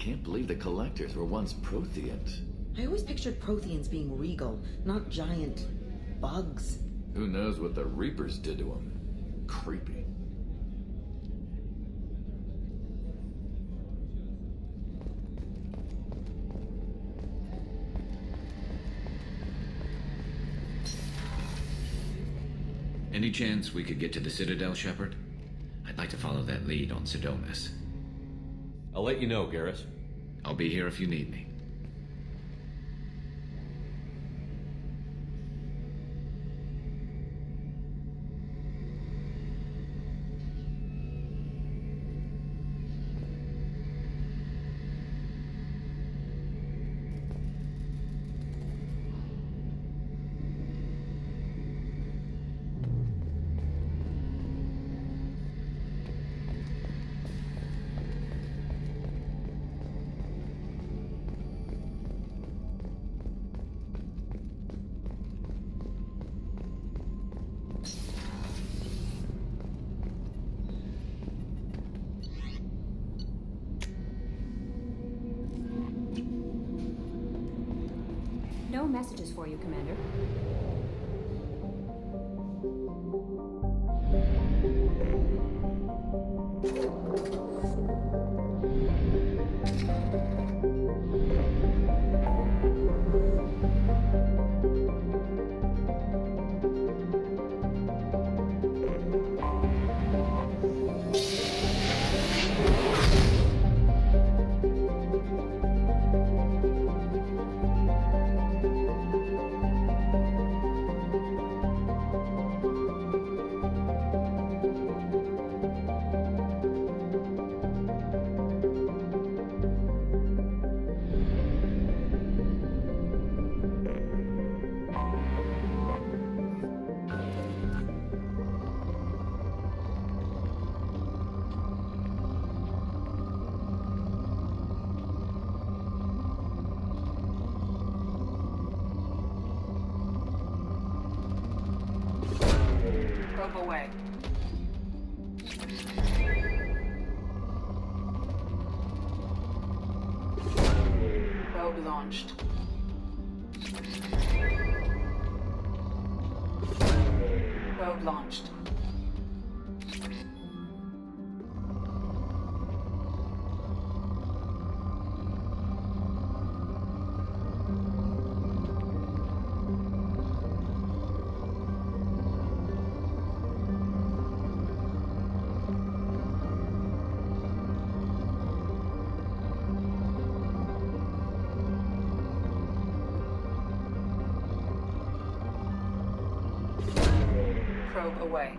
can't believe the Collectors were once Protheans. I always pictured Protheans being regal, not giant bugs. Who knows what the Reapers did to them? Creepy. Any chance we could get to the Citadel, Shepard? I'd like to follow that lead on Sidonis. I'll let you know, Garrus. I'll be here if you need me. No messages for you, Commander. Probe away. Probe launched. Probe launched. Probe away.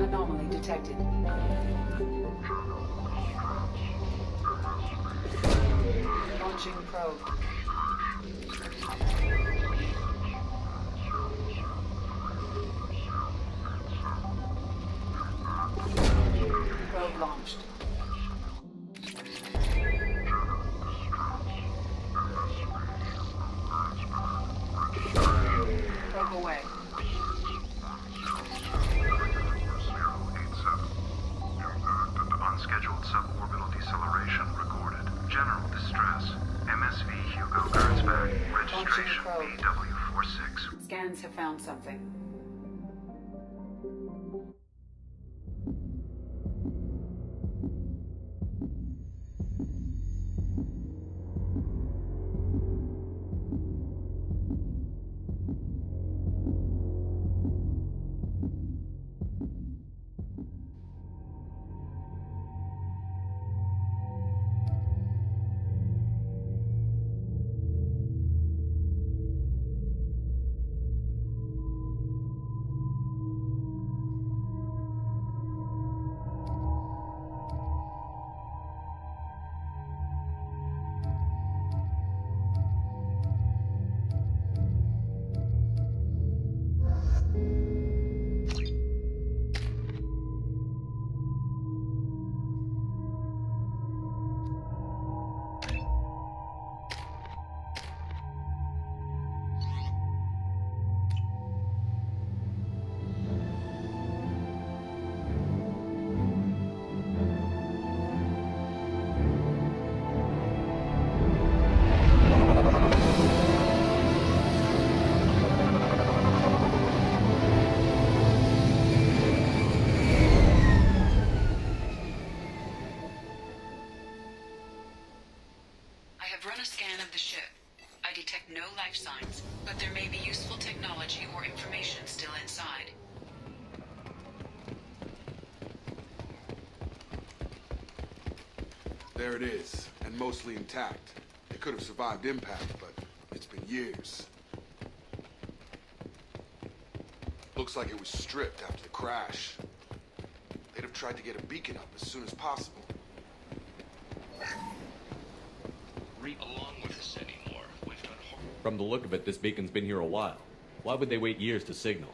Anomaly detected. Launching probe. Probe launched. Probe away. Unscheduled suborbital deceleration recorded. General distress. MSV Hugo Gernsback. Registration probe. BW46. Scans have found something. life signs, but there may be useful technology or information still inside. There it is, and mostly intact. It could have survived impact, but it's been years. Looks like it was stripped after the crash. They'd have tried to get a beacon up as soon as possible. Along with us anymore. We've got From the look of it, this beacon's been here a while. Why would they wait years to signal?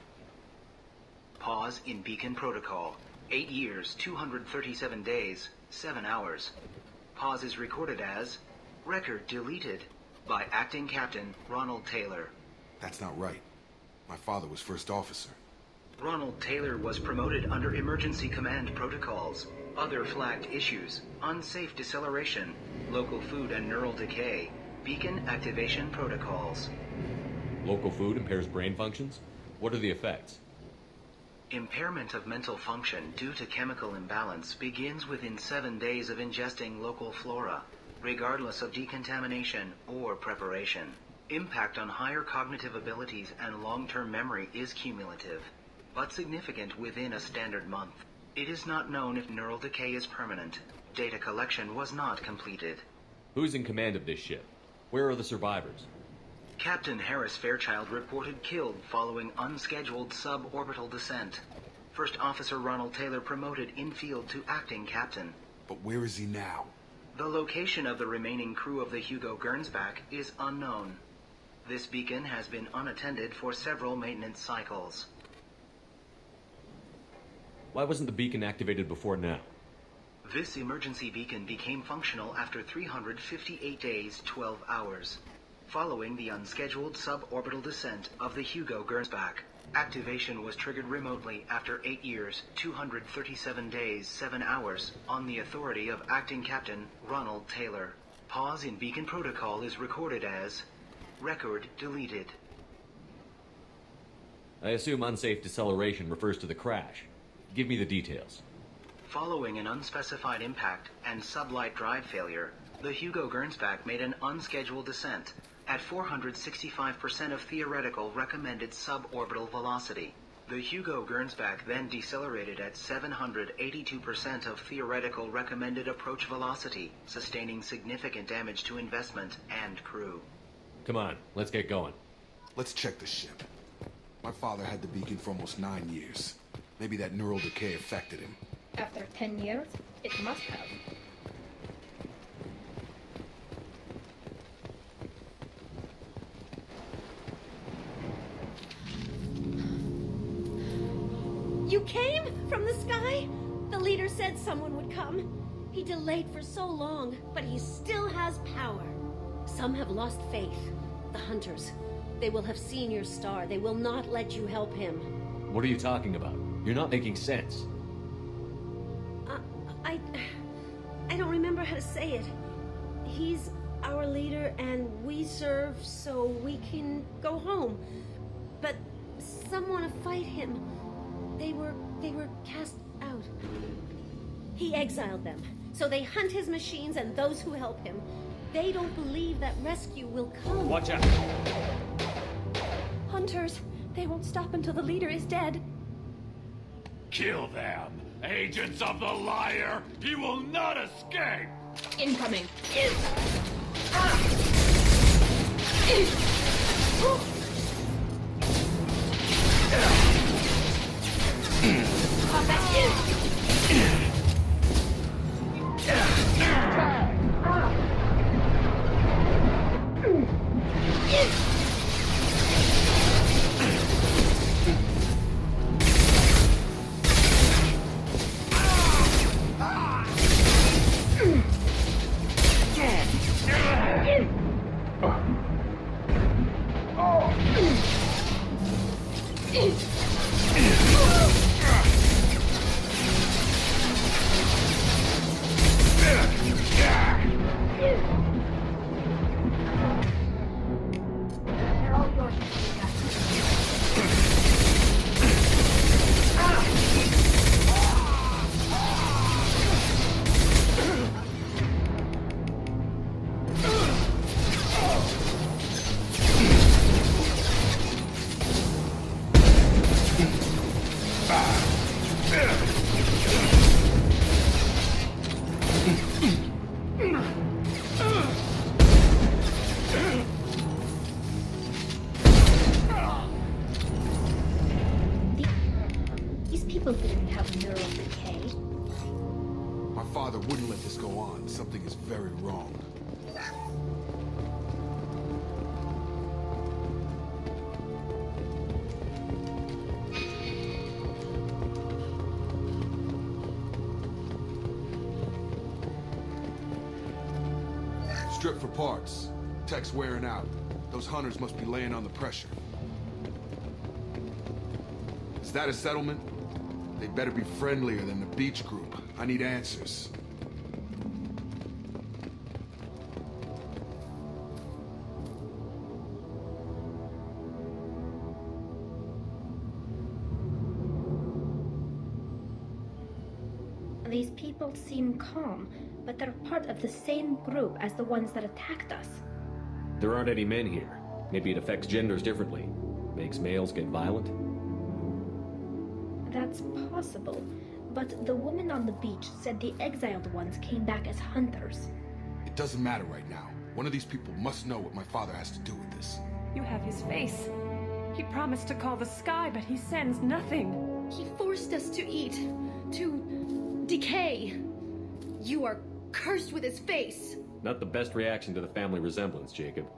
Pause in beacon protocol. 8 years, 237 days, 7 hours. Pause is recorded as record deleted by acting captain Ronald Taylor. That's not right. My father was first officer. Ronald Taylor was promoted under emergency command protocols. Other flagged issues: unsafe deceleration, local food and neural decay, beacon activation protocols. Local food impairs brain functions? What are the effects? Impairment of mental function due to chemical imbalance begins within 7 days of ingesting local flora, regardless of decontamination or preparation. Impact on higher cognitive abilities and long-term memory is cumulative, but significant within a standard month. It is not known if neural decay is permanent. Data collection was not completed. Who's in command of this ship? Where are the survivors? Captain Harris Fairchild reported killed following unscheduled suborbital descent. First Officer Ronald Taylor promoted in-field to acting captain. But where is he now? The location of the remaining crew of the Hugo Gernsback is unknown. This beacon has been unattended for several maintenance cycles. Why wasn't the beacon activated before now? This emergency beacon became functional after 358 days, 12 hours. Following the unscheduled suborbital descent of the Hugo Gernsback, activation was triggered remotely after 8 years, 237 days, 7 hours, on the authority of Acting Captain Ronald Taylor. Pause in beacon protocol is recorded as record deleted. I assume unsafe deceleration refers to the crash. Give me the details. Following an unspecified impact and sublight drive failure, the Hugo Gernsback made an unscheduled descent at 465% of theoretical recommended suborbital velocity. The Hugo Gernsback then decelerated at 782% of theoretical recommended approach velocity, sustaining significant damage to investment and crew. Come on, let's get going. Let's check the ship. My father had the beacon for almost 9 years. Maybe that neural decay affected him. After 10 years, it must have. You came from the sky? The leader said someone would come. He delayed for so long, but he still has power. Some have lost faith. The hunters. They will have seen your star. They will not let you help him. What are you talking about? You're not making sense. I don't remember how to say it. He's our leader and we serve so we can go home. But some want to fight him. They were cast out. He exiled them. So they hunt his machines and those who help him. They don't believe that rescue will come. Watch out! Hunters, they won't stop until the leader is dead. Kill them! Agents of the liar! He will not escape! Incoming. Combat in! Decay? My father wouldn't let this go on. Something is very wrong. Strip for parts. Tech's wearing out. Those hunters must be laying on the pressure. Is that a settlement? They better be friendlier than the beach group. I need answers. These people seem calm, but they're part of the same group as the ones that attacked us. There aren't any men here. Maybe it affects genders differently. Makes males get violent? That's possible, but the woman on the beach said the exiled ones came back as hunters. It doesn't matter right now. One of these people must know what my father has to do with this. You have his face. He promised to call the sky, but he sends nothing. He forced us to eat, to decay. You are cursed with his face. Not the best reaction to the family resemblance, Jacob.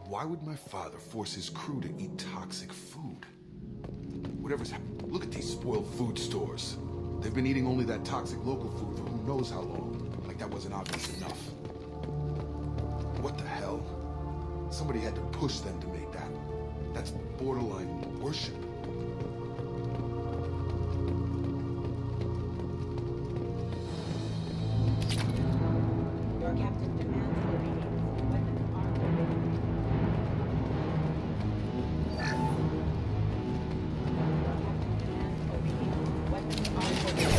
Why would my father force his crew to eat toxic food? Whatever's happened, look at these spoiled food stores. They've been eating only that toxic local food for who knows how long. Like that wasn't obvious enough. What the hell? Somebody had to push them to make that. That's borderline worship. Your captain demands obedience. Weapons are forbidden. Your captain demands obedience. Weapons are forbidden.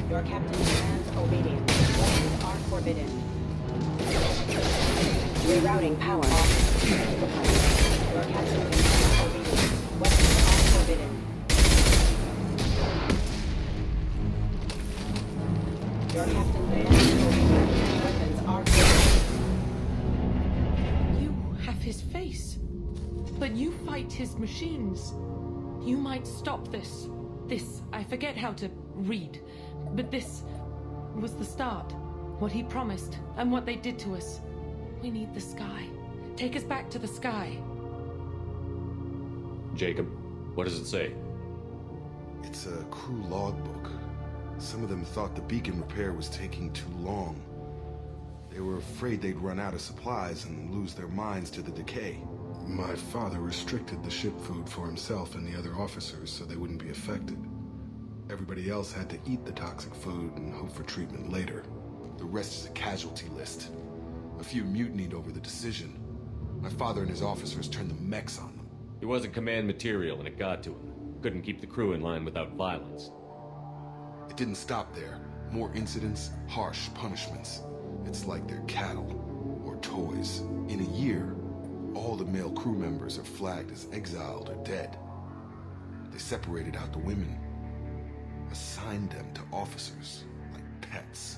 Your captain demands obedience. Weapons are forbidden. Rerouting power. Your captain demands obedience. Weapons are forbidden. Your captain demands obedience. Weapons are forbidden. You have his face, but you fight his machines. You might stop this. This, I forget how to read, but this was the start. What he promised, and what they did to us. We need the sky. Take us back to the sky. Jacob, what does it say? It's a crew logbook. Some of them thought the beacon repair was taking too long. They were afraid they'd run out of supplies and lose their minds to the decay. My father restricted the ship food for himself and the other officers so they wouldn't be affected. Everybody else had to eat the toxic food and hope for treatment later. The rest is a casualty list. A few mutinied over the decision. My father and his officers turned the mechs on them. He wasn't command material and it got to him. Couldn't keep the crew in line without violence. It didn't stop there. More incidents, harsh punishments. It's like they're cattle or toys. In a year, all the male crew members are flagged as exiled or dead. They separated out the women, assigned them to officers like pets.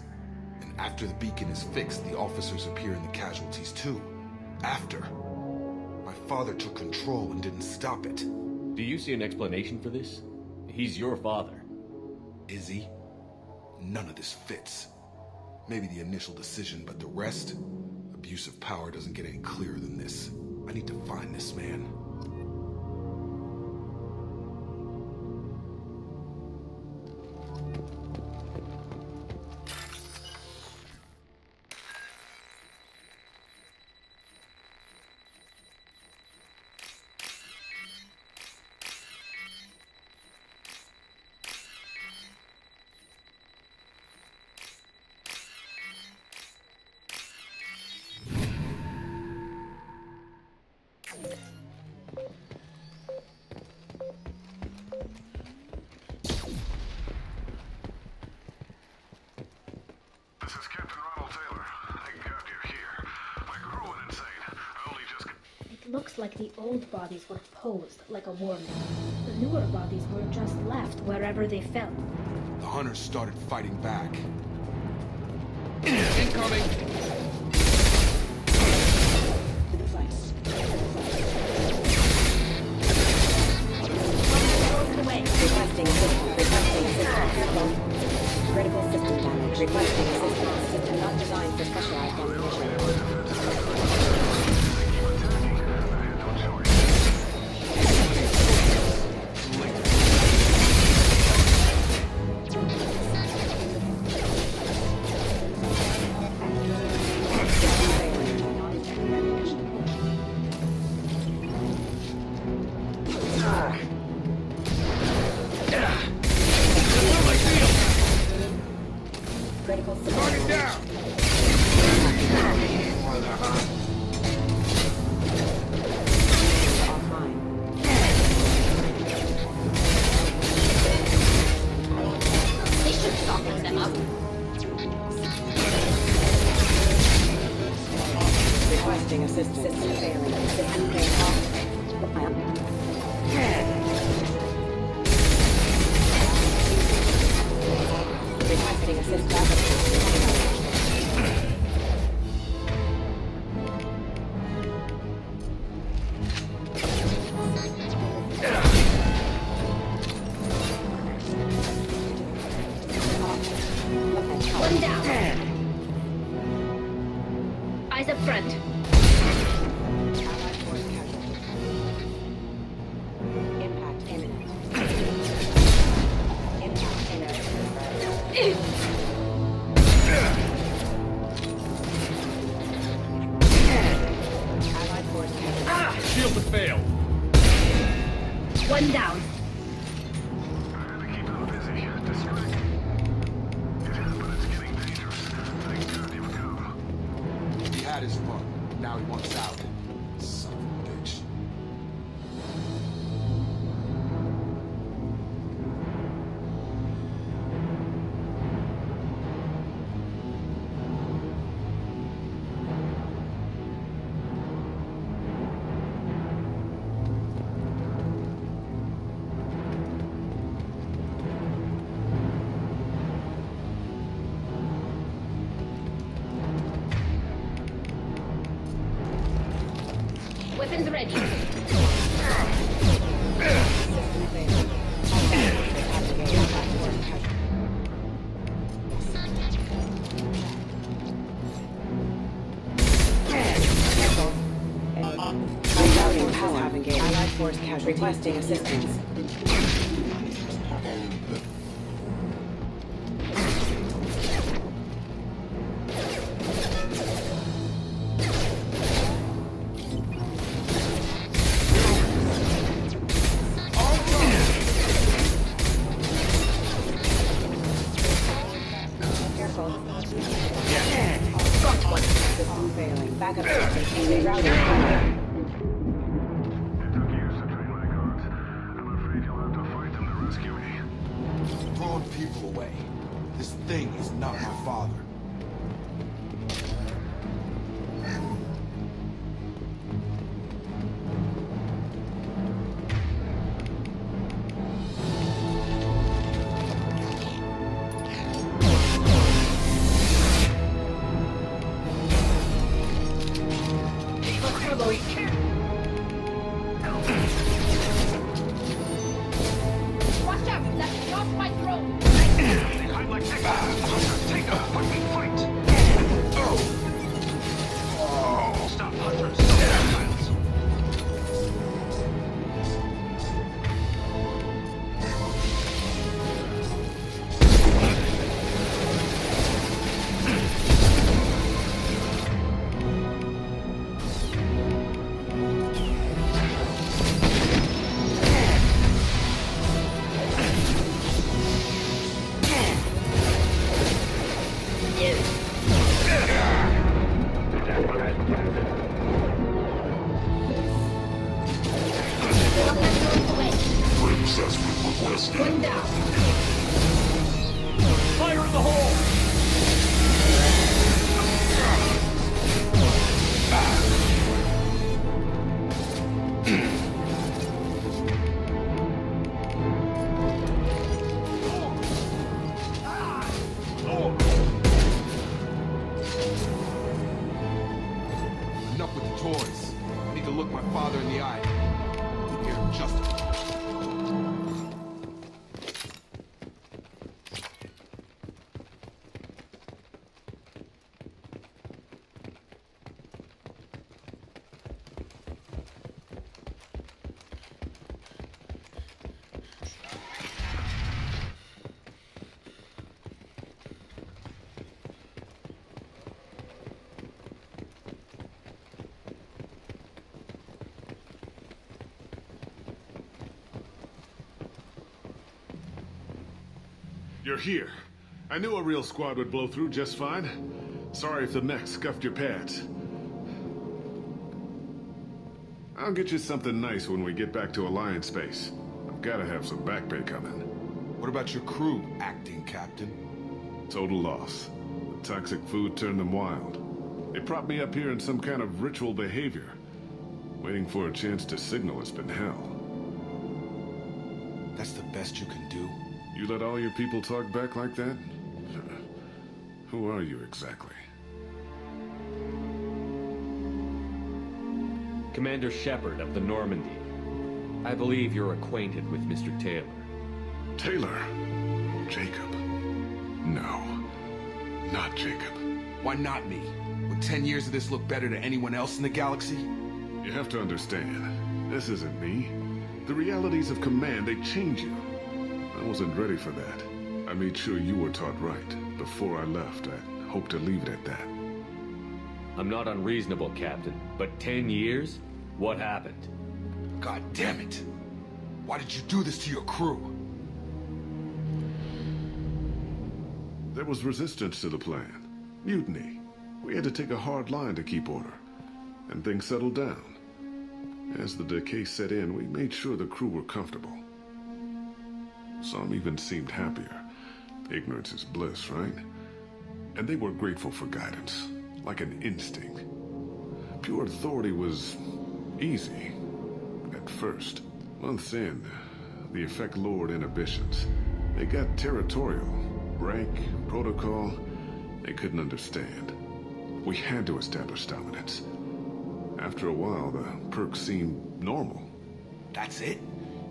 And after the beacon is fixed, the officers appear in the casualties too. After. My father took control and didn't stop it. Do you see an explanation for this? He's your father. Is he? None of this fits. Maybe the initial decision, but the rest? Abuse of power doesn't get any clearer than this. I need to find this man. Looks like the old bodies were posed like a warning. The newer bodies were just left wherever they fell. The hunters started fighting back. Incoming! To the device. Requesting assistance. System not designed for specialized ammunition. Critical target down. They should soften them up. Requesting assistance. System failing. System failing. Requesting assistance. One down. Eyes up front. Impact imminent. Impact imminent. Allied force casualty. Shield has failed. One down. He had his fun. Now he wants out. Son of a bitch. Weapons ready. Allied force casualty. Requesting assistance. Careful. Got one. System failing. Backup system. Rerouting. Throwing people away. This thing is not my father. Watch out! That's not my drone! I'm like take up when we fight. Stop, hunters. Silence. One down. Fire in the hole! Enough with the toys. I need to look my father in the eye. Give him justice. You're here. I knew a real squad would blow through just fine. Sorry if the mech scuffed your pads. I'll get you something nice when we get back to Alliance space. I've gotta have some back pay coming. What about your crew, acting captain? Total loss. The toxic food turned them wild. They propped me up here in some kind of ritual behavior. Waiting for a chance to signal has been hell. That's the best you can do? You let all your people talk back like that? Who are you exactly? Commander Shepard of the Normandy. I believe you're acquainted with Mr. Taylor. Taylor? Jacob? No. Not Jacob. Why not me? Would 10 years of this look better to anyone else in the galaxy? You have to understand, this isn't me. The realities of command, they change you. I wasn't ready for that. I made sure you were taught right. Before I left, I hoped to leave it at that. I'm not unreasonable, Captain, but 10 years? What happened? God damn it! Why did you do this to your crew? There was resistance to the plan. Mutiny. We had to take a hard line to keep order. And things settled down. As the decay set in, we made sure the crew were comfortable. Some even seemed happier. Ignorance is bliss, right? And they were grateful for guidance, like an instinct. Pure authority was easy, at first. Months in, the effect lowered inhibitions. They got territorial. Rank, protocol, they couldn't understand. We had to establish dominance. After a while, the perks seemed normal. That's it?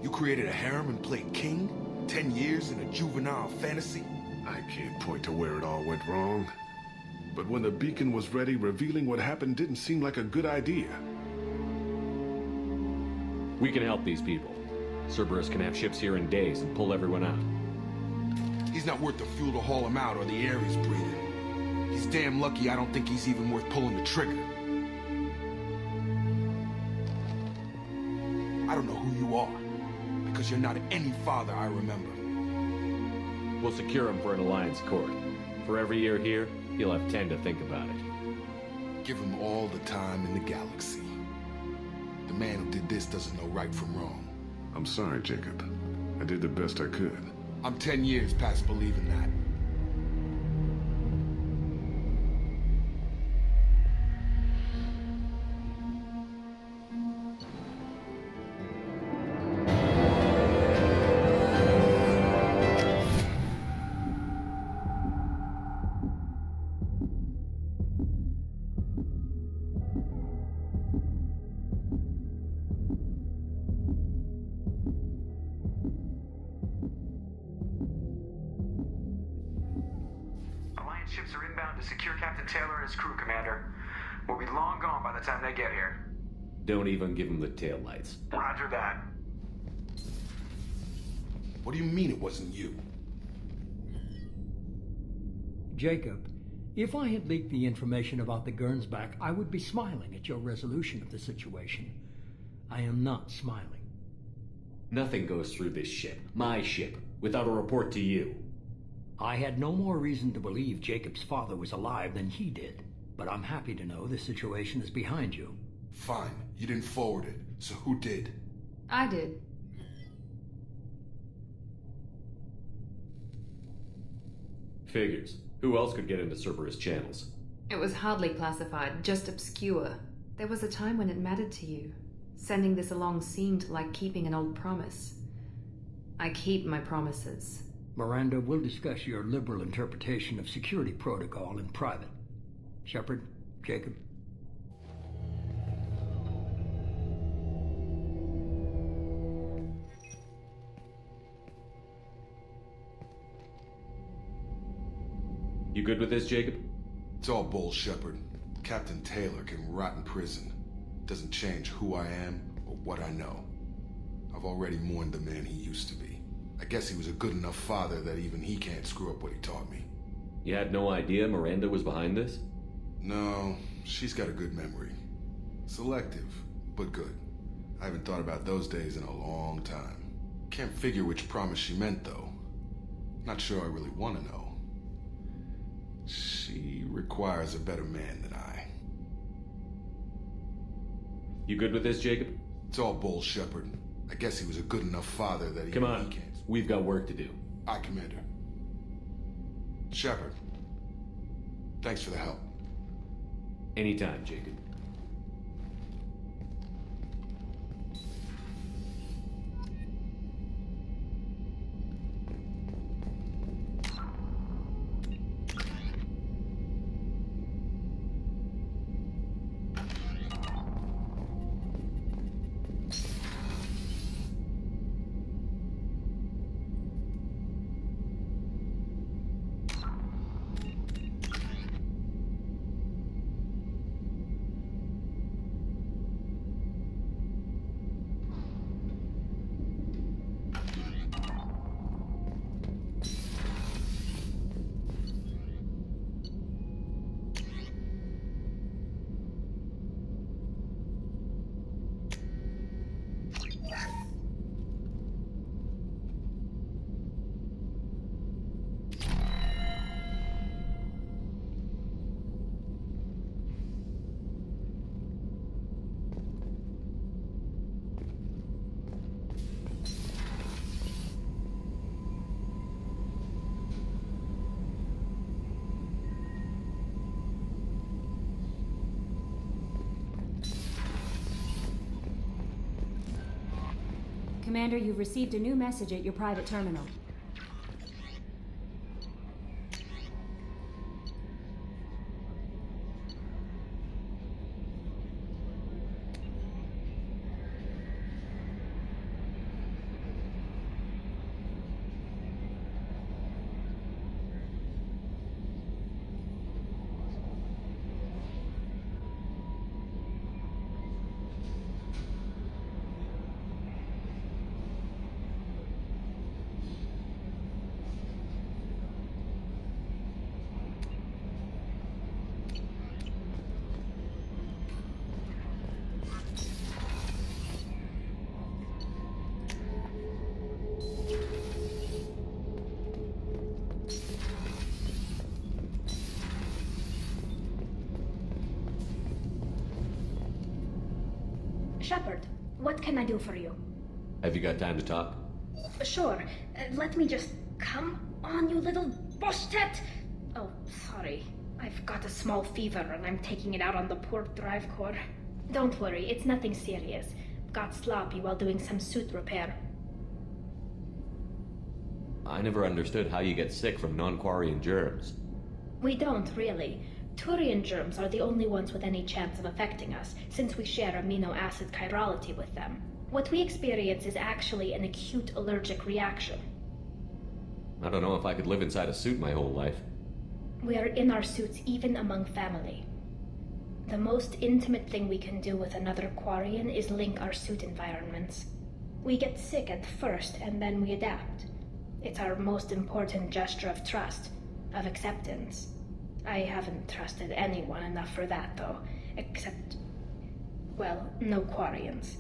You created a harem and played king? 10 years in a juvenile fantasy? I can't point to where it all went wrong. But when the beacon was ready, revealing what happened didn't seem like a good idea. We can help these people. Cerberus can have ships here in days and pull everyone out. He's not worth the fuel to haul him out or the air he's breathing. He's damn lucky I don't think he's even worth pulling the trigger. I don't know who you are, because you're not any father I remember. We'll secure him for an Alliance court. For every year here, he'll have 10 to think about it. Give him all the time in the galaxy. The man who did this doesn't know right from wrong. I'm sorry, Jacob. I did the best I could. I'm 10 years past believing that. Ships are inbound to secure Captain Taylor and his crew, Commander. We'll be long gone by the time they get here. Don't even give him the taillights. Roger that. What do you mean it wasn't you? Jacob, if I had leaked the information about the Gernsback, I would be smiling at your resolution of the situation. I am not smiling. Nothing goes through this ship, my ship, without a report to you. I had no more reason to believe Jacob's father was alive than he did, but I'm happy to know the situation is behind you. Fine, you didn't forward it, so who did? I did. Figures. Who else could get into Cerberus channels? It was hardly classified, just obscure. There was a time when it mattered to you. Sending this along seemed like keeping an old promise. I keep my promises. Miranda, we'll discuss your liberal interpretation of security protocol in private. Shepard, Jacob. You good with this, Jacob? It's all bull, Shepard. Captain Taylor can rot in prison. Doesn't change who I am or what I know. I've already mourned the man he used to be. I guess he was a good enough father that even he can't screw up what he taught me. You had no idea Miranda was behind this? No, she's got a good memory. Selective, but good. I haven't thought about those days in a long time. Can't figure which promise she meant, though. Not sure I really want to know. She requires a better man than I. You good with this, Jacob? It's all bull, Shepard. I guess he was a good enough father that he... Come on, we've got work to do. Aye, Commander. Shepard, thanks for the help. Anytime, Jacob. Commander, you've received a new message at your private terminal. Shepard, what can I do for you? Have you got time to talk? Sure. Let me just... Come on, you little boshtet! Oh, sorry. I've got a small fever and I'm taking it out on the poor drive core. Don't worry, it's nothing serious. Got sloppy while doing some suit repair. I never understood how you get sick from non-Quarian germs. We don't, really. Turian germs are the only ones with any chance of affecting us, since we share amino acid chirality with them. What we experience is actually an acute allergic reaction. I don't know if I could live inside a suit my whole life. We are in our suits even among family. The most intimate thing we can do with another Quarian is link our suit environments. We get sick at first, and then we adapt. It's our most important gesture of trust, of acceptance. I haven't trusted anyone enough for that, though. Except... well, no Quarians.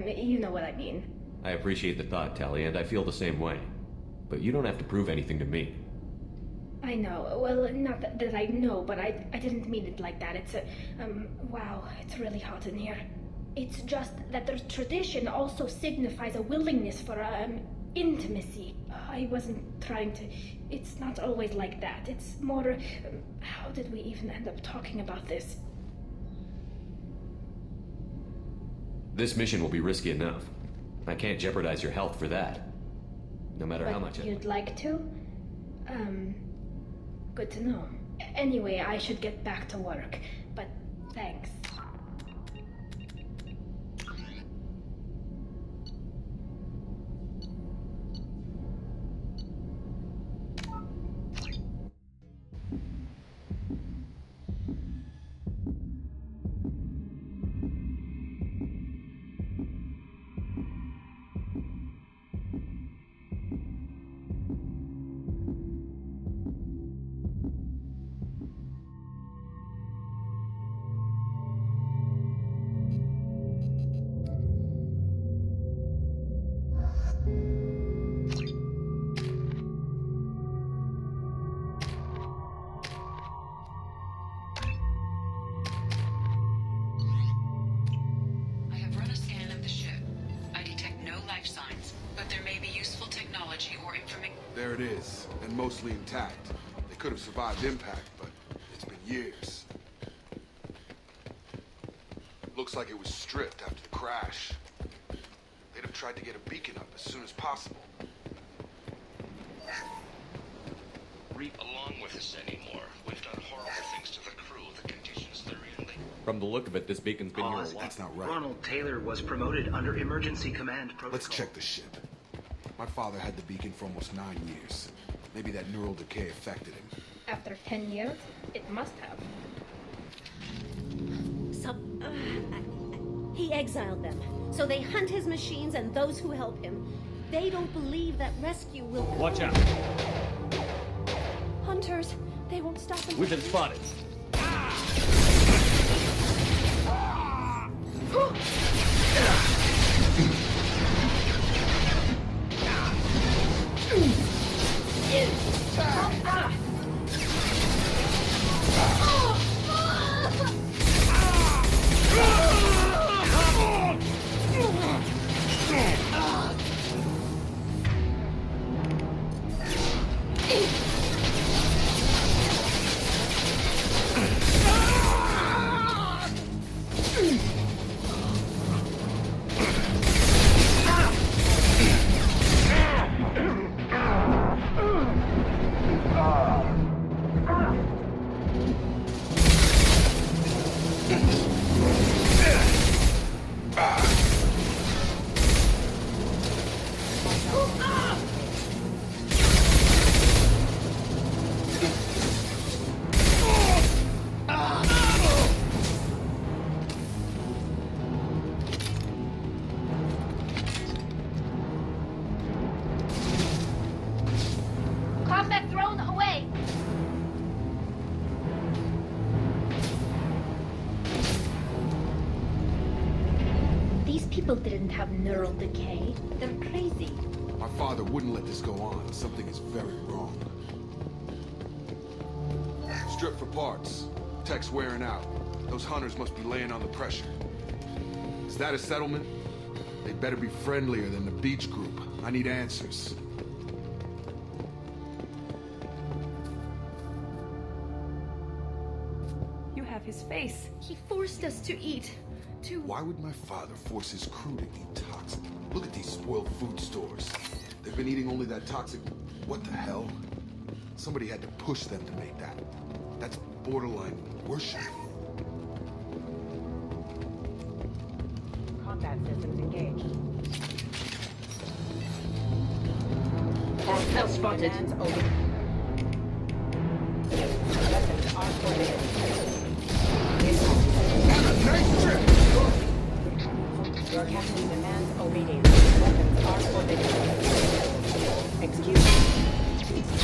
You know what I mean. I appreciate the thought, Tali, and I feel the same way. But you don't have to prove anything to me. I know. Well, not that I know, but I didn't mean it like that. It's a... wow, it's really hot in here. It's just that the tradition also signifies a willingness for, intimacy. I wasn't trying to... It's not always like that. It's more... how did we even end up talking about this? This mission will be risky enough. I can't jeopardize your health for that. No matter But how much you'd like to? Good to know. Anyway, I should get back to work. But thanks. There it is, and mostly intact. They could have survived impact, but it's been years. Looks like it was stripped after the crash. They'd have tried to get a beacon up as soon as possible. Reap along with us anymore. We've done horrible things to the crew. The conditions they're in. From the look of it, this beacon's been here a while. That's not right. Ronald Taylor was promoted under emergency command protocol. Let's check the ship. My father had the beacon for almost 9 years. Maybe that neural decay affected him. After 10 years, it must have. He exiled them. So they hunt his machines and those who help him. They don't believe that rescue will come. Watch out. Hunters, they won't stop him. We've been spotted. Combat drone away! These people didn't have neural decay. They're crazy. My father wouldn't let this go on. Something is very wrong. Strip for parts. Tech's wearing out. Those hunters must be laying on the pressure. Is that a settlement? They'd better be friendlier than the beach group. I need answers. You have his face. He forced us to eat. Why would my father force his crew to eat toxic? Look at these spoiled food stores. They've been eating only that toxic... What the hell? Somebody had to push them to make that. That's borderline worship. Combat systems engaged. Hostile spotted. Commands over. Weapons are coordinated. Nice trip! Your captain demands obedience. Weapons are coordinated. Execution.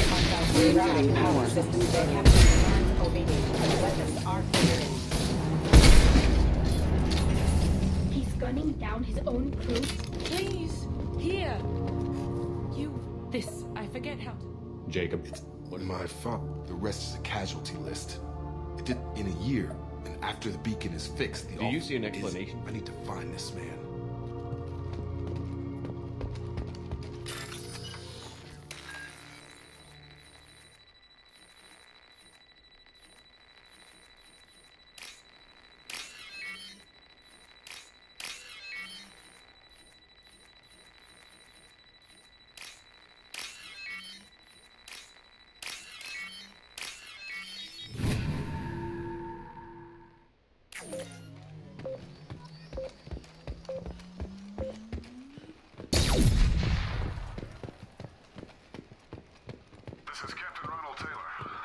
Hostile rerouting power systems. Your captain demands obedience. Weapons are coordinated. He's gunning down his own crew. Please, here. This, I forget how to... Jacob. What my fault? The rest is a casualty list. It did in a year, and after the beacon is fixed, the Do you see an explanation? I need to find this man. This is Captain Ronald Taylor.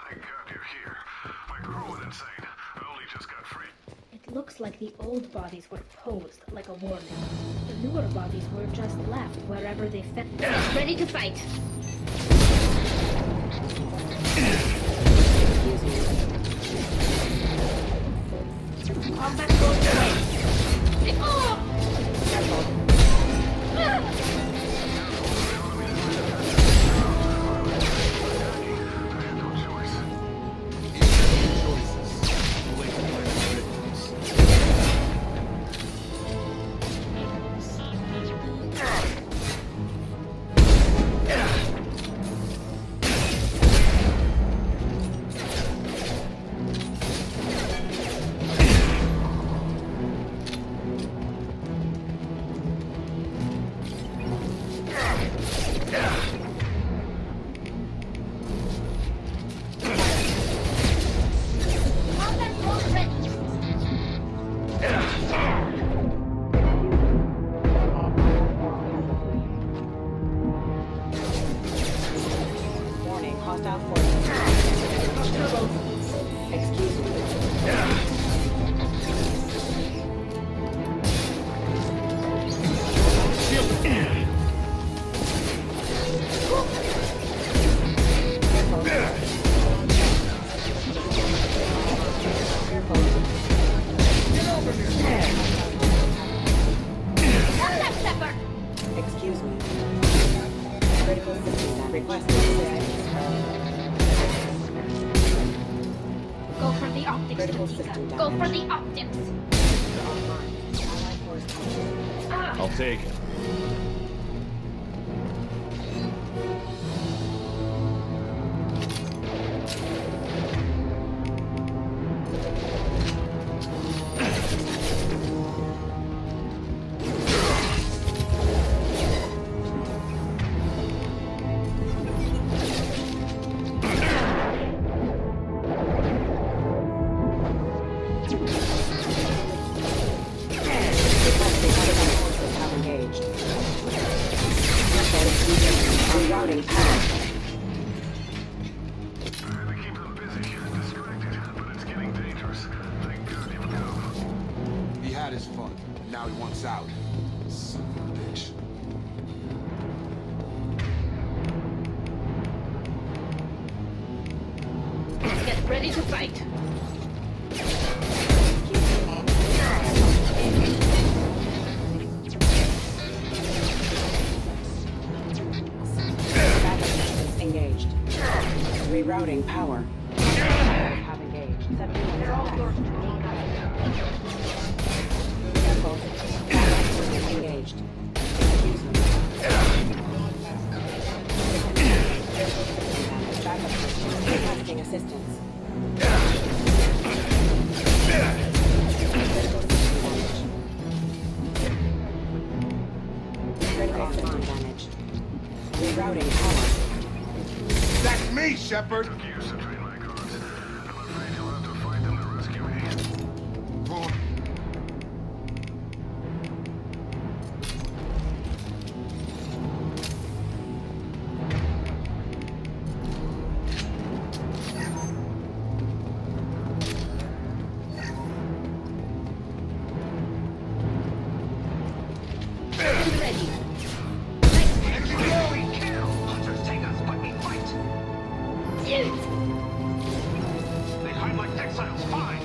Thank God you're here. My crew went insane. I only just got free. It looks like the old bodies were posed like a warning. The newer bodies were just left wherever they fit. Ready to fight! Combat goes away! Oh! hostile forces. Excuse me. Excuse me. Critical systems requested. Go for the optics, Critical Petita. system Go damage. for the optics. I'll take it. He had his fun. Now he wants out. Son of a bitch. Get ready to fight. Engaged. Rerouting power. Have engaged. Engaged. Excuse me. Backup system. Requesting assistance. Critical system damage. Rerouting power. That's me, Shepard! They hide like exiles, fine!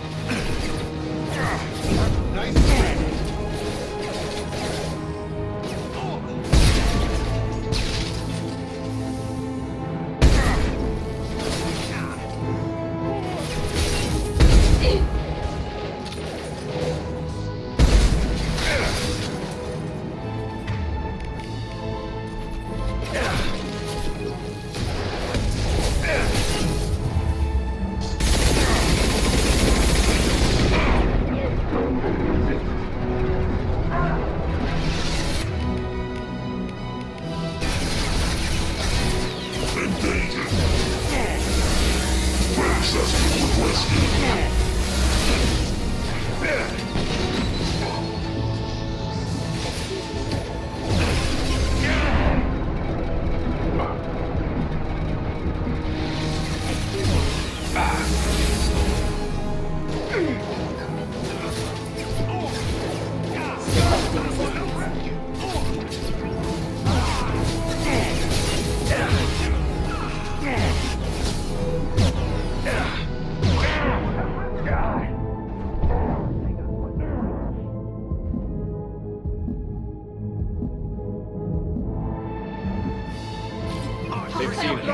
They've seen it.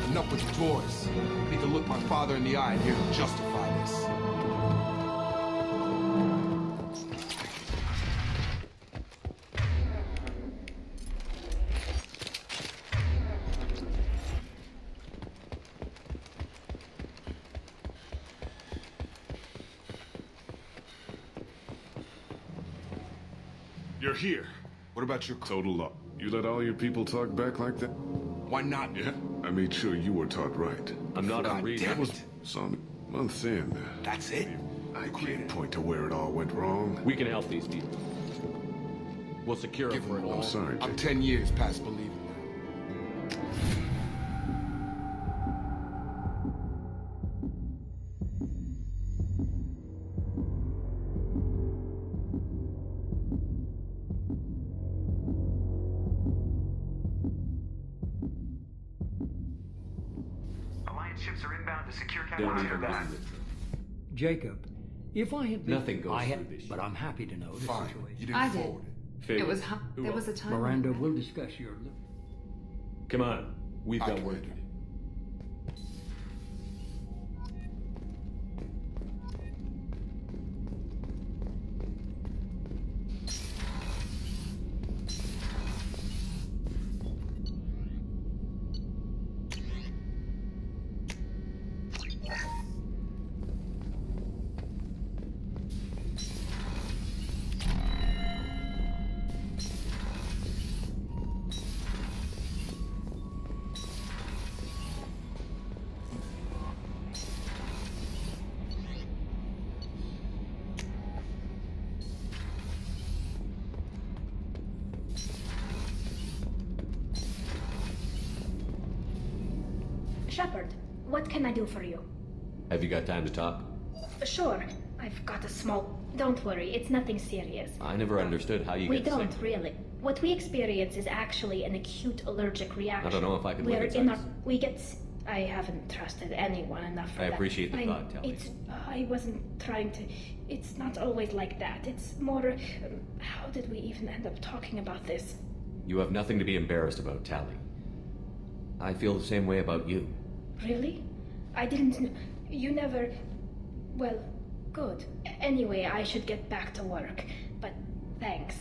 Enough with the toys. I need to look my father in the eye and hear him justify this. You're here. What about your Total law. You let all your people talk back like that? Why not? Yeah, I made sure you were taught right. I'm not a reader. That was some months in. That's it? I can't point to where it all went wrong. We can help these people. We'll secure them for an I'm sorry, I'm Jacob. 10 years past believing that. Alliance ships are inbound to secure Don't Captain even Taylor. listen to them. Jacob, if I had Nothing goes I through had, this ship. but I'm happy to know the Fine. situation. You didn't I did. forward it. It was Who there was a else? time. when Miranda, it we'll mattered. discuss your. Come on. We've I got can work to handle do. Shepard, what can I do for you? Have you got time to talk? Sure, I've got a small. Don't worry, it's nothing serious. I never understood how you We get don't sick. really. What we experience is actually an acute allergic reaction. I don't know if I could We're live in inside our. We get. I haven't trusted anyone enough for I that. appreciate the thought, Tally. It's. I wasn't trying to. It's not always like that. It's more. How did we even end up talking about this? You have nothing to be embarrassed about, Tally. I feel the same way about you. Really? I didn't. You never. Well, good. Anyway, I should get back to work. But thanks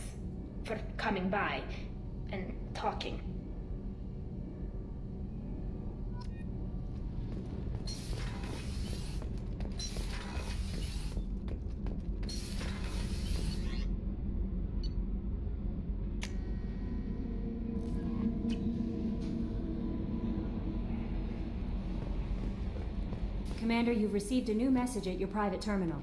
for coming by and talking. Commander, you've received a new message at your private terminal.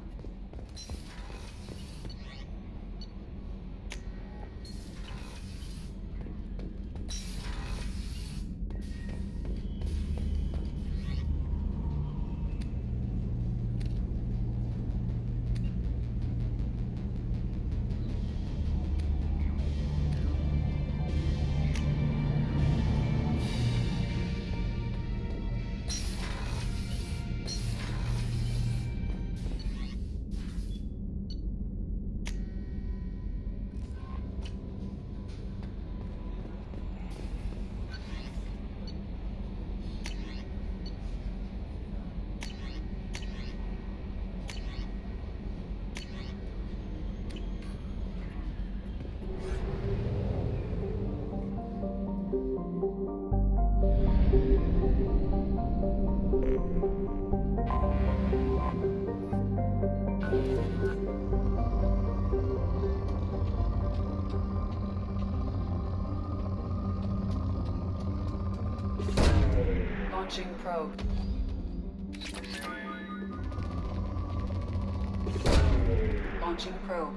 Launching probe. Launching probe.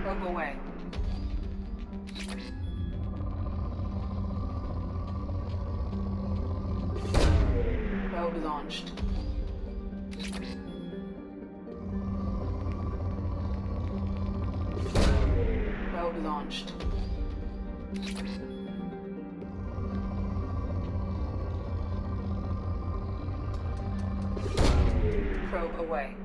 Probe away. Probe launched. Probe launched. Probe away.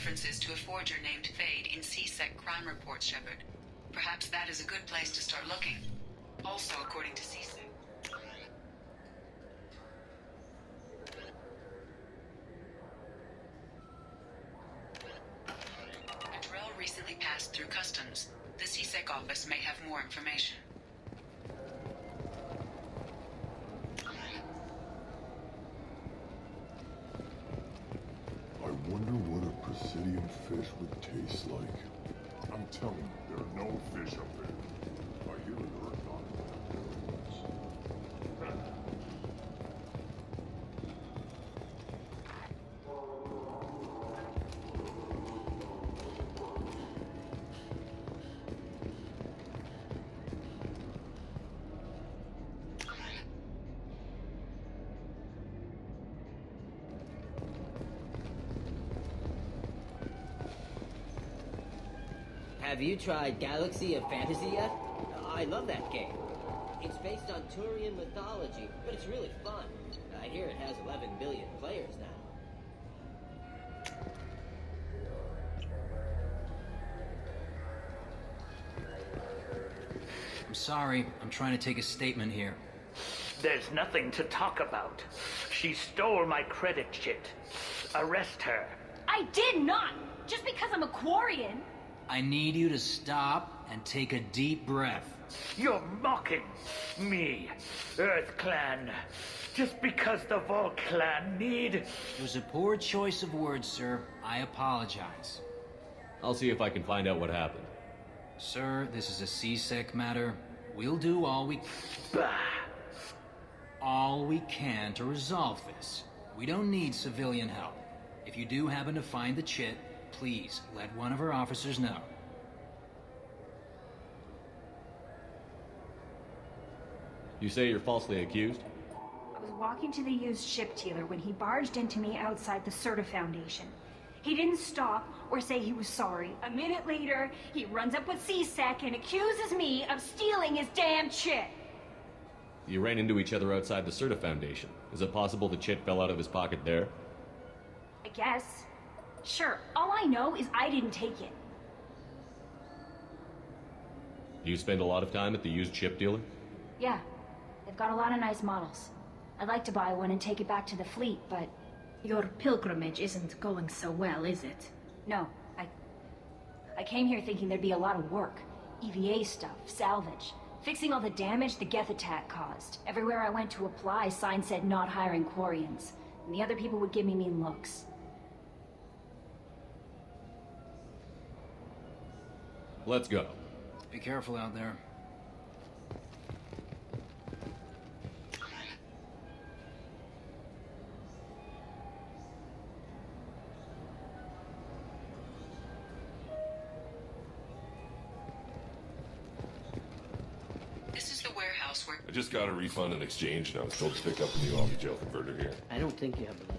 references to a forger named Fade in C-Sec crime reports, Shepard. Perhaps that is a good place to start looking. Also, according to C-Sec. Drell recently passed through customs. The C-Sec office may have more information. I wonder what a Presidium fish would taste like. I'm telling you, there are no fish up there. I hear there are not. Have you tried Galaxy of Fantasy yet? I love that game. It's based on Turian mythology, but it's really fun. I hear it has 11 billion players now. I'm sorry. I'm trying to take a statement here. There's nothing to talk about. She stole my credit chit. Arrest her. I did not! Just because I'm a Quarian! I need you to stop and take a deep breath. You're mocking me, Earth Clan. Just because the Vault Clan need... It was a poor choice of words, sir. I apologize. I'll see if I can find out what happened. Sir, this is a C-Sec matter. We'll do all we can to resolve this. We don't need civilian help. If you do happen to find the chit, please let one of our officers know. You say you're falsely accused? I was walking to the used ship dealer when he barged into me outside the Serta Foundation. He didn't stop or say he was sorry. A minute later, he runs up with C-Sec and accuses me of stealing his damn chit. You ran into each other outside the Serta Foundation. Is it possible the chit fell out of his pocket there? I guess. Sure, all I know is I didn't take it. Do you spend a lot of time at the used ship dealer? Yeah, they've got a lot of nice models. I'd like to buy one and take it back to the fleet, but... Your pilgrimage isn't going so well, is it? No, I came here thinking there'd be a lot of work. EVA stuff, salvage, fixing all the damage the Geth attack caused. Everywhere I went to apply, signs said not hiring Quarians. And the other people would give me mean looks. Let's go. Be careful out there. This is the warehouse where... I just got a refund and exchange, and I was told to pick up a new Omni-Gel converter here. I don't think you have the money.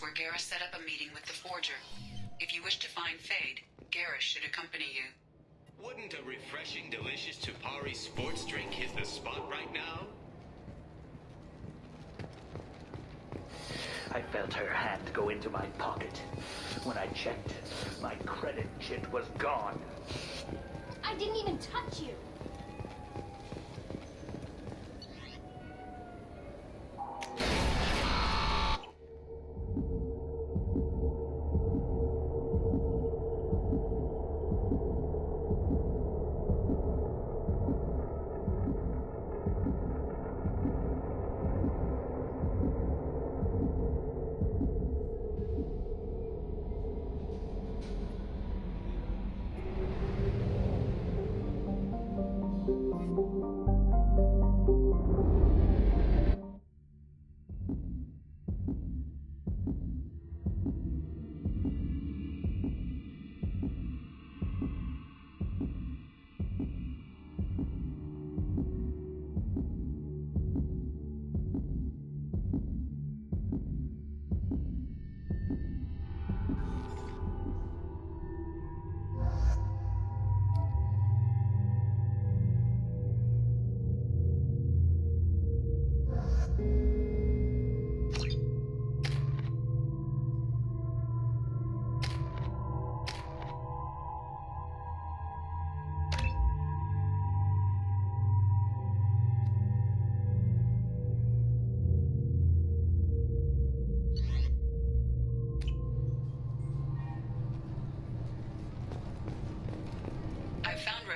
where Garrus set up a meeting with the Forger. If you wish to find Fade, Garrus should accompany you. Wouldn't a refreshing, delicious Tupari sports drink hit the spot right now? I felt her hand go into my pocket. When I checked, my credit chit was gone. I didn't even touch you.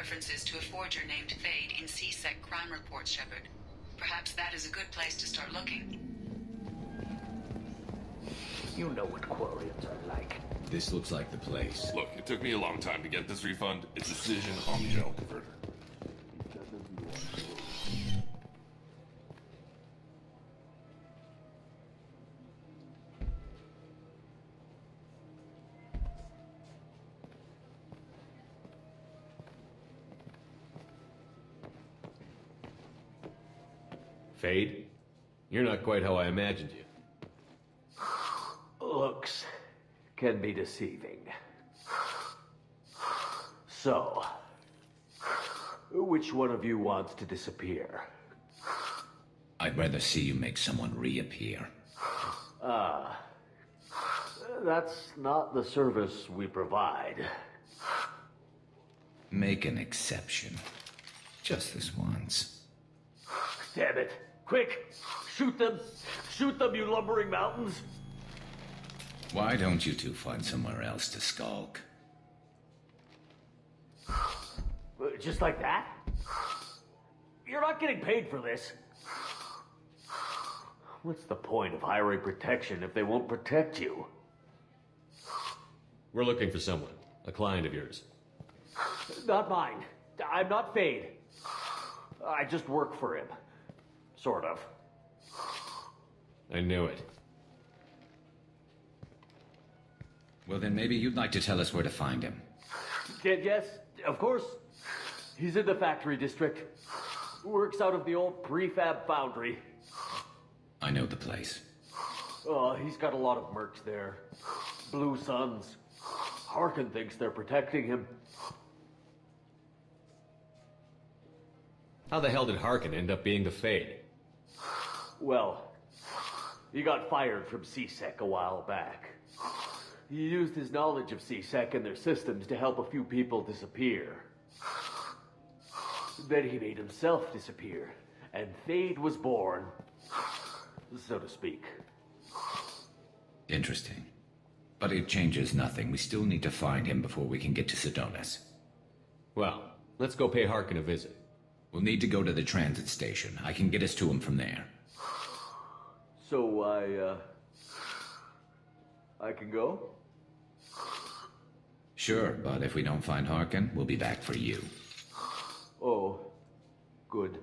references to a forger named Fade in C-Sec crime reports, Shepard. Perhaps that is a good place to start looking. You know what Quarians are like. This looks like the place. Look, it took me a long time to get this refund. It's decision on the gel converter. Fade? You're not quite how I imagined you. Looks can be deceiving. So, which one of you wants to disappear? I'd rather see you make someone reappear. That's not the service we provide. Make an exception. Just this once. Damn it. Quick! Shoot them! Shoot them, you lumbering mountains! Why don't you two find somewhere else to skulk? Just like that? You're not getting paid for this. What's the point of hiring protection if they won't protect you? We're looking for someone. A client of yours. Not mine. I'm not Fade. I just work for him. Sort of. I knew it. Well, then maybe you'd like to tell us where to find him. Yes, of course. He's in the factory district. Works out of the old prefab foundry. I know the place. He's got a lot of mercs there. Blue Suns. Harkin thinks they're protecting him. How the hell did Harkin end up being the Fade? Well, he got fired from C-Sec a while back. He used his knowledge of C-Sec and their systems to help a few people disappear. Then he made himself disappear, and Fade was born, so to speak. Interesting. But it changes nothing. We still need to find him before we can get to Sedonis. Well, let's go pay Harkin a visit. We'll need to go to the transit station. I can get us to him from there. So I can go? Sure, but if we don't find Harkin, we'll be back for you. Oh, good.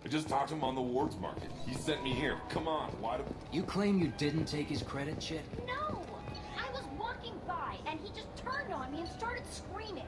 I just talked to him on the Wards Market. He sent me here. Come on, why do... You claim you didn't take his credit, Chit? No! I was walking by, and he just turned on me and started screaming.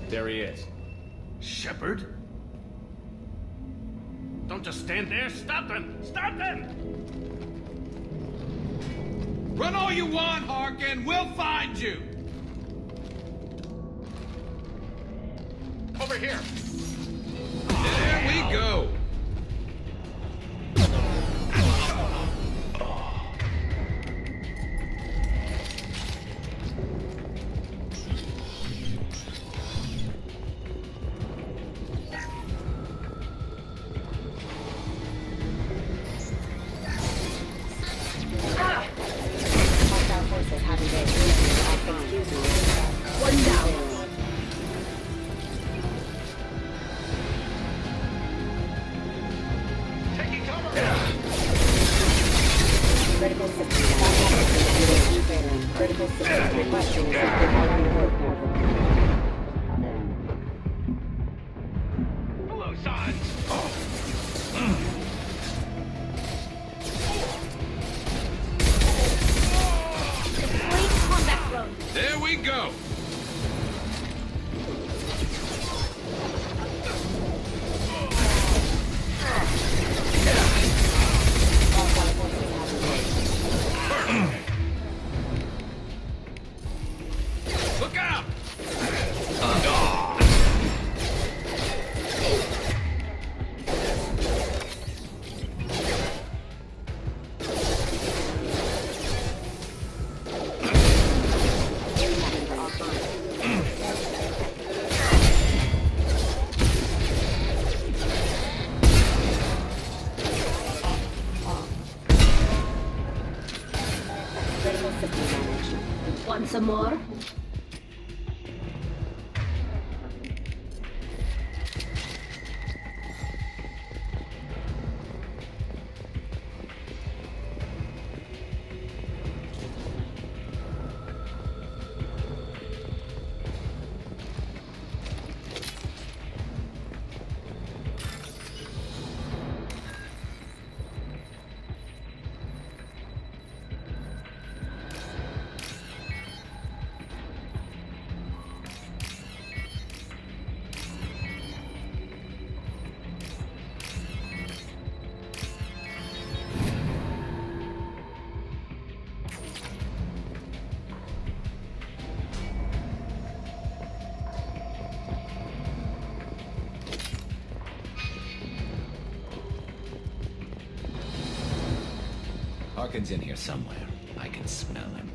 There he is. Shepard? Don't just stand there. Stop them! Stop them! Run all you want, Harkin. We'll find you. Over here. There we go. go. Look out! Want some more? Harkin's in here somewhere. I can smell him.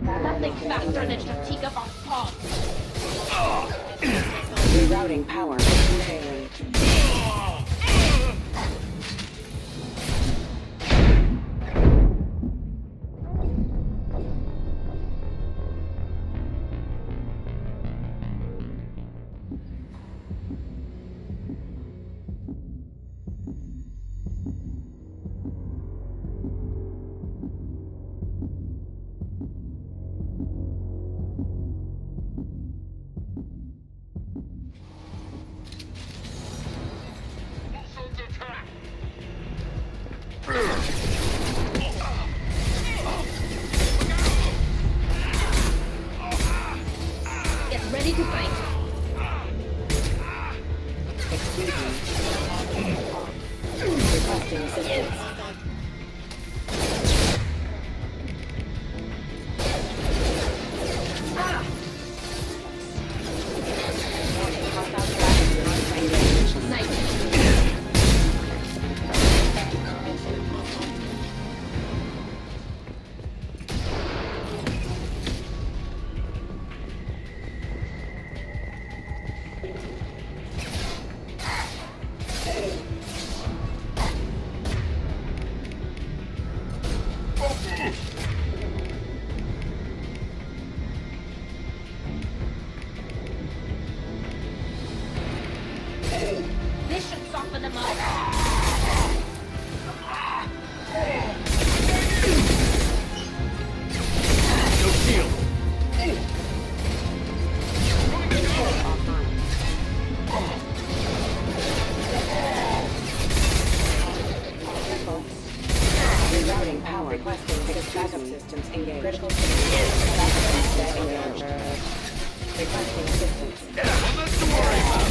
Nothing faster than Shatika von Paul. Rerouting power. Get ready to fight. Requesting assistance. Critical systems. Requesting assistance. Well, nothing to worry about.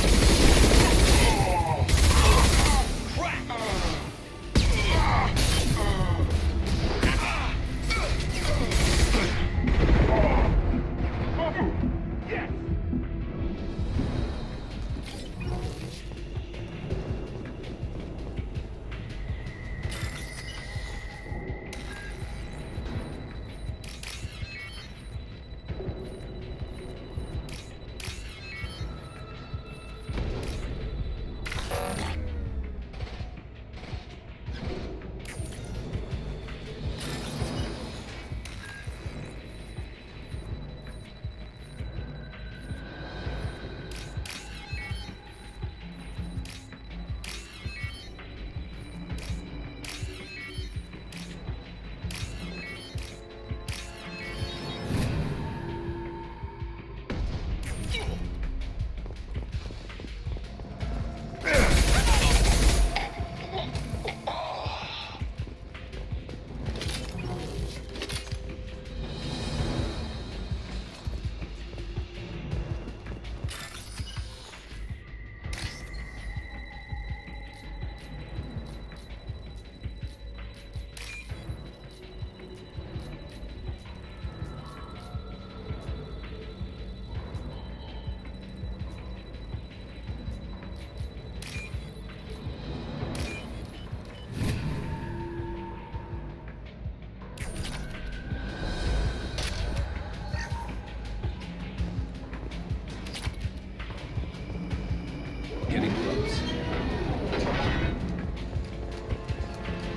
Getting close.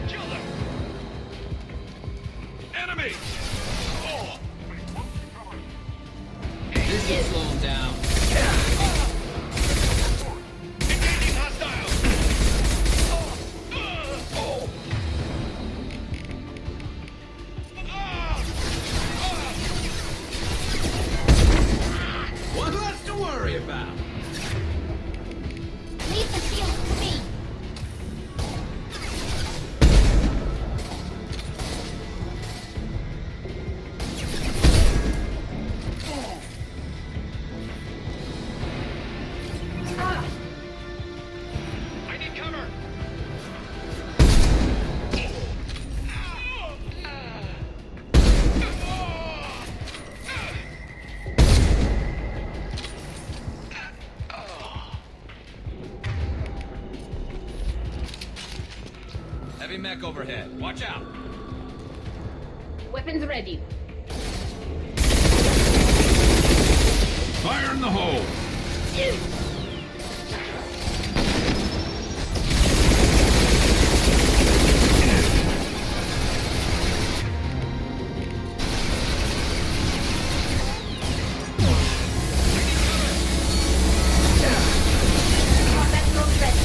Kill them! Enemy! Oh. This will slow him down. Engaging hostiles! What's less to worry about? Leave the shield to me. I need cover! Heavy mech overhead. Watch out. Weapons ready. Fire in the hole! Combat drone ready.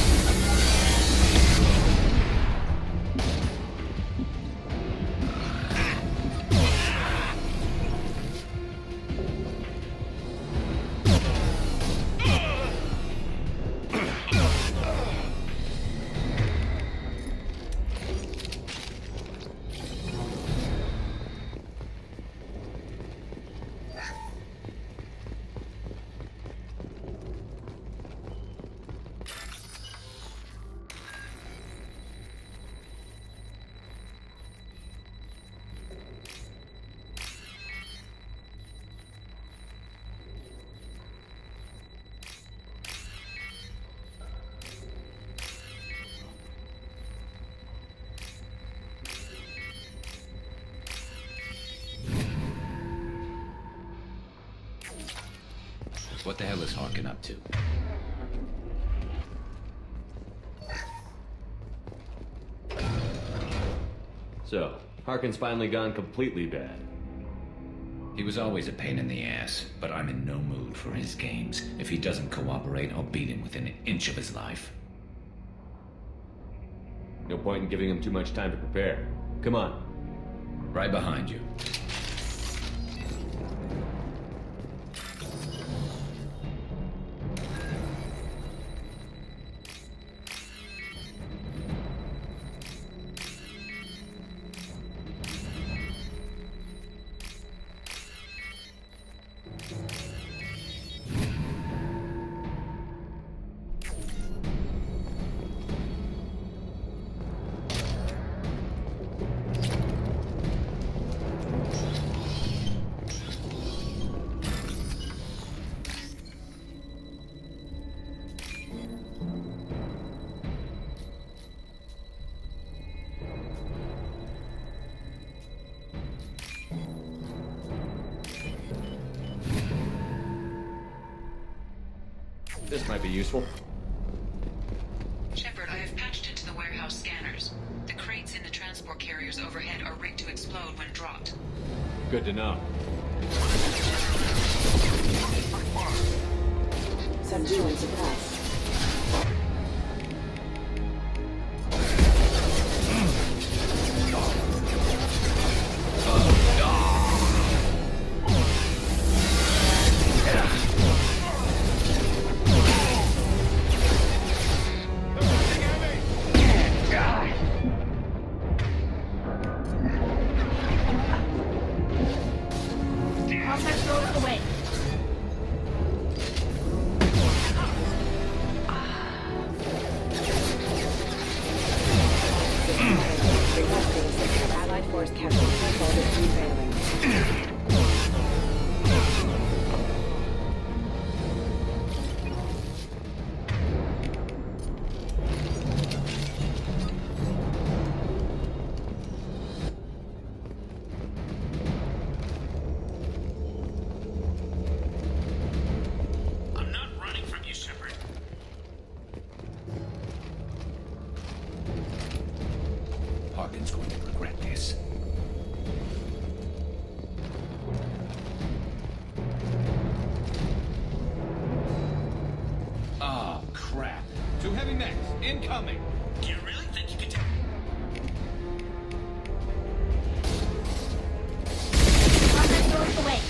What the hell is Harkin up to? So, Harkin's finally gone completely bad. He was always a pain in the ass, but I'm in no mood for his games. If he doesn't cooperate, I'll beat him within an inch of his life. No point in giving him too much time to prepare. Come on. Right behind you. This might be useful. Shepard, I have patched into the warehouse scanners. The crates in the transport carriers overhead are rigged to explode when dropped. Good to know. Subduing suppressed. Contact drones away. Requesting Allied force capture control is derailing. I'm not running from you, Shepard. Harkin's going to regret this. Oh, crap. Two heavy mechs, incoming. Do you really think you could take... Contact drones away.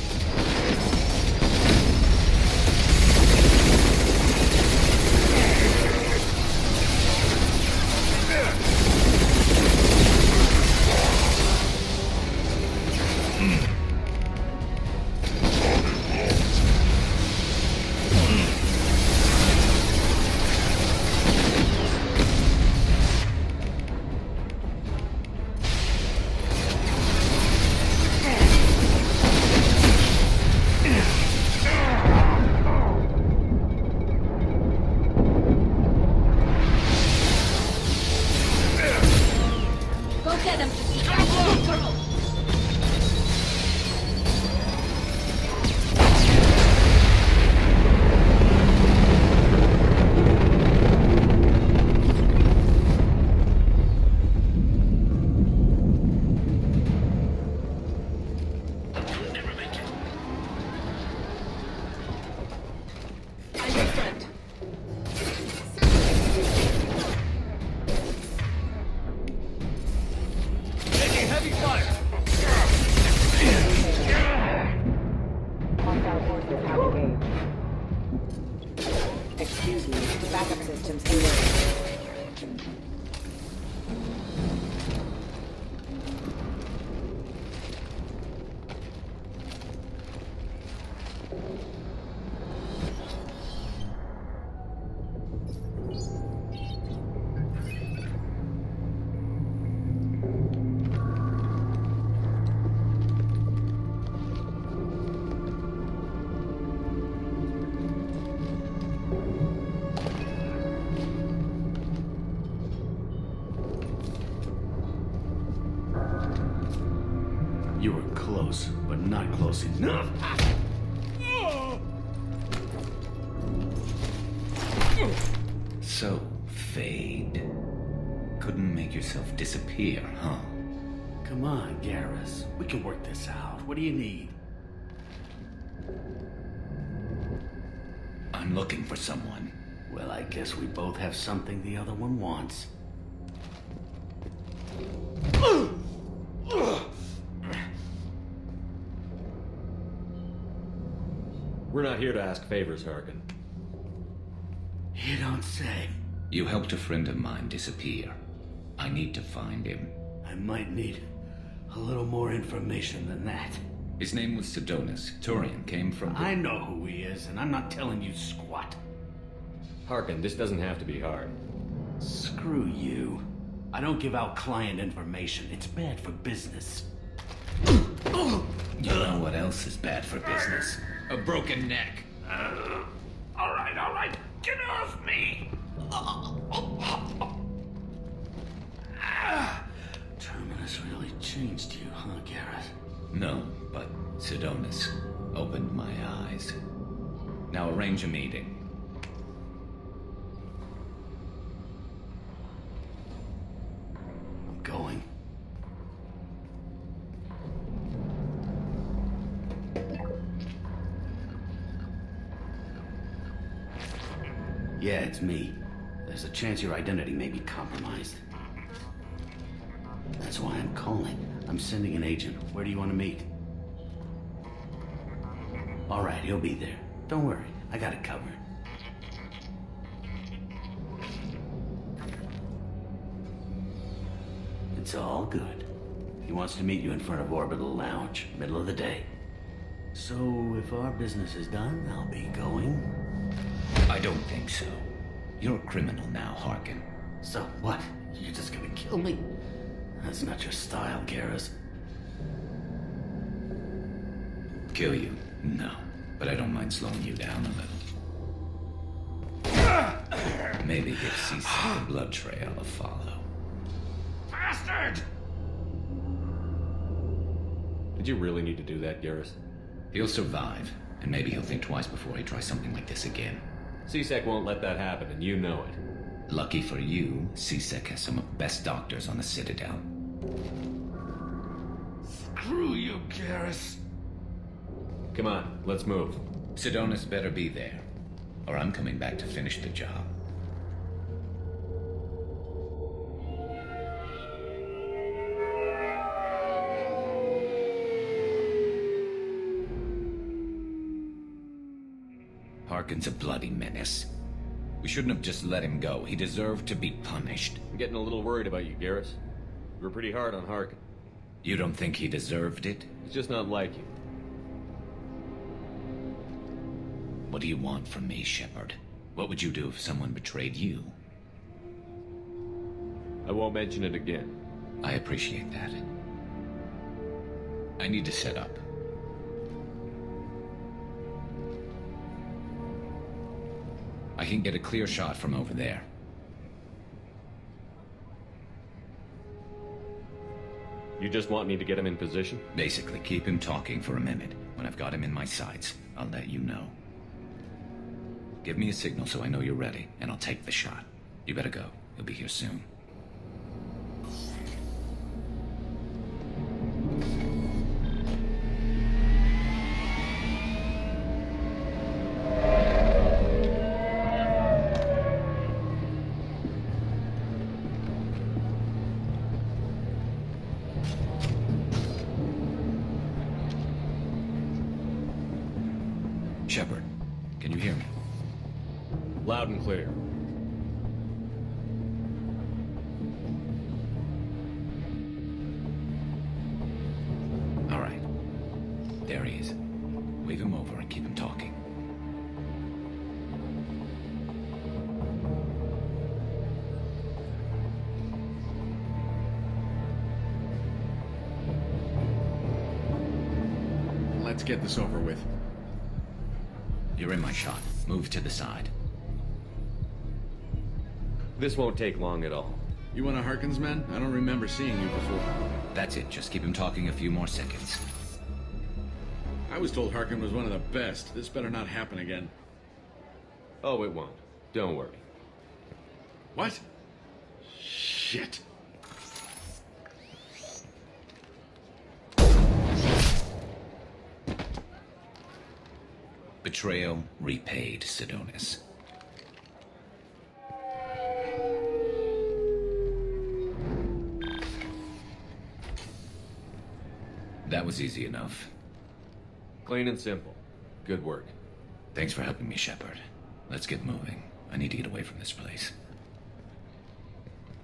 Go get him. Girl. You'll never make it. I'm your friend. Taking heavy fire. Hostile forces have engaged. Excuse me, backup systems engaged. You were close, but not close enough. So, Fade. Couldn't make yourself disappear, huh? Come on, Garrus. We can work this out. What do you need? I'm looking for someone. Well, I guess we both have something the other one wants. We're not here to ask favors, Harkin. You don't say. You helped a friend of mine disappear. I need to find him. I might need a little more information than that. His name was Sidonis. Turian came from... I know who he is, and I'm not telling you squat. Harkin, this doesn't have to be hard. Screw you. I don't give out client information. It's bad for business. You know what else is bad for business? A broken neck. All right. Get off me! Terminus really changed you, huh, Garrus? No, but Sidonis opened my eyes. Now arrange a meeting. Yeah, it's me. There's a chance your identity may be compromised. That's why I'm calling. I'm sending an agent. Where do you want to meet? All right, he'll be there. Don't worry, I got it covered. It's all good. He wants to meet you in front of Orbital Lounge, middle of the day. So, if our business is done, I'll be going. I don't think so. You're a criminal now, Harkin. So what? You're just gonna kill me? That's not your style, Garrus. Kill you? No. But I don't mind slowing you down a little. Maybe give CSEC the blood trail a follow. Bastard! Did you really need to do that, Garrus? He'll survive, and maybe he'll think twice before he tries something like this again. CSEC won't let that happen, and you know it. Lucky for you, CSEC has some of the best doctors on the Citadel. Screw you, Garrus. Come on, let's move. Sidonis better be there, or I'm coming back to finish the job. Harkin's a bloody menace. We shouldn't have just let him go. He deserved to be punished. I'm getting a little worried about you, Garrus. You were pretty hard on Harkin. You don't think he deserved it? He's just not like you. What do you want from me, Shepard? What would you do if someone betrayed you? I won't mention it again. I appreciate that. I need to set up. I can get a clear shot from over there. You just want me to get him in position? Basically, keep him talking for a minute. When I've got him in my sights, I'll let you know. Give me a signal so I know you're ready, and I'll take the shot. You better go. He'll be here soon. Shepard, can you hear me? Loud and clear. All right. There he is. Wave him over and keep him talking. Let's get this over with. You're in my shot. Move to the side. This won't take long at all. You one of Harkin's men? I don't remember seeing you before. That's it. Just keep him talking a few more seconds. I was told Harkin was one of the best. This better not happen again. Oh, it won't. Don't worry. What? Shit. Betrayal repaid, Sidonis. That was easy enough. Clean and simple. Good work. Thanks for helping me, Shepard. Let's get moving. I need to get away from this place.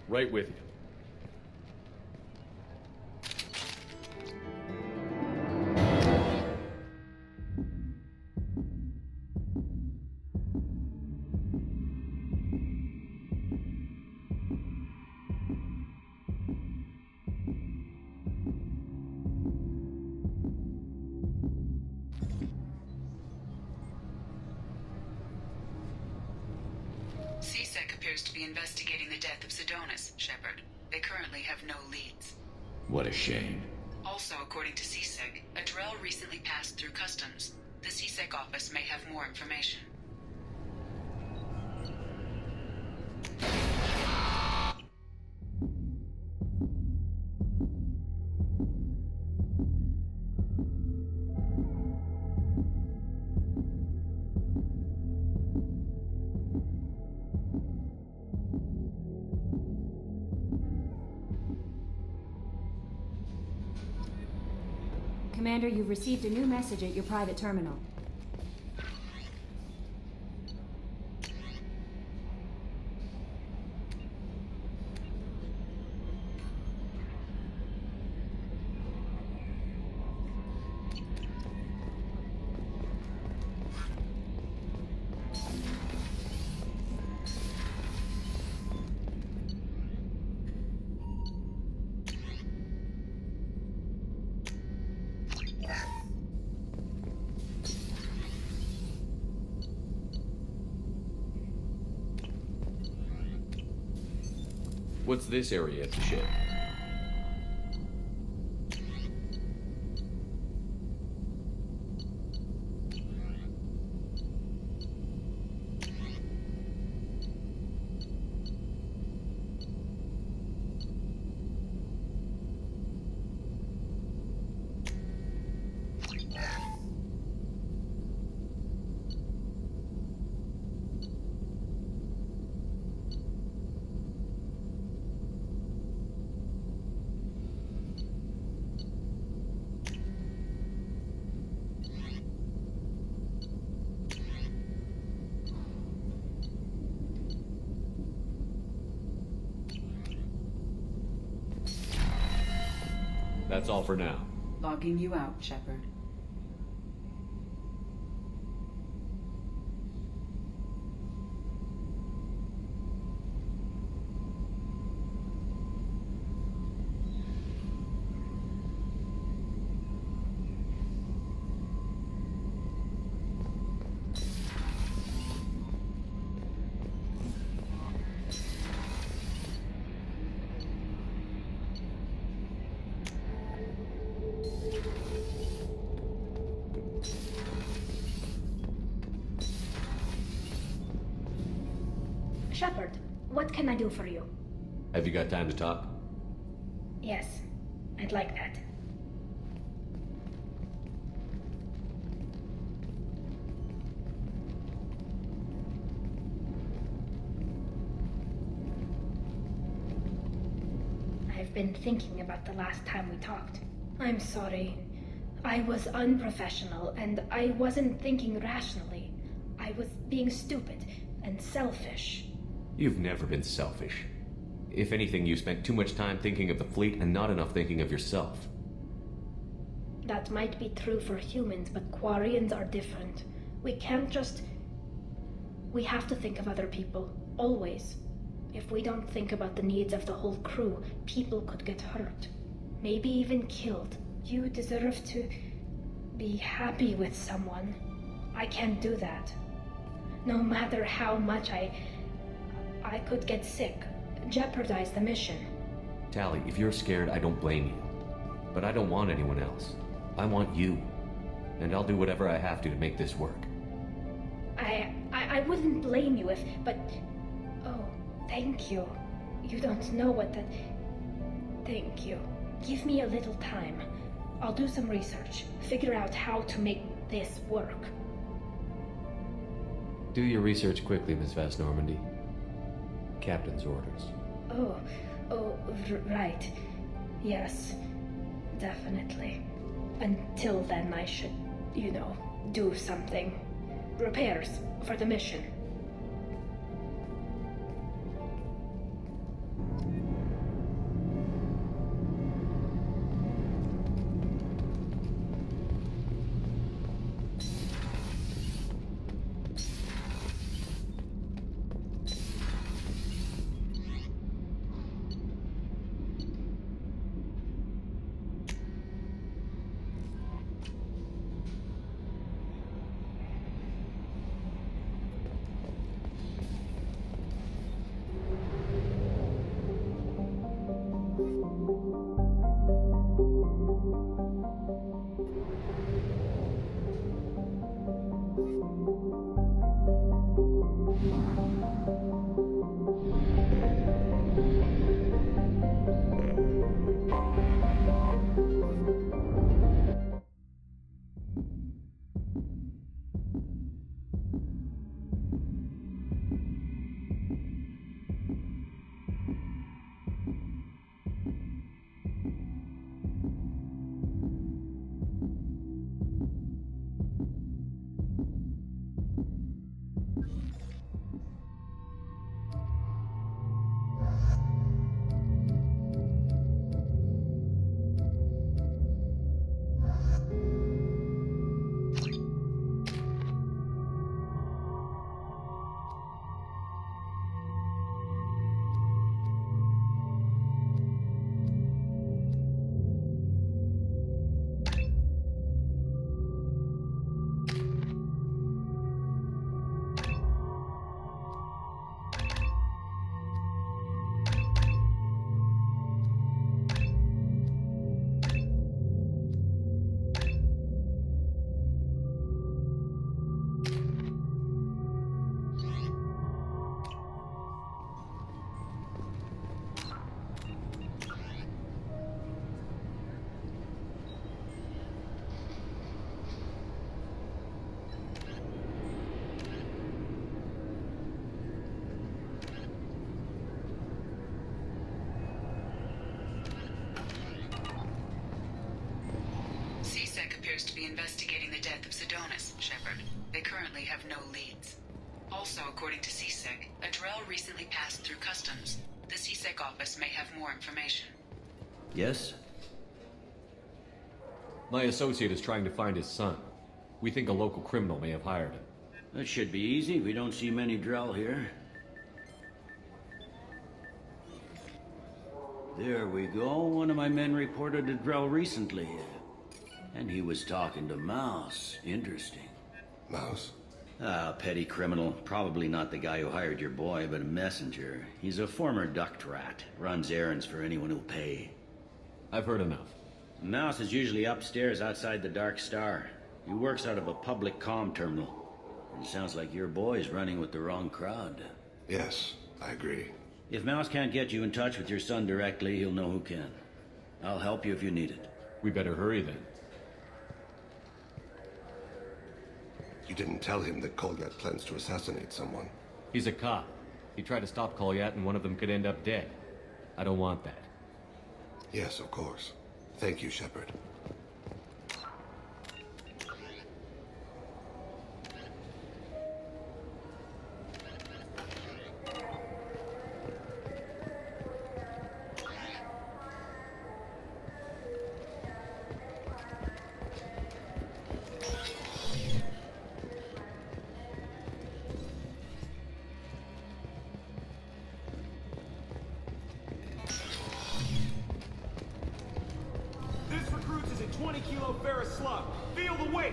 Right with you. CSEC appears to be investigating the death of Sidonis, Shepard. They currently have no leads. What a shame. Also, according to CSEC, a Drell recently passed through customs. The CSEC office may have more information. Commander, you've received a new message at your private terminal. What's this area of the ship? That's all for now. Logging you out, Shepard. Shepard, what can I do for you? Have you got time to talk? Yes, I'd like that. I've been thinking about the last time we talked. I'm sorry. I was unprofessional, and I wasn't thinking rationally. I was being stupid and selfish. You've never been selfish. If anything, you spent too much time thinking of the fleet and not enough thinking of yourself. That might be true for humans, but Quarians are different. We can't just... We have to think of other people, always. If we don't think about the needs of the whole crew, people could get hurt. Maybe even killed. You deserve to be happy with someone. I can't do that. No matter how much I could get sick, jeopardize the mission. Tali, if you're scared, I don't blame you. But I don't want anyone else. I want you. And I'll do whatever I have to make this work. I wouldn't blame you if... But... Oh, thank you. You don't know what that... Thank you. Give me a little time. I'll do some research. Figure out how to make this work. Do your research quickly, Miss Vast Normandy. Captain's orders. Right. Yes, definitely. Until then, I should, do something. Repairs for the mission. death of Sidonis, Shepard. They currently have no leads. Also, according to CSEC, a Drell recently passed through customs. The CSEC office may have more information. Yes? My associate is trying to find his son. We think a local criminal may have hired him. That should be easy. We don't see many Drell here. There we go. One of my men reported a Drell recently. And he was talking to Mouse. Interesting. Mouse? Ah, petty criminal. Probably not the guy who hired your boy, but a messenger. He's a former duct rat. Runs errands for anyone who'll pay. I've heard enough. Mouse is usually upstairs outside the Dark Star. He works out of a public comm terminal. It sounds like your boy's running with the wrong crowd. Yes, I agree. If Mouse can't get you in touch with your son directly, he'll know who can. I'll help you if you need it. We better hurry then. You didn't tell him that Kolyat plans to assassinate someone. He's a cop. He tried to stop Kolyat and one of them could end up dead. I don't want that. Yes, of course. Thank you, Shepard. This recruits is a 20-kilo ferrous slug. Feel the weight!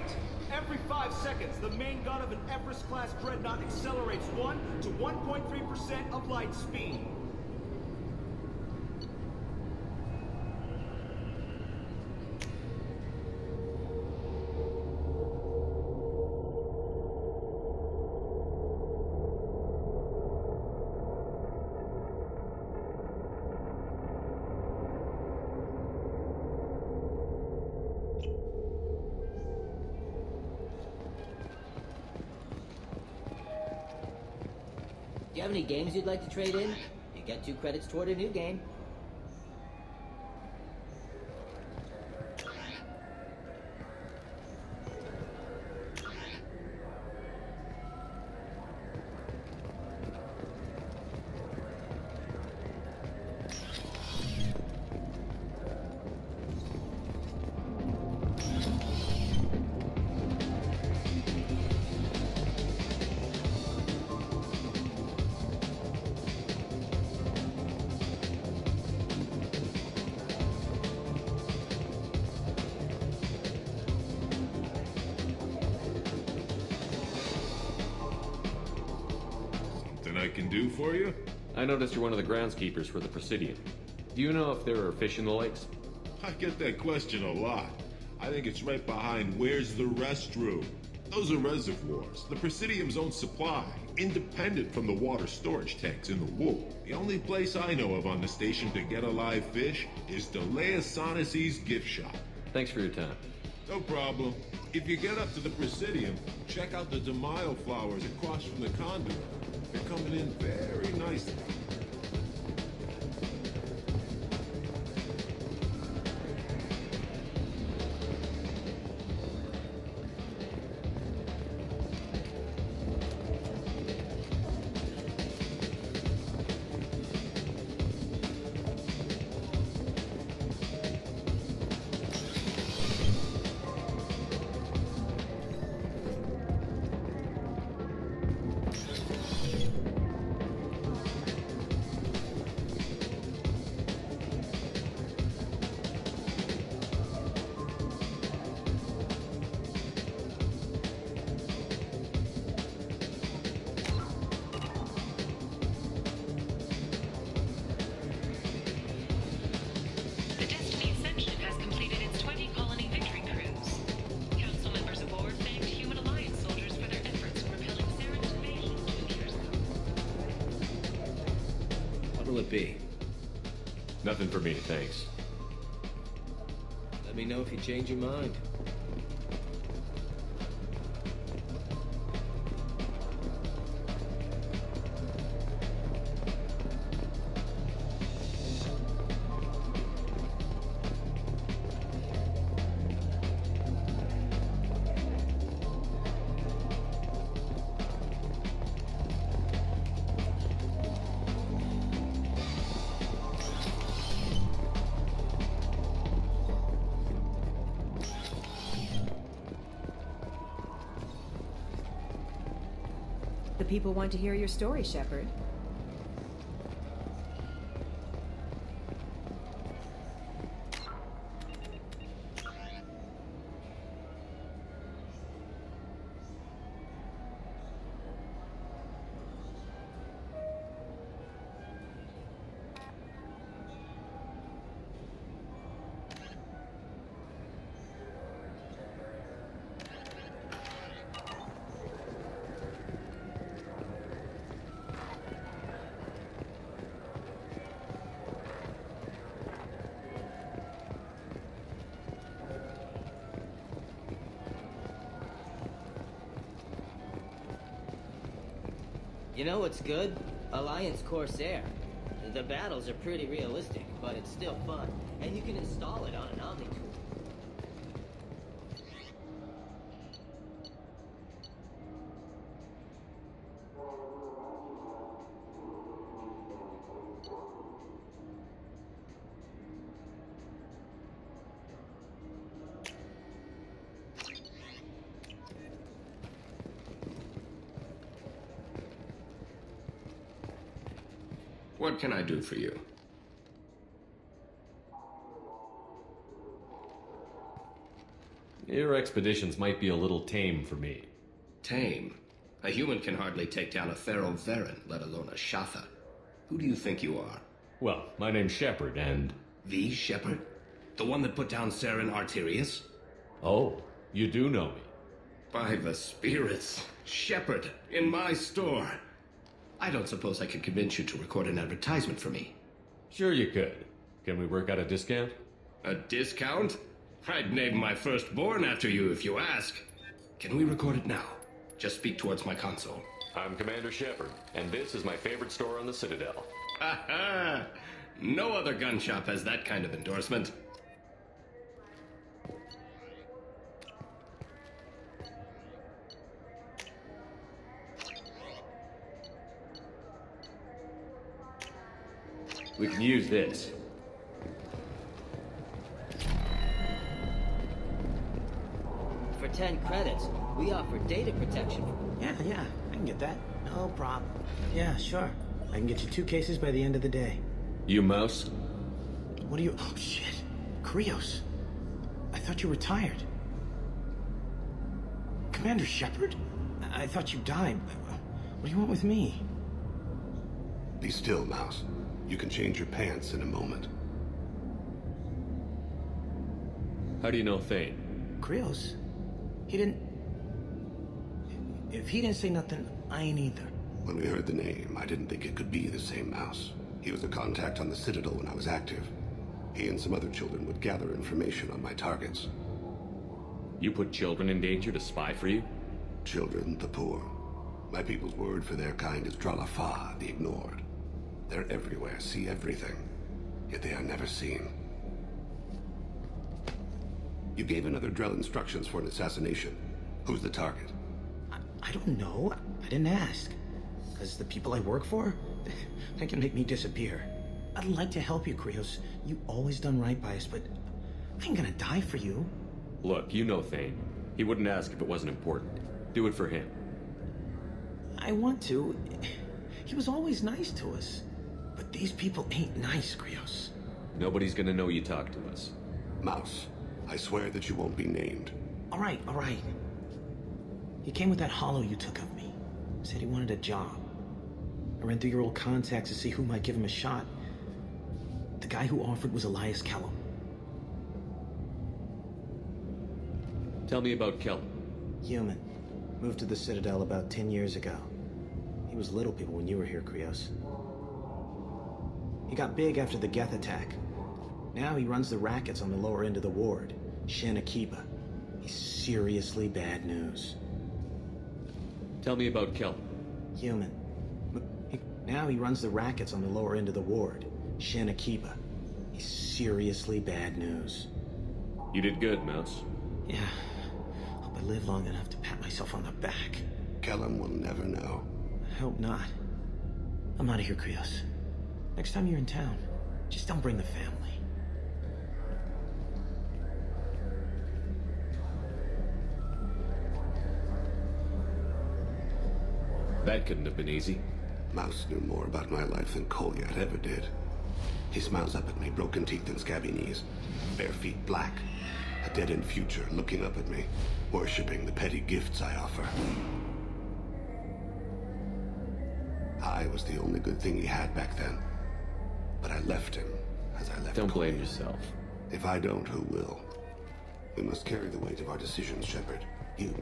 Every 5 seconds, the main gun of an Everest-class dreadnought accelerates 1 to 1.3% of light speed. Do you have any games you'd like to trade in? You get 2 credits toward a new game. I can do for you? I noticed you're one of the groundskeepers for the Presidium. Do you know if there are fish in the lakes? I get that question a lot. I think it's right behind where's the restroom. Those are reservoirs, the Presidium's own supply, independent from the water storage tanks in the wool. The only place I know of on the station to get a live fish is Delea Sonasy's gift shop. Thanks for your time. No problem. If you get up to the Presidium, check out the DeMaio flowers across from the conduit. They're coming in very nicely. What'll it be? Nothing for me, thanks. Let me know if you change your mind. The people want to hear your story, Shepard. You know what's good? Alliance Corsair. The battles are pretty realistic, but it's still fun. And you can install it on an Omni tool. What can I do for you? Your expeditions might be a little tame for me. Tame? A human can hardly take down a Pharaoh Varen, let alone a Shatha. Who do you think you are? Well, my name's Shepard, and... The Shepard? The one that put down Saren Arterius? Oh, you do know me. By the spirits. Shepard, in my store. I don't suppose I could convince you to record an advertisement for me. Sure you could. Can we work out a discount? A discount? I'd name my firstborn after you if you ask. Can we record it now? Just speak towards my console. I'm Commander Shepard, and this is my favorite store on the Citadel. Ha ha! No other gun shop has that kind of endorsement. We can use this. For 10 credits, we offer data protection. Yeah, I can get that. No problem. Yeah, sure. I can get you 2 cases by the end of the day. You mouse? What are you... Oh, shit. Krios. I thought you were retired. Commander Shepard? I thought you died. What do you want with me? Be still, Mouse. You can change your pants in a moment. How do you know Thane? Krios? He didn't... If he didn't say nothing, I ain't either. When we heard the name, I didn't think it could be the same Mouse. He was a contact on the Citadel when I was active. He and some other children would gather information on my targets. You put children in danger to spy for you? Children, the poor. My people's word for their kind is Dralafa, the ignored. They're everywhere, see everything, yet they are never seen. You gave another Drell instructions for an assassination. Who's the target? I don't know. I didn't ask. Because the people I work for, they can make me disappear. I'd like to help you, Krios. You always done right by us, but I ain't gonna die for you. Look, you know Thane. He wouldn't ask if it wasn't important. Do it for him. I want to. He was always nice to us. But these people ain't nice, Krios. Nobody's gonna know you talked to us. Mouse, I swear that you won't be named. All right. He came with that hollow you took of me. Said he wanted a job. I ran through your old contacts to see who might give him a shot. The guy who offered was Elias Kellum. Tell me about Kellum. Human. Moved to the Citadel about 10 years ago. He was little people when you were here, Krios. He got big after the Geth attack. Now he runs the rackets on the lower end of the ward, Shin Akiba. He's seriously bad news. Tell me about Kellum. Human. Now he runs the rackets on the lower end of the ward, Shin Akiba. He's seriously bad news. You did good, Mouse. Yeah. Hope I live long enough to pat myself on the back. Kellum will never know. I hope not. I'm out of here, Krios. Next time you're in town, just don't bring the family. That couldn't have been easy. Mouse knew more about my life than Kolyat ever did. He smiles up at me, broken teeth and scabby knees. Bare feet black. A dead-end future looking up at me, worshipping the petty gifts I offer. I was the only good thing he had back then. But I left him, as I left Don't blame Kolyat. yourself. If I don't, who will? We must carry the weight of our decisions, Shepard. You.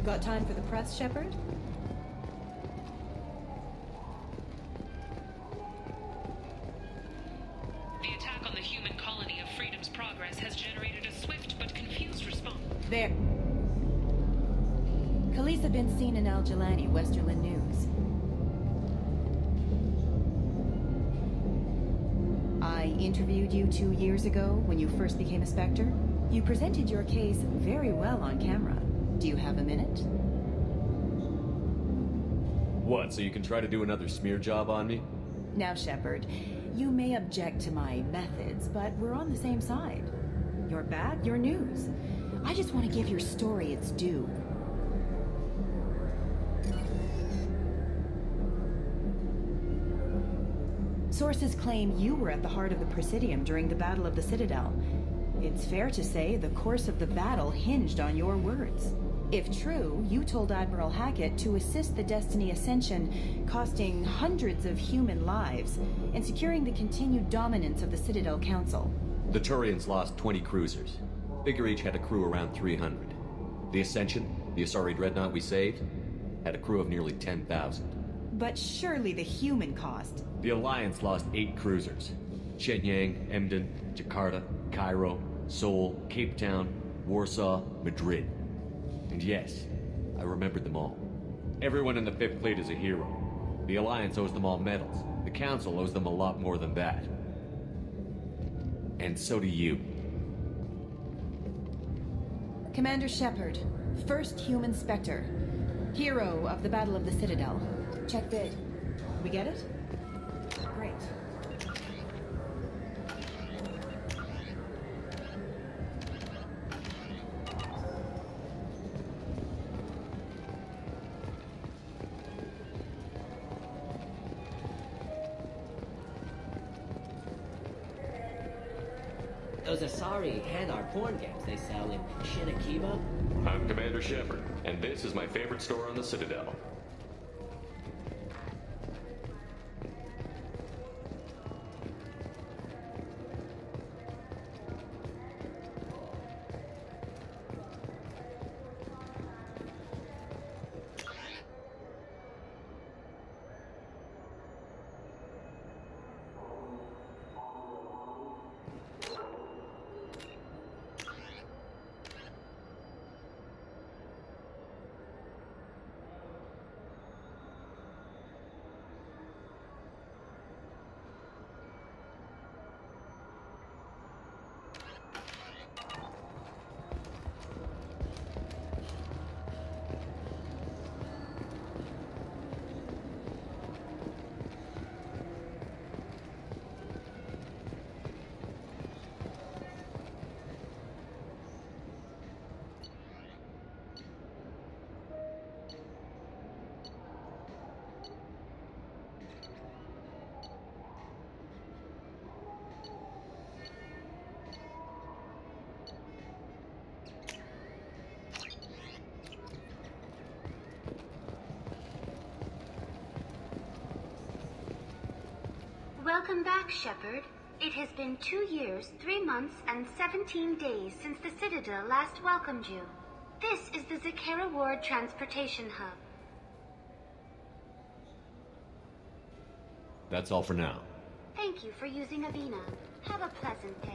Got time for the press, Shepard? The attack on the human colony of Freedom's Progress has generated a swift but confused response. There. Khaleesa been seen in Al Jalani, Westerland News. I interviewed you 2 years ago when you first became a Spectre. You presented your case very well on camera. Do you have a minute? What, so you can try to do another smear job on me? Now, Shepard, you may object to my methods, but we're on the same side. You're back, your news. I just want to give your story its due. Sources claim you were at the heart of the Presidium during the Battle of the Citadel. It's fair to say the course of the battle hinged on your words. If true, you told Admiral Hackett to assist the Destiny Ascension, costing hundreds of human lives, and securing the continued dominance of the Citadel Council. The Turians lost 20 cruisers. Figure each had a crew around 300. The Ascension, the Asari dreadnought we saved, had a crew of nearly 10,000. But surely the human cost. The Alliance lost 8 cruisers. Shenyang, Emden, Jakarta, Cairo, Seoul, Cape Town, Warsaw, Madrid. And yes, I remembered them all. Everyone in the 5th Fleet is a hero. The Alliance owes them all medals. The Council owes them a lot more than that. And so do you. Commander Shepard, first human Spectre. Hero of the Battle of the Citadel. Check bid. We get it? Great. Those Asari and our porn games they sell in Shinakiba. I'm Commander Shepard, and this is my favorite store on the Citadel. Welcome back, Shepard. It has been 2 years, 3 months, and 17 days since the Citadel last welcomed you. This is the Zakera Ward Transportation Hub. That's all for now. Thank you for using Avina. Have a pleasant day.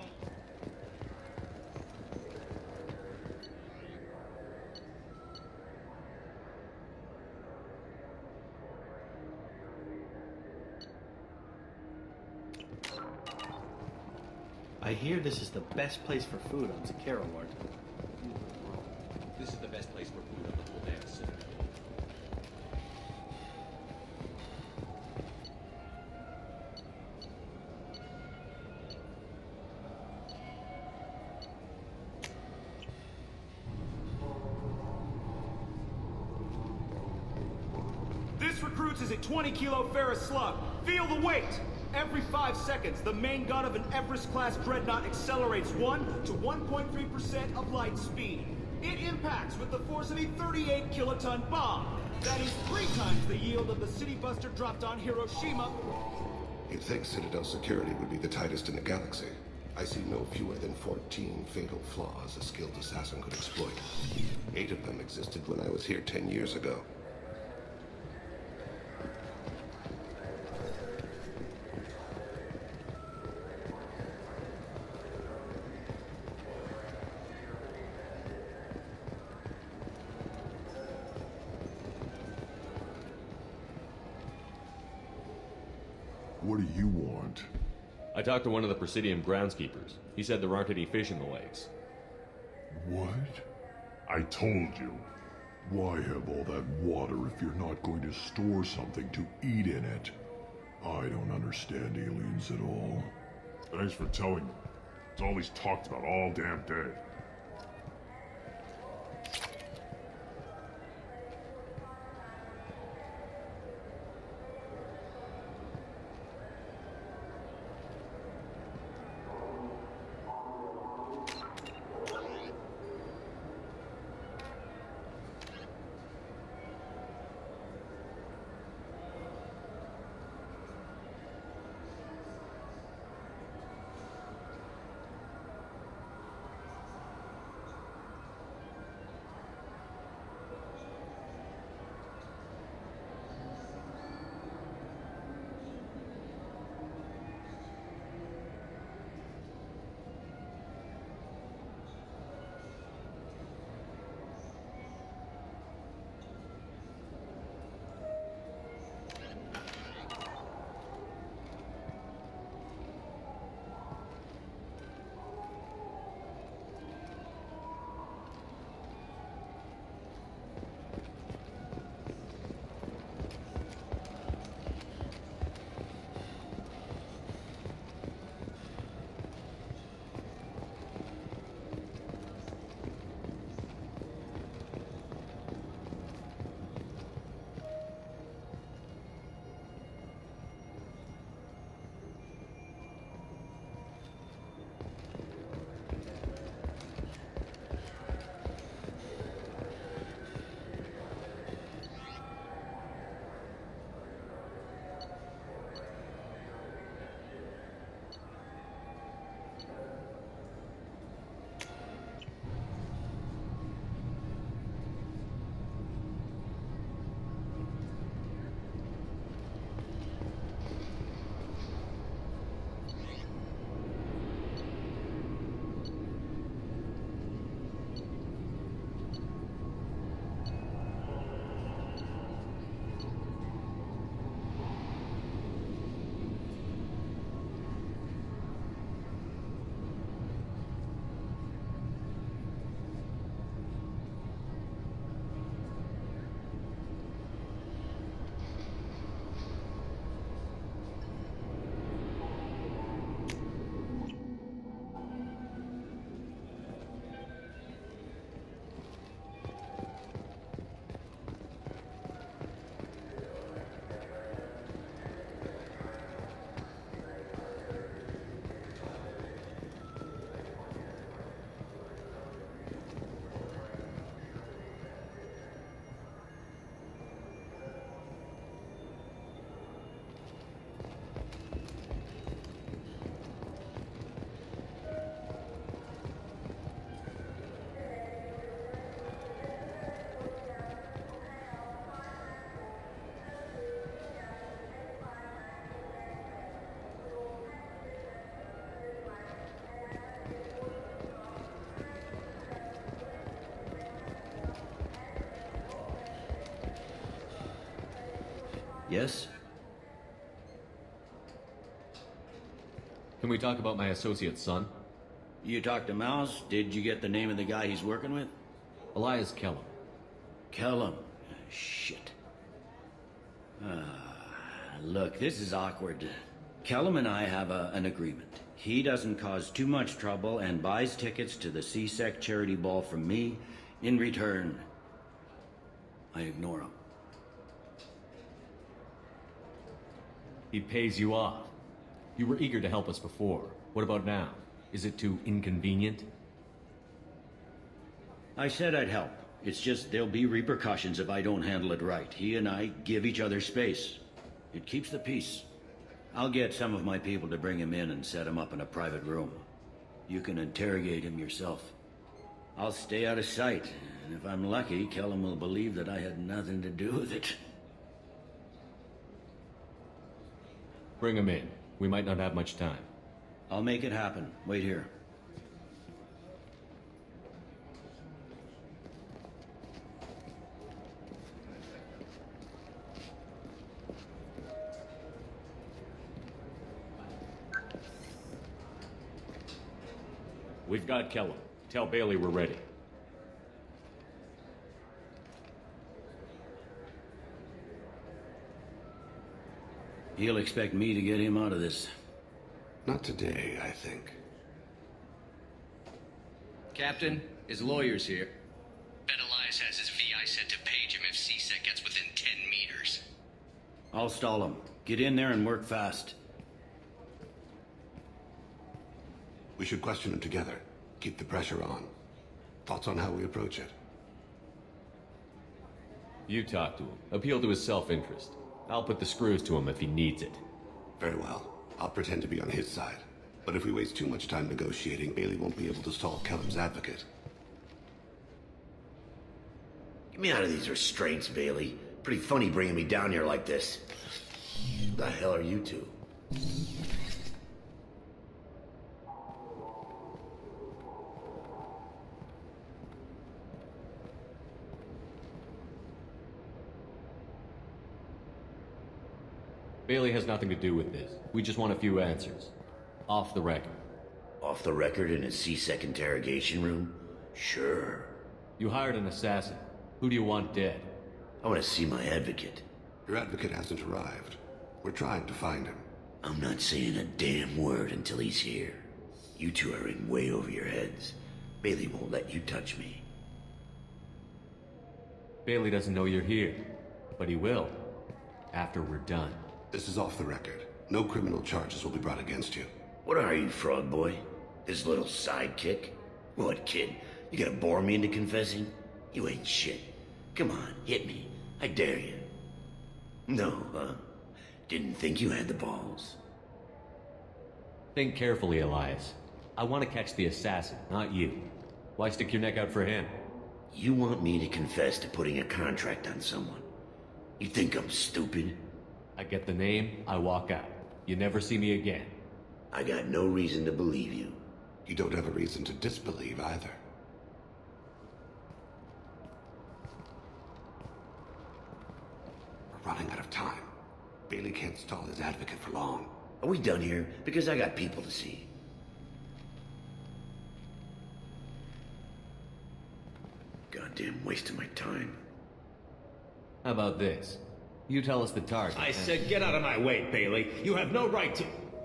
I hear this is the best place for food on Zakera Ward. This is the best place for food on the whole damn city. This recruits is a 20-kilo ferrous slug. Feel the weight! Every 5 seconds, the main gun of an Everest-class dreadnought accelerates 1 to 1.3% of light speed. It impacts with the force of a 38-kiloton bomb. That is 3 times the yield of the City Buster dropped on Hiroshima. You'd think Citadel security would be the tightest in the galaxy. I see no fewer than 14 fatal flaws a skilled assassin could exploit. 8 of them existed when I was here 10 years ago. What do you want? I talked to one of the Presidium groundskeepers. He said there aren't any fish in the lakes. What? I told you. Why have all that water if you're not going to store something to eat in it? I don't understand aliens at all. Thanks for telling me. It's all he's talked about all damn day. Yes? Can we talk about my associate's son? You talked to Mouse? Did you get the name of the guy he's working with? Elias Kellum. Kellum? Shit. Look, this is awkward. Kellum and I have an agreement. He doesn't cause too much trouble and buys tickets to the CSEC charity ball from me. In return, I ignore him. He pays you off. You were eager to help us before. What about now? Is it too inconvenient? I said I'd help. It's just there'll be repercussions if I don't handle it right. He and I give each other space. It keeps the peace. I'll get some of my people to bring him in and set him up in a private room. You can interrogate him yourself. I'll stay out of sight, and if I'm lucky, Kellum will believe that I had nothing to do with it. Bring him in. We might not have much time. I'll make it happen. Wait here. We've got Kellum. Tell Bailey we're ready. He'll expect me to get him out of this. Not today, I think. Captain, his lawyer's here. Bet Elias has his VI set to page him if CSEC gets within 10 meters. I'll stall him. Get in there and work fast. We should question him together. Keep the pressure on. Thoughts on how we approach it? You talk to him. Appeal to his self-interest. I'll put the screws to him if he needs it. Very well. I'll pretend to be on his side. But if we waste too much time negotiating, Bailey won't be able to stall Kellum's advocate. Get me out of these restraints, Bailey. Pretty funny bringing me down here like this. Who the hell are you two? Bailey has nothing to do with this. We just want a few answers. Off the record. Off the record in a CSEC interrogation room? Sure. You hired an assassin. Who do you want dead? I want to see my advocate. Your advocate hasn't arrived. We're trying to find him. I'm not saying a damn word until he's here. You two are in way over your heads. Bailey won't let you touch me. Bailey doesn't know you're here. But he will. After we're done. This is off the record. No criminal charges will be brought against you. What are you, frog boy? His little sidekick? What, kid? You gonna bore me into confessing? You ain't shit. Come on, hit me. I dare you. No, huh? Didn't think you had the balls. Think carefully, Elias. I want to catch the assassin, not you. Why stick your neck out for him? You want me to confess to putting a contract on someone? You think I'm stupid? I get the name, I walk out. You never see me again. I got no reason to believe you. You don't have a reason to disbelieve either. We're running out of time. Bailey can't stall his advocate for long. Are we done here? Because I got people to see. Goddamn waste of my time. How about this? You tell us the target. I said get out of my way, Bailey. You have no right to...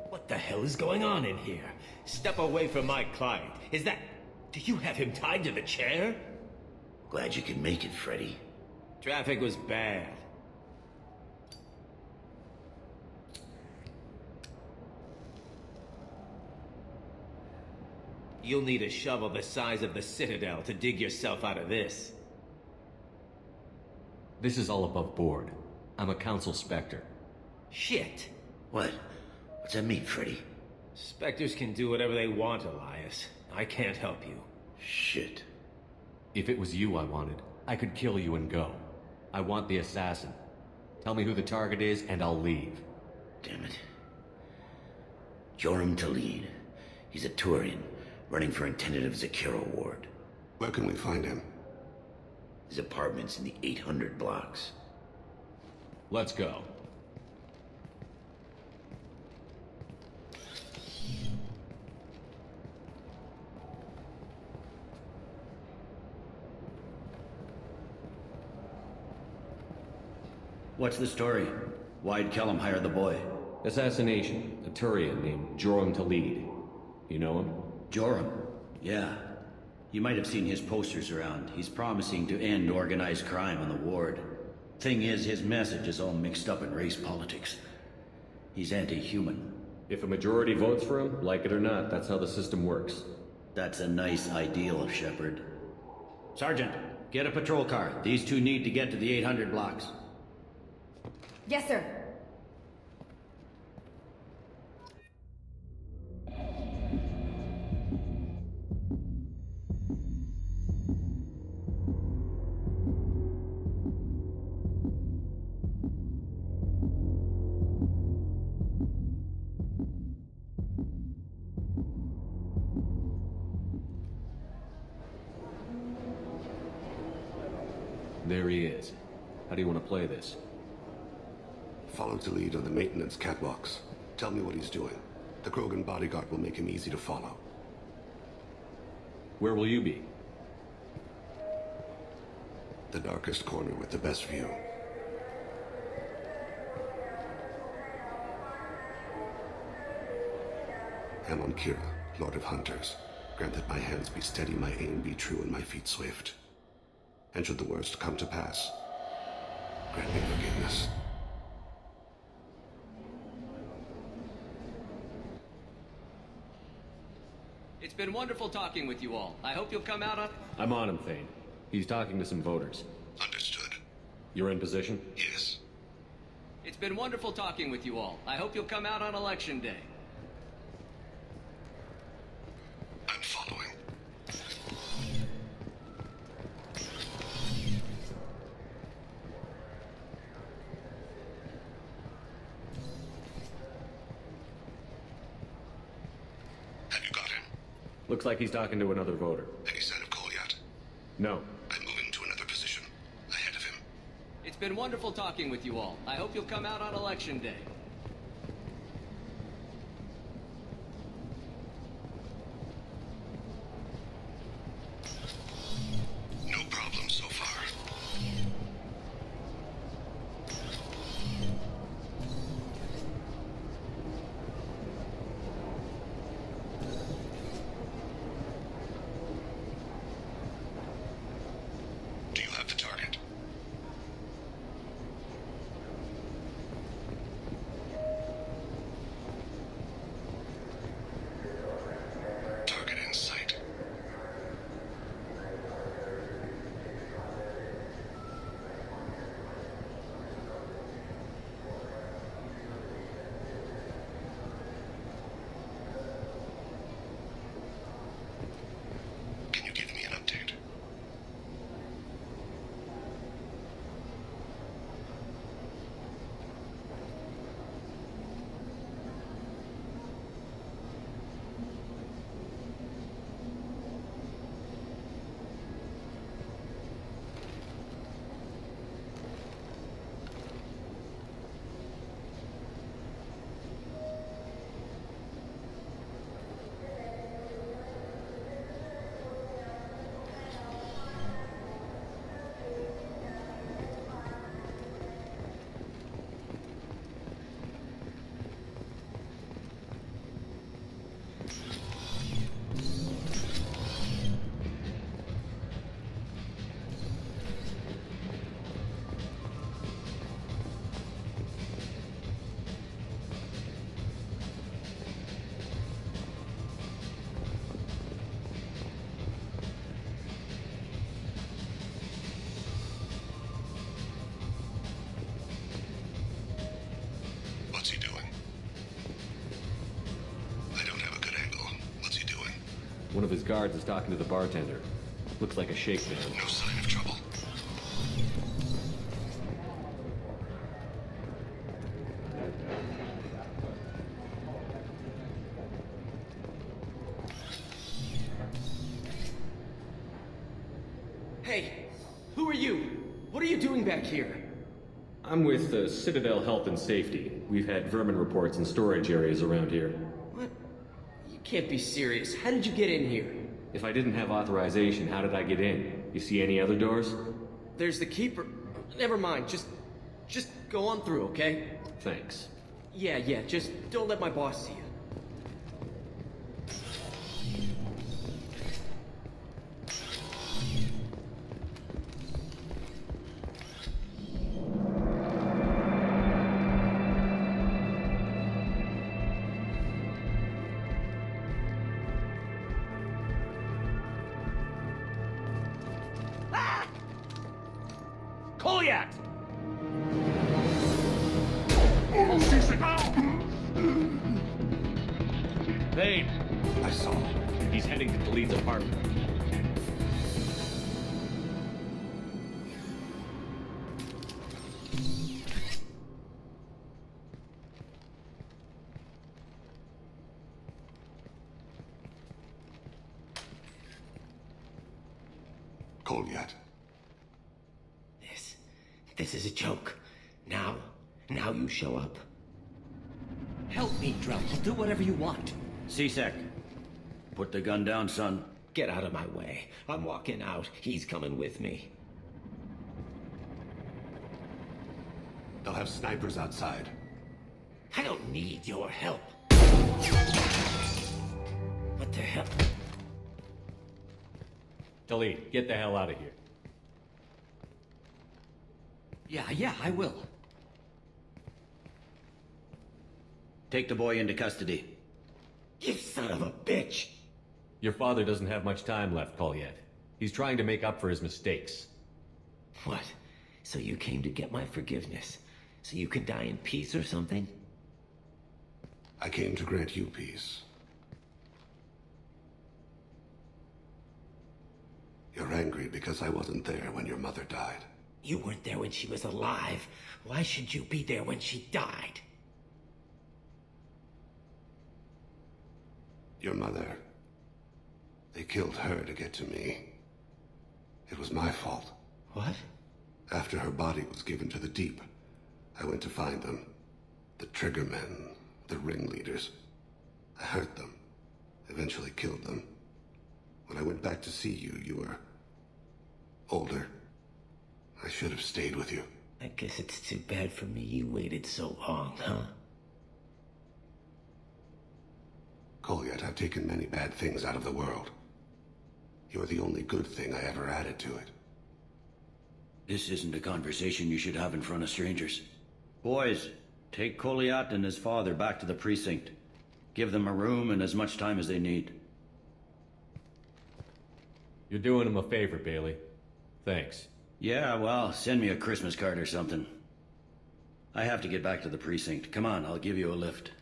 What the hell is going on in here? Step away from my client. Is that... Do you have him tied to the chair? Glad you could make it, Freddy. Traffic was bad. You'll need a shovel the size of the Citadel to dig yourself out of this. This is all above board. I'm a council specter. Shit. What? What's that mean, Freddy? Spectres can do whatever they want, Elias. I can't help you. Shit. If it was you I wanted, I could kill you and go. I want the assassin. Tell me who the target is, and I'll leave. Damn it. Joram Talid. He's a Turian, running for intendant of Zakera Ward. Where can we find him? His apartment's in the 800 blocks. Let's go. What's the story? Why'd Kellum hire the boy? Assassination. A Turian named Joram Talid. You know him? Joram? Yeah. You might have seen his posters around. He's promising to end organized crime on the ward. Thing is, his message is all mixed up in race politics. He's anti-human. If a majority votes for him, like it or not, that's how the system works. That's a nice ideal, Shepard. Sergeant, get a patrol car. These two need to get to the 800 blocks. Yes, sir. There he is. How do you want to play this? Follow the lead on the maintenance catwalks. Tell me what he's doing. The Krogan bodyguard will make him easy to follow. Where will you be? The darkest corner with the best view. Amon Kira, Lord of Hunters. Grant that my hands be steady, my aim be true, and my feet swift. And should the worst come to pass, grant me forgiveness. It's been wonderful talking with you all. I hope you'll come out on... I'm on him, Thane. He's talking to some voters. Understood. You're in position? Yes. It's been wonderful talking with you all. I hope you'll come out on Election Day. I'm following. Have you got him? Looks like he's talking to another voter. Any sign of Kolyat? No. I'm moving to another position. Ahead of him. It's been wonderful talking with you all. I hope you'll come out on Election Day. No problem so far. Do you have the target? Target in sight. Can you give me an update? What's he doing? I don't have a good angle. What's he doing? One of his guards is talking to the bartender. Looks like a shakedown. No sign of trouble. Hey, who are you? What are you doing back here? I'm with Citadel Health and Safety. We've had vermin reports in storage areas around here. What? You can't be serious. How did you get in here? If I didn't have authorization, how did I get in? You see any other doors? There's the Keeper. Never mind. Just Go on through, okay? Thanks. Yeah, just don't let my boss see you. Kolyat! Babe! I saw him. He's heading to Khalid's apartment. Kolyat. This is a joke. Now you show up. Help me, Drell. I'll do whatever you want. C-Sec, put the gun down, son. Get out of my way. I'm walking out. He's coming with me. They'll have snipers outside. I don't need your help. What the hell? Khalid, get the hell out of here. Yeah, I will. Take the boy into custody. You son of a bitch! Your father doesn't have much time left, Kolyat. He's trying to make up for his mistakes. What? So you came to get my forgiveness? So you can die in peace or something? I came to grant you peace. You're angry because I wasn't there when your mother died. You weren't there when she was alive. Why should you be there when she died? Your mother. They killed her to get to me. It was my fault. What? After her body was given to the Deep, I went to find them. The Triggermen, the ringleaders. I hurt them. Eventually killed them. When I went back to see you, you were older. I should have stayed with you. I guess it's too bad for me you waited so long, huh? Kolyat, I've taken many bad things out of the world. You're the only good thing I ever added to it. This isn't a conversation you should have in front of strangers. Boys, take Kolyat and his father back to the precinct. Give them a room and as much time as they need. You're doing him a favor, Bailey. Thanks. Yeah, well, send me a Christmas card or something. I have to get back to the precinct. Come on, I'll give you a lift.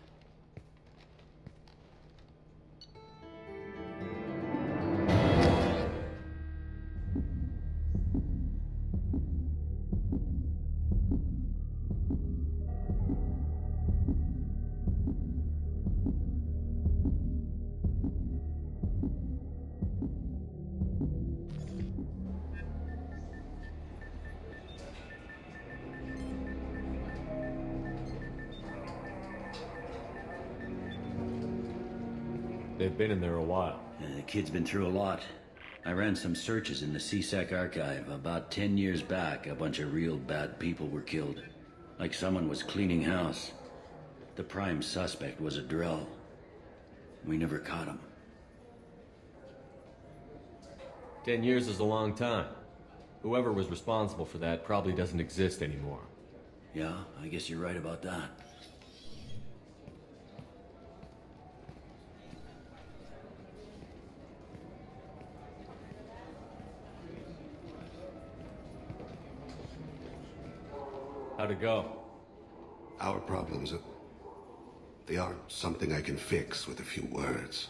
They've been in there a while. The kid's been through a lot. I ran some searches in the C-Sec archive. About 10 years back, a bunch of real bad people were killed. Like someone was cleaning house. The prime suspect was a Drell. We never caught him. 10 years is a long time. Whoever was responsible for that probably doesn't exist anymore. Yeah, I guess you're right about that. How'd it go? Our problems, they aren't something I can fix with a few words.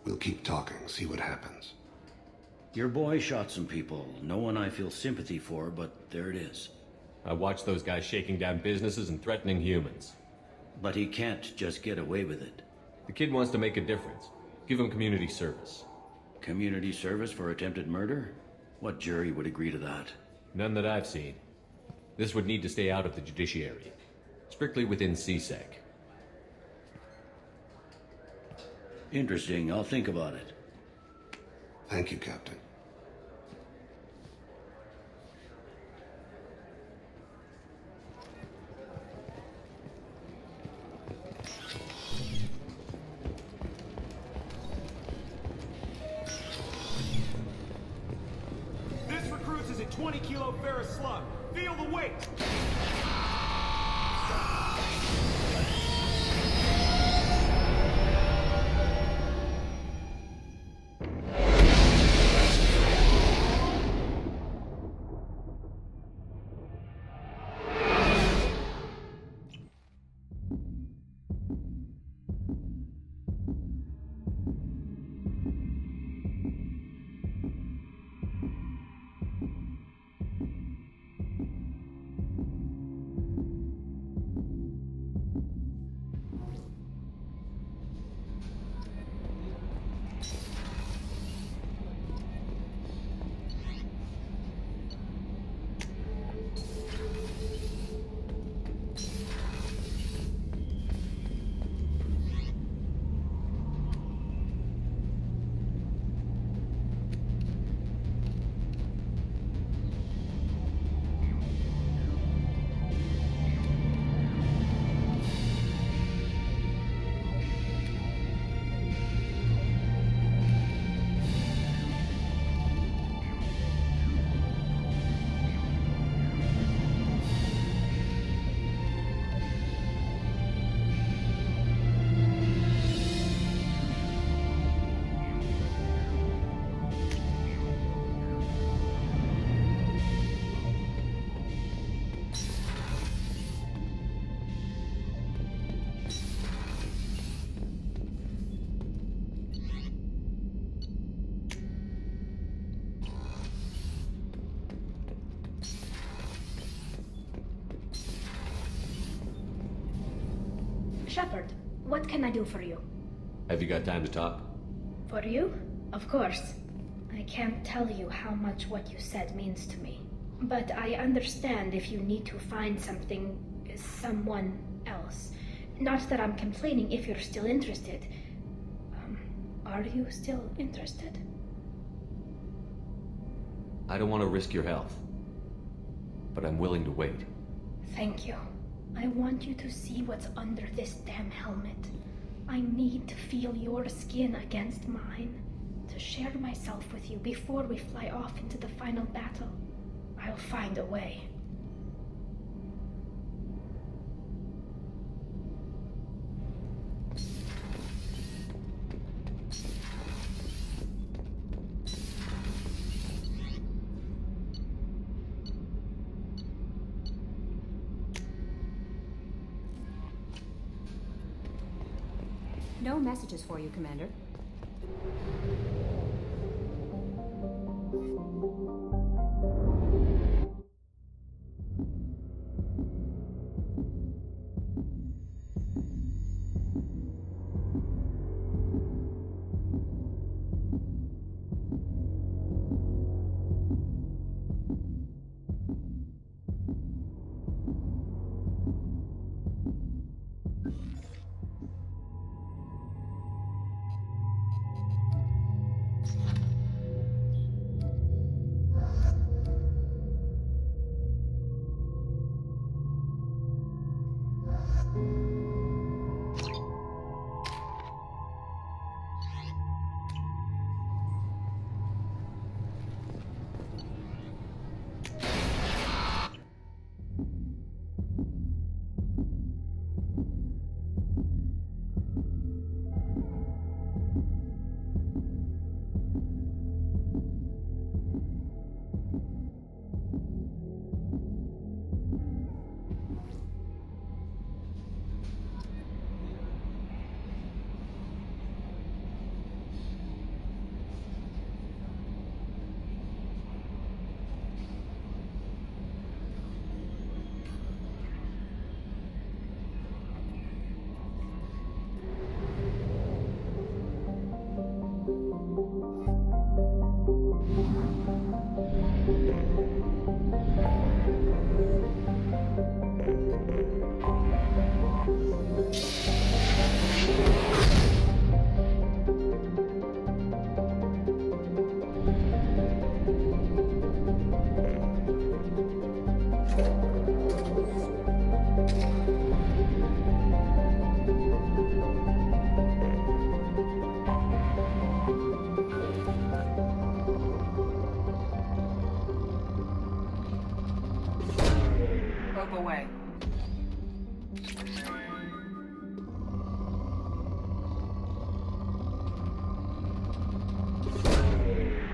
We'll keep talking, see what happens. Your boy shot some people. No one I feel sympathy for, but there it is. I watched those guys shaking down businesses and threatening humans. But he can't just get away with it. The kid wants to make a difference. Give him community service. Community service for attempted murder? What jury would agree to that? None that I've seen. This would need to stay out of the judiciary. Strictly within C-Sec. Interesting. I'll think about it. Thank you, Captain. 20-kilo ferrous slug. Feel the weight! Shepard, what can I do for you? Have you got time to talk? For you? Of course. I can't tell you how much what you said means to me. But I understand if you need to find someone else. Not that I'm complaining if you're still interested. Are you still interested? I don't want to risk your health, but I'm willing to wait. Thank you. I want you to see what's under this damn helmet. I need to feel your skin against mine, to share myself with you before we fly off into the final battle. I'll find a way. No messages for you, Commander. away.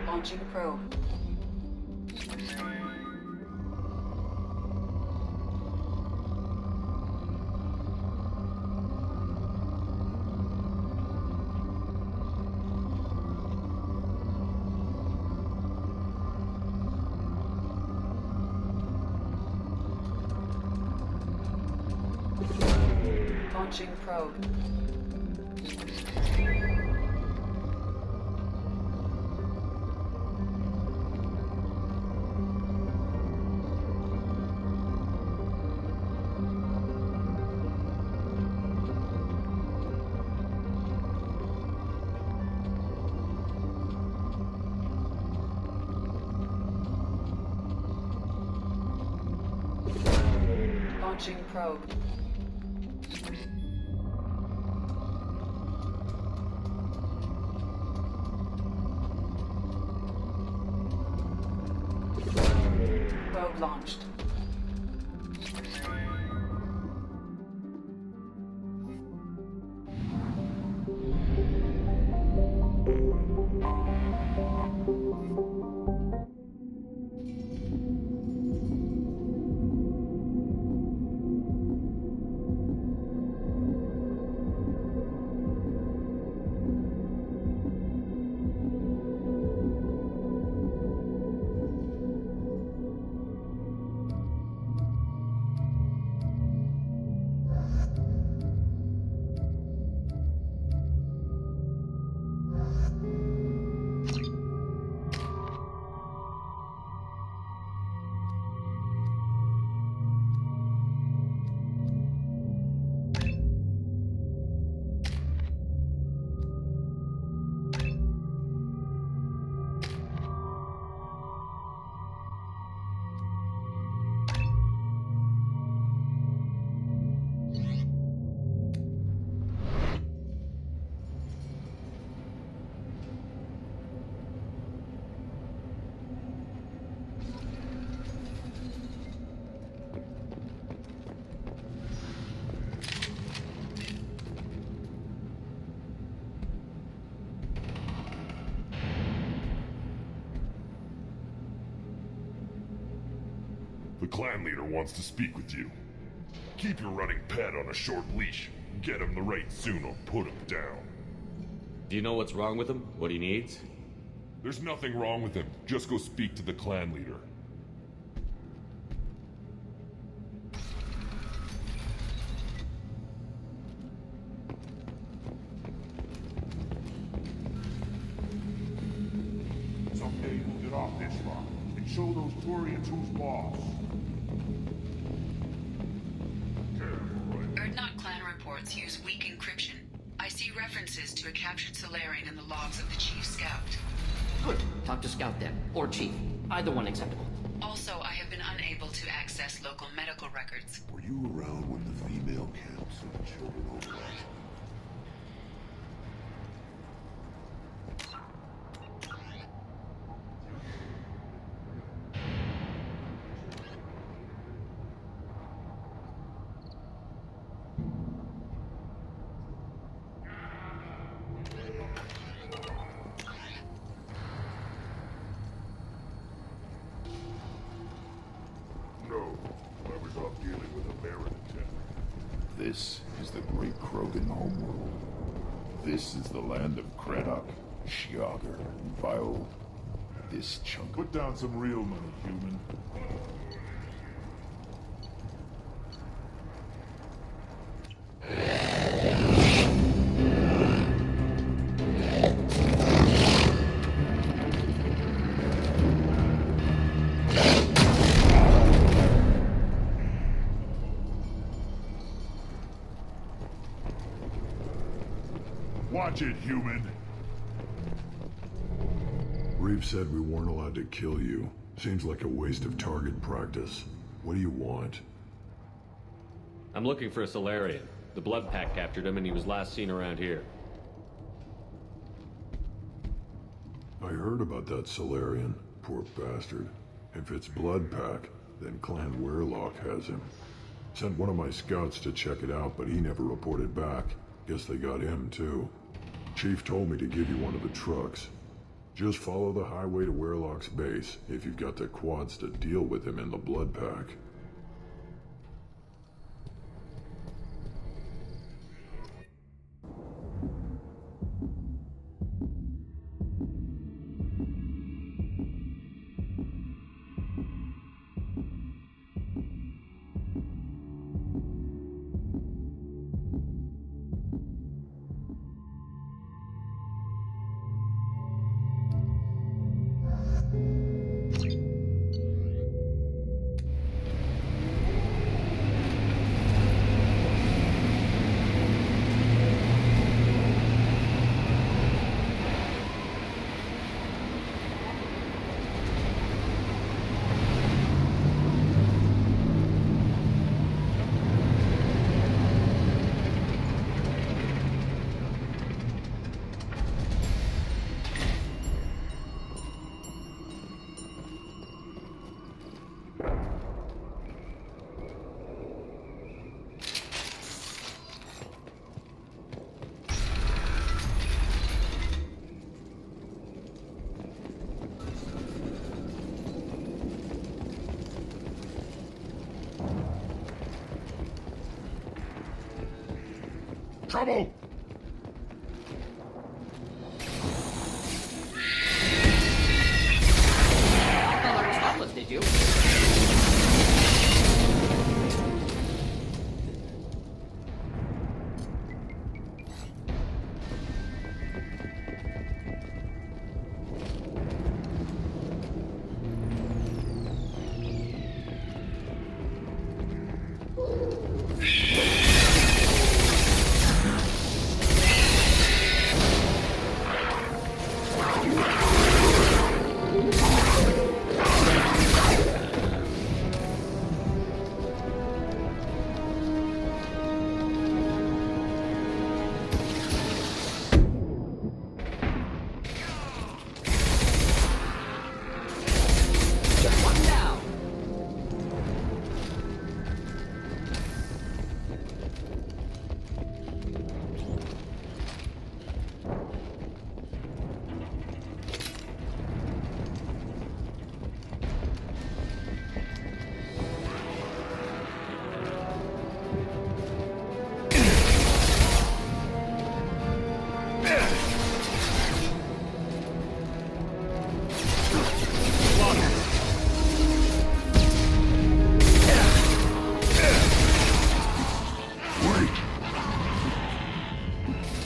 Launching probe. Launching probe. Launching probe. Probe launched. The clan leader wants to speak with you. Keep your running pet on a short leash. Get him the right soon or put him down. Do you know what's wrong with him? What he needs? There's nothing wrong with him. Just go speak to the clan leader. Someday we'll get off this rock and show those Turians who's boss. Erdnot clan reports use weak encryption. I see references to a captured Solarian in the logs of the Chief Scout. Good. Talk to Scout then. Or Chief. Either one acceptable. Also, I have been unable to access local medical records. Were you around when the female camps and the children over there? This is the great Krogan homeworld. This is the land of Kredok, Shiagar, and Vio. This chunk. Put down some real money, human. Watch it, human. Reeve said we weren't allowed to kill you. Seems like a waste of target practice. What do you want? I'm looking for a Solarian. The Blood Pack captured him and he was last seen around here. I heard about that Solarian. Poor bastard. If it's Blood Pack, then Clan Weirlock has him. Sent one of my scouts to check it out, but he never reported back. Guess they got him, too. Chief told me to give you one of the trucks. Just follow the highway to Werlock's base, if you've got the quads to deal with him in the blood pack. Trouble! Well, was harmless, did you?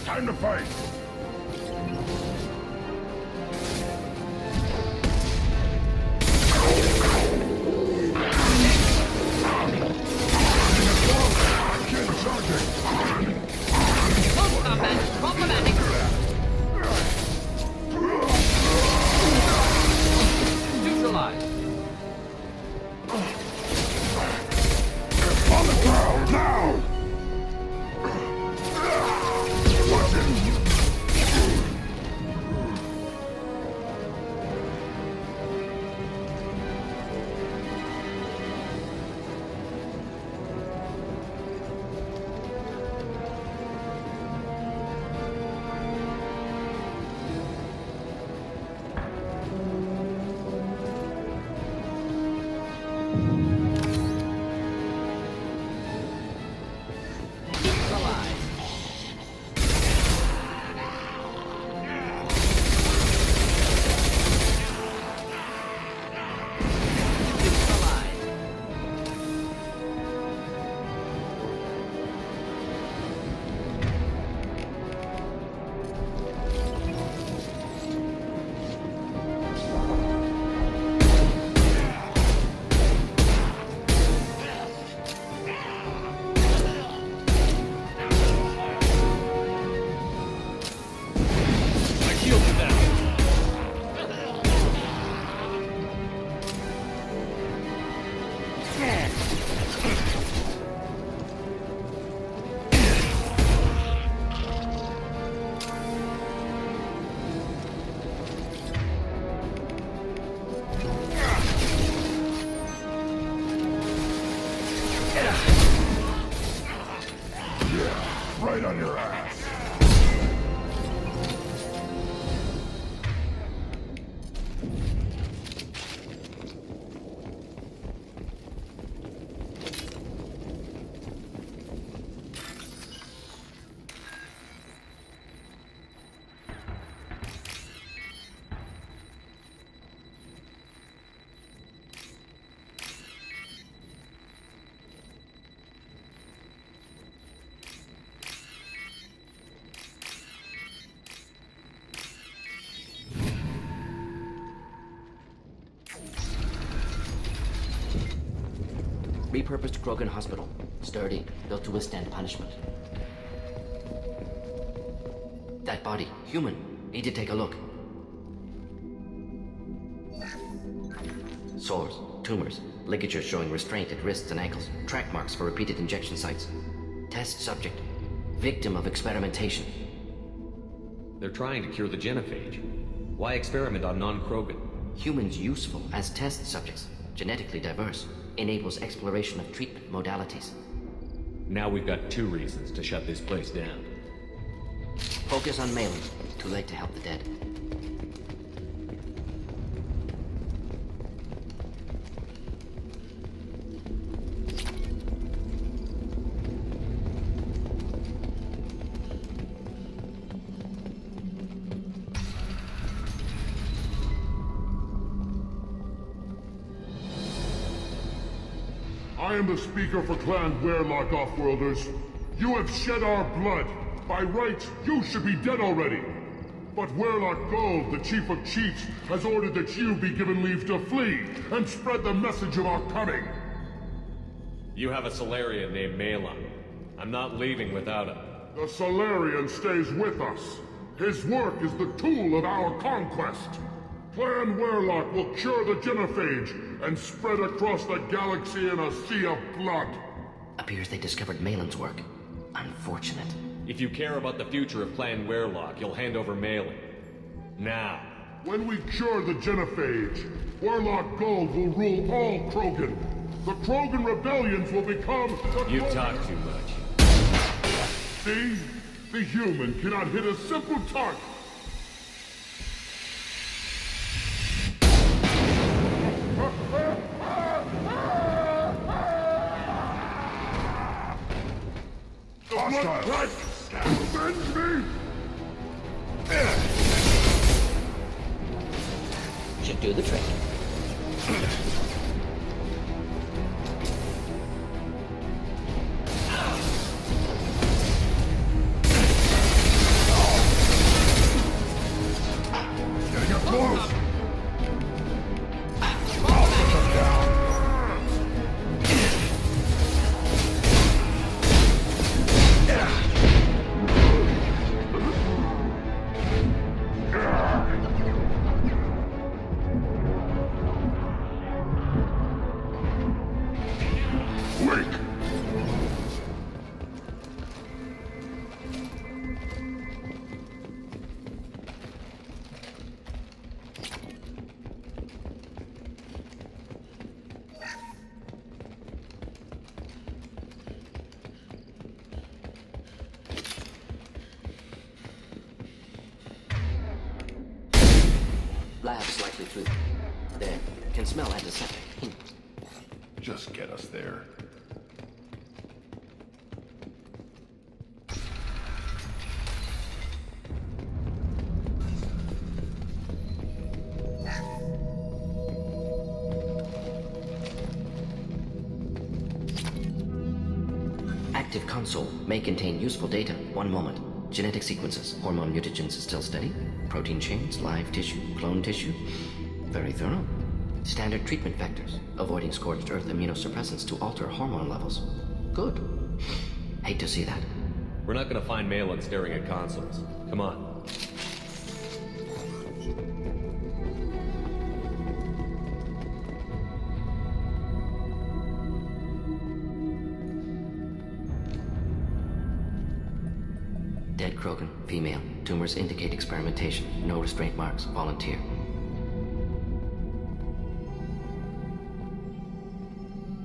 Time to fight! Neutralized. On the ground, now! Repurposed Krogan hospital. Sturdy, built to withstand punishment. That body, human. Need to take a look. Sores, tumors, ligatures showing restraint at wrists and ankles, track marks for repeated injection sites. Test subject, victim of experimentation. They're trying to cure the genophage. Why experiment on non-Krogan? Humans useful as test subjects, genetically diverse, enables exploration of treatment modalities. Now we've got 2 reasons to shut this place down. Focus on Malin. Too late to help the dead. I am the speaker for Clan Weyrloc, Offworlders. You have shed our blood. By rights, you should be dead already. But Weyrloc Gold, the Chief of Chiefs, has ordered that you be given leave to flee and spread the message of our coming. You have a Solarian named Malon. I'm not leaving without him. The Solarian stays with us. His work is the tool of our conquest. Clan Weyrloc will cure the genophage and spread across the galaxy in a sea of blood. Appears they discovered Malon's work. Unfortunate. If you care about the future of Clan Weyrloc, you'll hand over Malon. Now. When we cure the genophage, Weyrloc Gold will rule all Krogan. The Krogan rebellions will become the You Krogan... talk too much. See? The human cannot hit a simple target. Hostile! Avenge me! Should do the trick. Getting up close! Lab's likely through there. Can smell antiseptic. Just get us there. Active console may contain useful data. One moment. Genetic sequences. Hormone mutagens still steady. Protein chains, live tissue, clone tissue. Very thorough. Standard treatment vectors. Avoiding scorched earth immunosuppressants to alter hormone levels. Good. Hate to see that. We're not gonna find Malon staring at consoles. Come on. Dead Krogan, female. Tumors indicate experimentation. No restraint marks. Volunteer.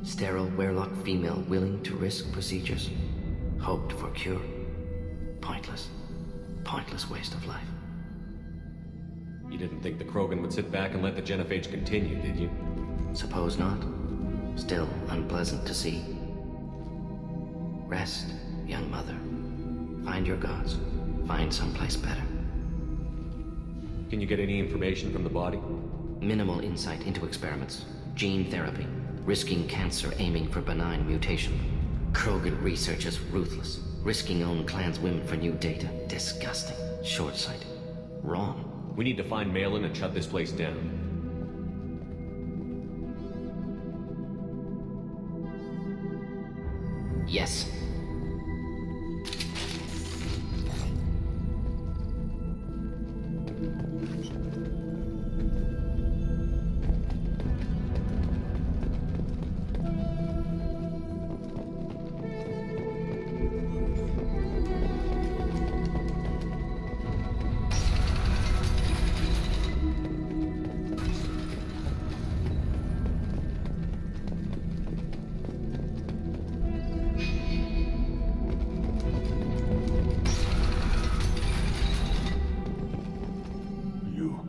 Sterile Weyrloc female willing to risk procedures. Hoped for cure. Pointless. Pointless waste of life. You didn't think the Krogan would sit back and let the genophage continue, did you? Suppose not. Still unpleasant to see. Rest, young mother. Find your gods. Find someplace better. Can you get any information from the body? Minimal insight into experiments. Gene therapy. Risking cancer aiming for benign mutation. Krogan researchers ruthless. Risking own clan's women for new data. Disgusting. Short-sighted. Wrong. We need to find Malon and shut this place down. Yes.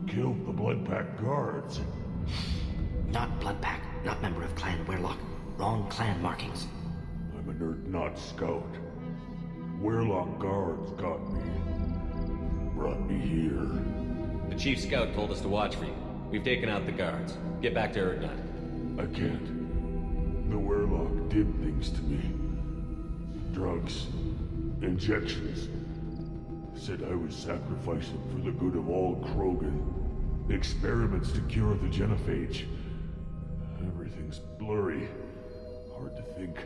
Killed the Bloodpack guards. Not Bloodpack, not member of Clan Weirlock. Wrong clan markings. I'm a nerd, not scout. Weirlock guards got me. Brought me here. The chief scout told us to watch for you. We've taken out the guards. Get back to Erdnut. I can't. The Weirlock did things to me. Drugs. Injections. Said I was sacrificing for the good of all Krogan. Experiments to cure the genophage. Everything's blurry. Hard to think.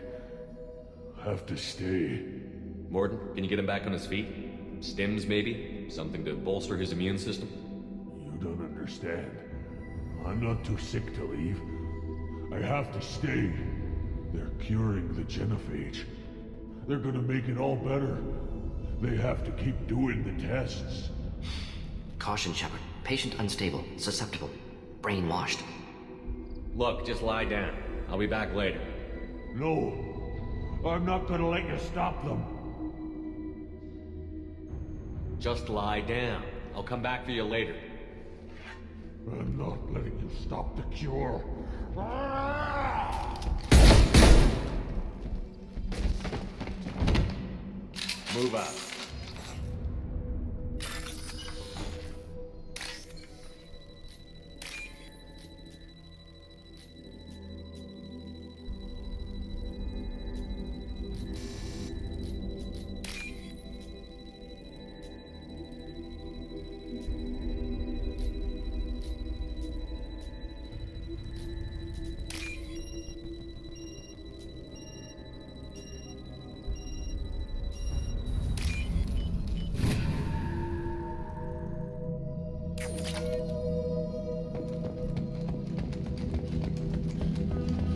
Have to stay. Mordin, can you get him back on his feet? Stims, maybe? Something to bolster his immune system? You don't understand. I'm not too sick to leave. I have to stay. They're curing the genophage. They're gonna make it all better. They have to keep doing the tests. Caution, Shepard. Patient unstable, susceptible, brainwashed. Look, just lie down. I'll be back later. No. I'm not gonna let you stop them. Just lie down. I'll come back for you later. I'm not letting you stop the cure. Move out.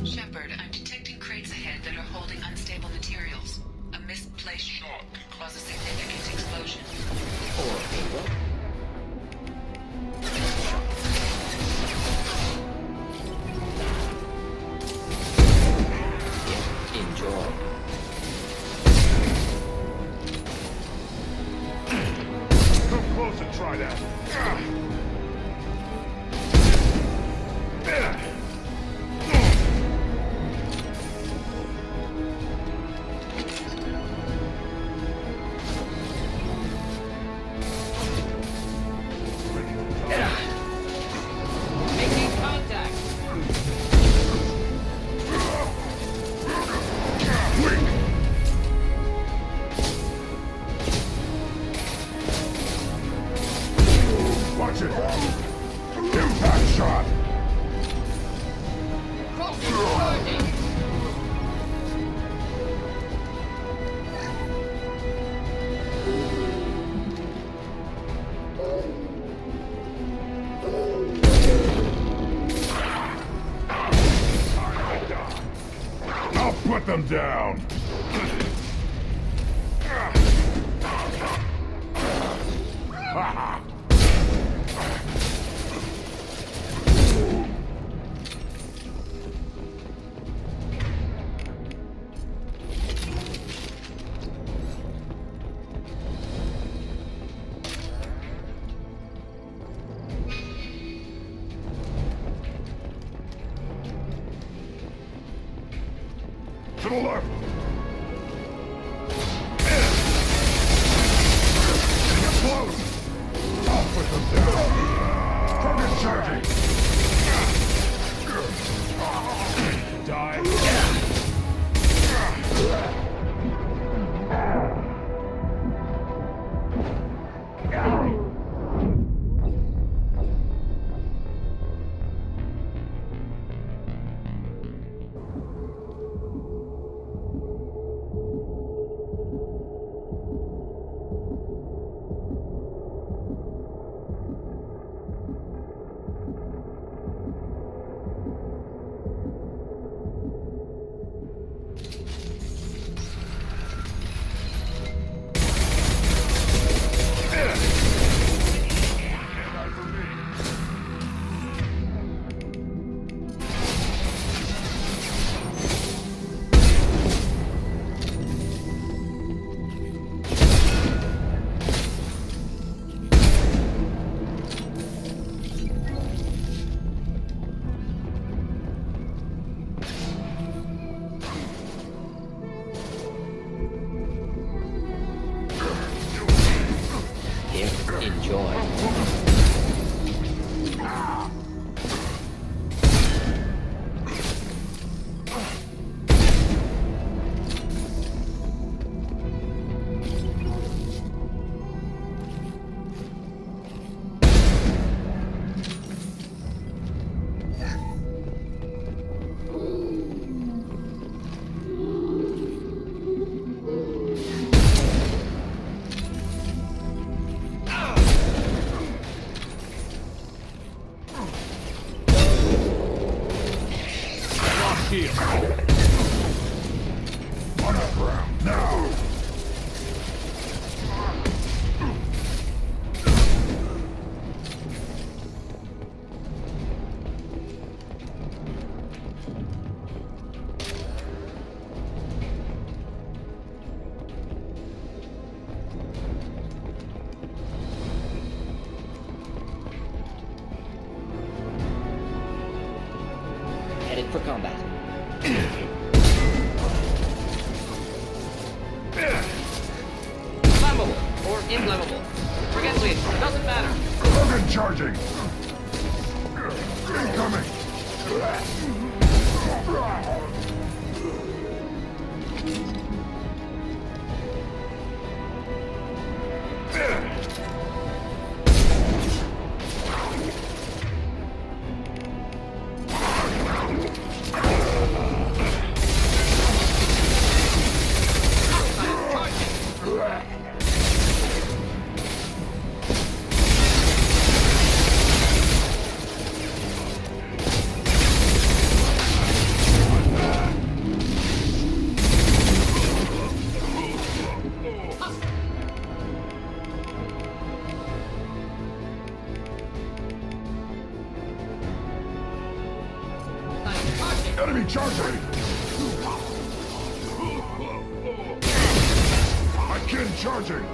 Shepard, I'm detecting crates ahead that are holding unstable materials. A misplaced shock could cause a significant explosion. Enjoy. Come close and try that. Making contact. Watch it! Impact shot! I'll put them down! Ha to the left! Get close! I'll put them down! Target charging! Die! Enjoy. Underground now! Headed for combat. Flammable or inflammable. Forget lead. Doesn't matter. Logan charging! Incoming! Enemy charging! Akin charging!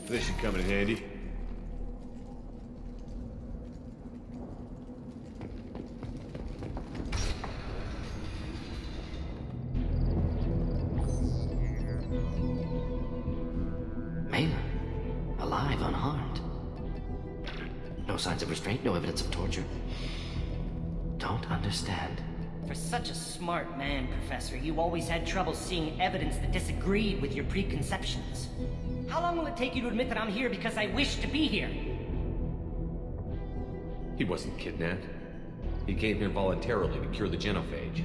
This should come in handy. Mela, alive, unharmed. No signs of restraint, no evidence of torture. Don't understand. For such a smart man, Professor, you always had trouble seeing evidence that disagreed with your preconceptions. How long will it take you to admit that I'm here because I wish to be here? He wasn't kidnapped. He came here voluntarily to cure the genophage.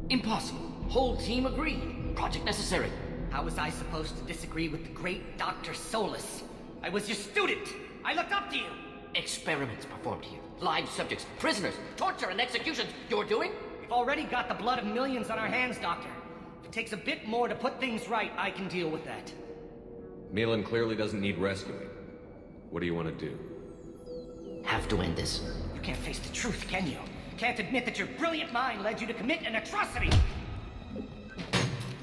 Impossible. Whole team agreed. Project necessary. How was I supposed to disagree with the great Dr. Solus? I was your student. I looked up to you. Experiments performed here. Live subjects, prisoners, torture and executions. You're doing? We've already got the blood of millions on our hands, Doctor. If it takes a bit more to put things right, I can deal with that. Milan clearly doesn't need rescuing. What do you want to do? Have to end this. You can't face the truth, can you? Can't admit that your brilliant mind led you to commit an atrocity!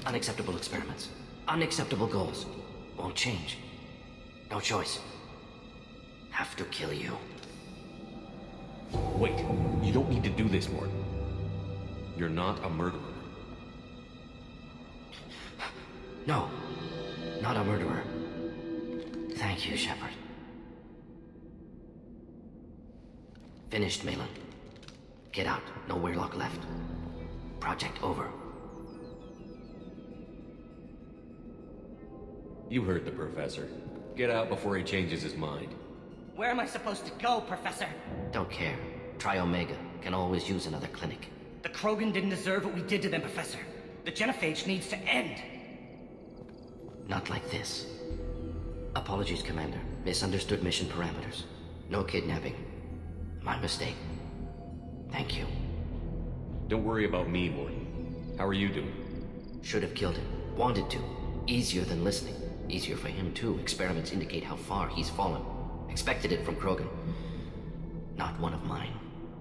Unacceptable experiments. Unacceptable goals. Won't change. No choice. Have to kill you. Wait, you don't need to do this, Morton. You're not a murderer. No, not a murderer. Thank you, Shepard. Finished, Malin. Get out. No Weirlock left. Project over. You heard the professor. Get out before he changes his mind. Where am I supposed to go, Professor? Don't care. Try Omega. Can always use another clinic. The Krogan didn't deserve what we did to them, Professor. The genophage needs to end. Not like this. Apologies, Commander. Misunderstood mission parameters. No kidnapping. My mistake. Thank you. Don't worry about me, Morton. How are you doing? Should have killed him. Wanted to. Easier than listening. Easier for him, too. Experiments indicate how far he's fallen. Expected it from Krogan. Not one of mine.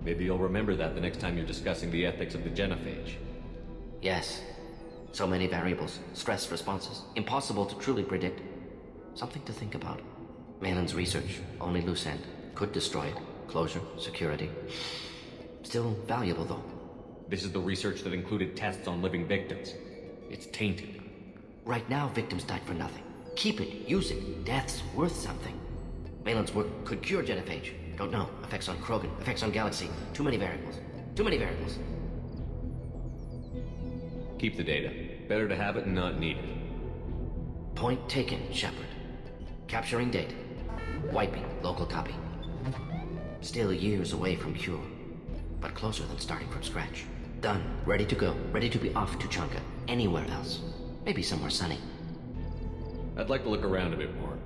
Maybe you'll remember that the next time you're discussing the ethics of the genophage. Yes. So many variables. Stress responses. Impossible to truly predict. Something to think about. Malin's research. Only loose end. Could destroy it. Closure. Security. Still valuable, though. This is the research that included tests on living victims. It's tainted. Right now, victims died for nothing. Keep it. Use it. Death's worth something. Malin's work could cure genophage. Don't know. Effects on Krogan. Effects on Galaxy. Too many variables. Too many variables. Keep the data. Better to have it and not need it. Point taken, Shepard. Capturing data. Wiping local copy. Still years away from cure. But closer than starting from scratch. Done. Ready to go. Ready to be off to Chunka. Anywhere else. Maybe somewhere sunny. I'd like to look around a bit more.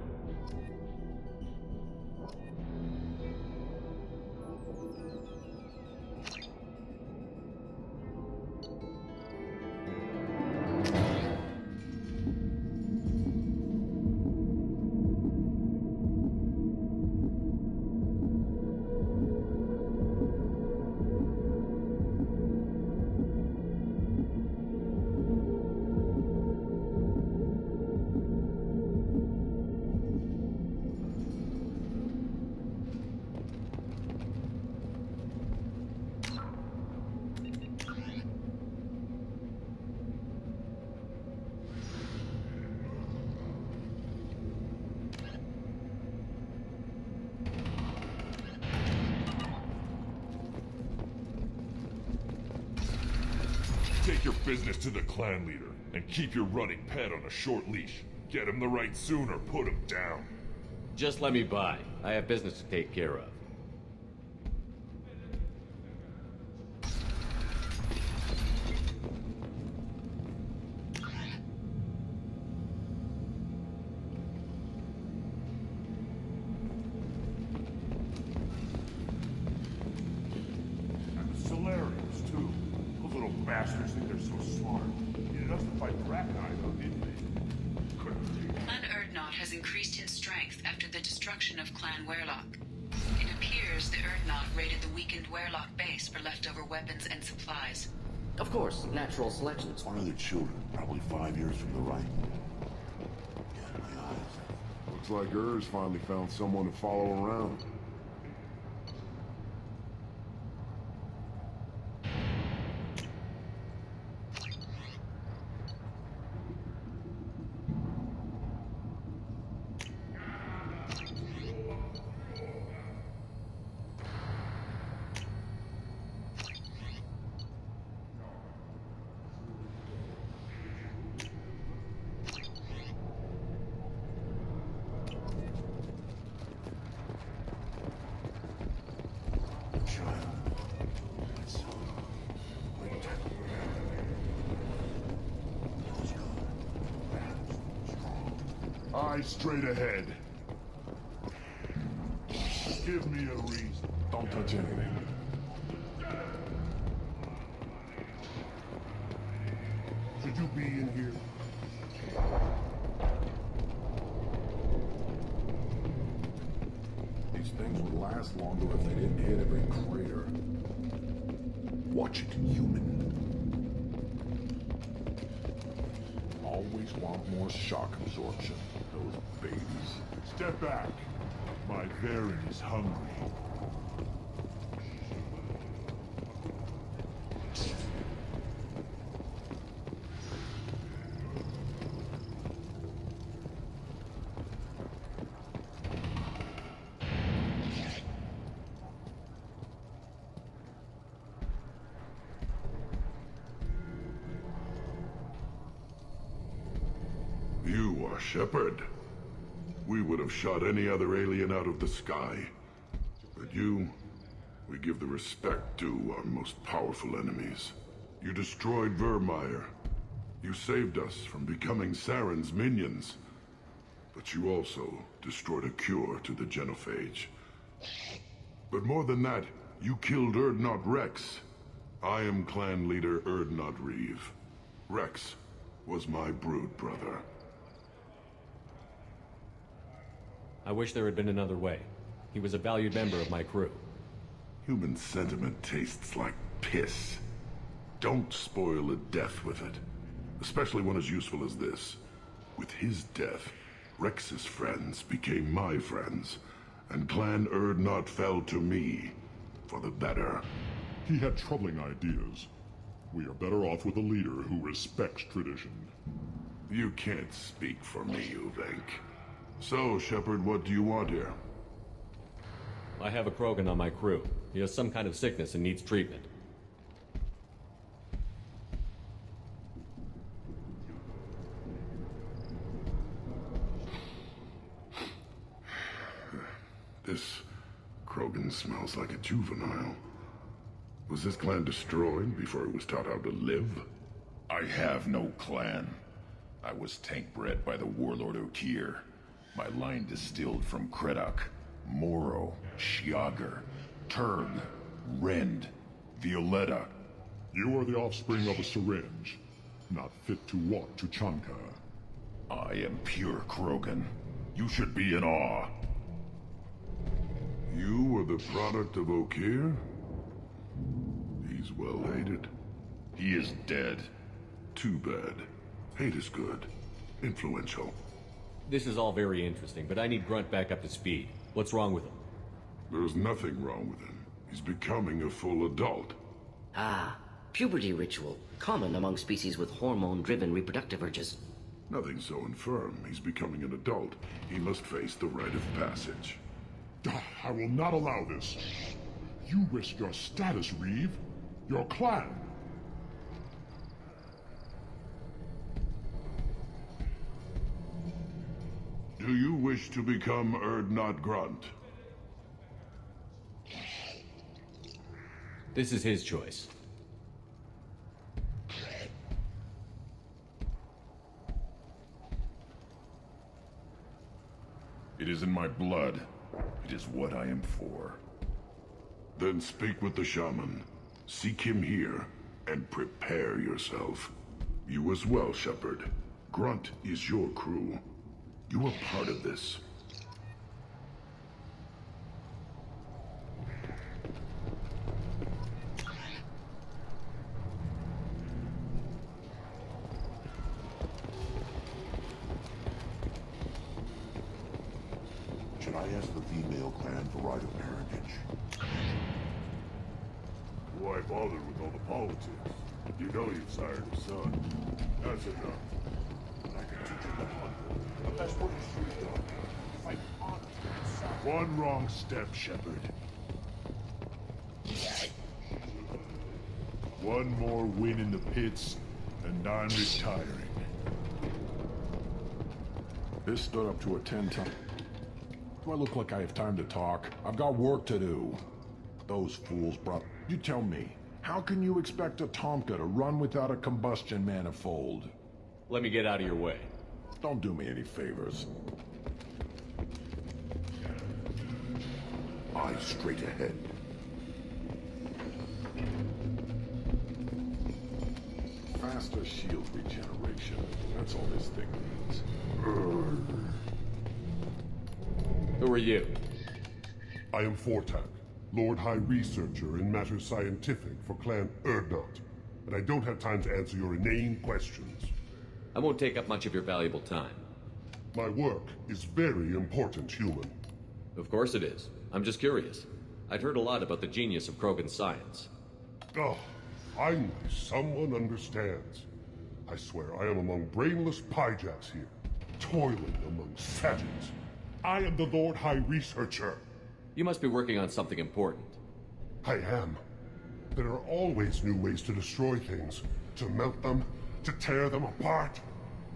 Take your business to the clan leader, and keep your running pet on a short leash. Get him the right soon or put him down. Just let me by. I have business to take care of. And the Solarians, too. Those little bastards think they're so smart. Needed us to fight Draknai, though, didn't they? Couldn't do it. Clan Urdnot has increased in strength after the destruction of Clan Weirlock. It appears the Urdnot raided the weakened Weirlock base for leftover weapons and supplies. Of course, natural selection. One of their children, probably 5 years from the right. Looks like Urs finally found someone to follow around. Eyes straight ahead. Give me a reason. Don't touch anything. Should you be in here? These things would last longer if they didn't hit every crater. Watch it, human. Always want more shock absorption. Those babies. Step back. My Varen is hungry. You are Shepard. We would have shot any other alien out of the sky. But you, we give the respect due our most powerful enemies. You destroyed Vermeer. You saved us from becoming Saren's minions. But you also destroyed a cure to the genophage. But more than that, you killed Urdnot Rex. I am clan leader Urdnot Reeve. Rex was my brood brother. I wish there had been another way. He was a valued member of my crew. Human sentiment tastes like piss. Don't spoil a death with it. Especially one as useful as this. With his death, Rex's friends became my friends, and Clan Urdnot fell to me. For the better. He had troubling ideas. We are better off with a leader who respects tradition. You can't speak for me, Uvenk. So, Shepard, what do you want here? I have a Krogan on my crew. He has some kind of sickness and needs treatment. This Krogan smells like a juvenile. Was this clan destroyed before it was taught how to live? I have no clan. I was tank bred by the warlord Otir. My line distilled from Kredok, Moro, Shiagar, Turg, Rend, Violetta. You are the offspring of a syringe, not fit to walk to Chanka. I am pure Krogan. You should be in awe. You were the product of Otir? He's well hated. He is dead. Too bad. Hate is good. Influential. This is all very interesting, but I need Grunt back up to speed. What's wrong with him? There's nothing wrong with him. He's becoming a full adult. Ah, puberty ritual. Common among species with hormone-driven reproductive urges. Nothing so infirm. He's becoming an adult. He must face the rite of passage. I will not allow this. You risk your status, Reeve. Your clan. Do you wish to become Urdnot Grunt? This is his choice. It is in my blood. It is what I am for. Then speak with the shaman. Seek him here, and prepare yourself. You as well, Shepard. Grunt is your crew. You are part of this. Should I ask the female clan for right of parentage? Why bother with all the politics? You know you've sired a son. That's enough. I can teach you the hunt. But that's what you should have done. Fight honor. One wrong step, Shepard. One more win in the pits, and I'm retiring. This stood up to a 10-ton. Do I look like I have time to talk? I've got work to do. Those fools brought... You tell me, how can you expect a Tomka to run without a combustion manifold? Let me get out of your way. Don't do me any favors. eyes straight ahead. Faster shield regeneration. That's all this thing needs. Who are you? I am Fortak, Lord High Researcher in matters scientific for Clan Urdnot, and I don't have time to answer your inane questions. I won't take up much of your valuable time. My work is very important, human. Of course it is. I'm just curious. I'd heard a lot about the genius of Krogan's science. Oh, finally someone understands. I swear I am among brainless pyjaks here, toiling among savages. I am the Lord High Researcher. You must be working on something important. I am. There are always new ways to destroy things, to melt them, to tear them apart.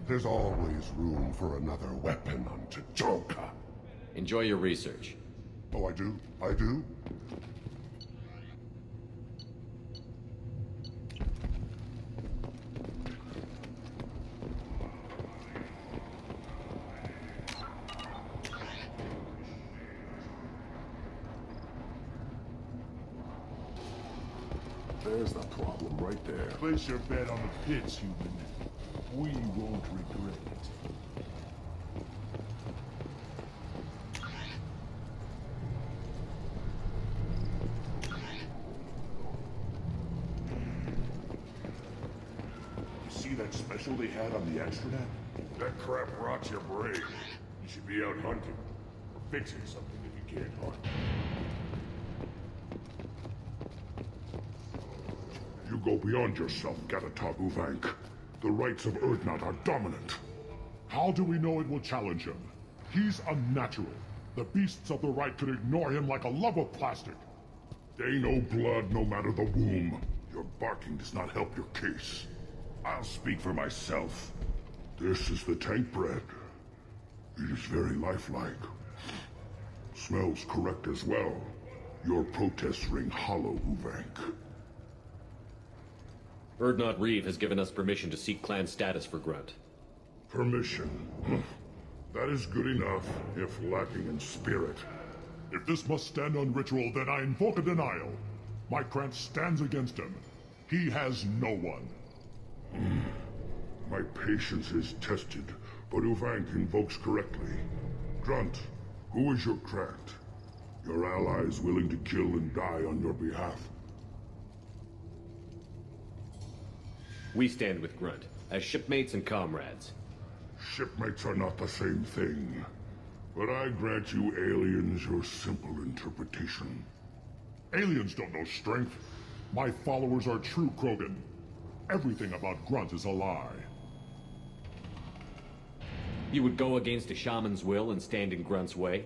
There's always room for another weapon on Tajoka. Enjoy your research. Oh, I do? I do? There's the problem right there. Place your bet on the pits, human. We won't regret it. You see that special they had on the Astronaut? That crap rots your brain. You should be out hunting, or fixing something if you can't hunt. You go beyond yourself, Gatatog Uvank. The rights of Urdnot are dominant. How do we know it will challenge him? He's unnatural. The beasts of the right could ignore him like a lump of plastic. They know blood no matter the womb. Your barking does not help your case. I'll speak for myself. This is the tank bread. It is very lifelike. Smells correct as well. Your protests ring hollow, Uvank. Urdnot Reeve has given us permission to seek clan status for Grunt. Permission? That is good enough, if lacking in spirit. If this must stand on ritual, then I invoke a denial. My Krant stands against him. He has no one. My patience is tested, but Uvank invokes correctly. Grunt, who is your Krant? Your allies willing to kill and die on your behalf? We stand with Grunt, as shipmates and comrades. Shipmates are not the same thing. But I grant you aliens your simple interpretation. Aliens don't know strength. My followers are true Krogan. Everything about Grunt is a lie. You would go against a shaman's will and stand in Grunt's way?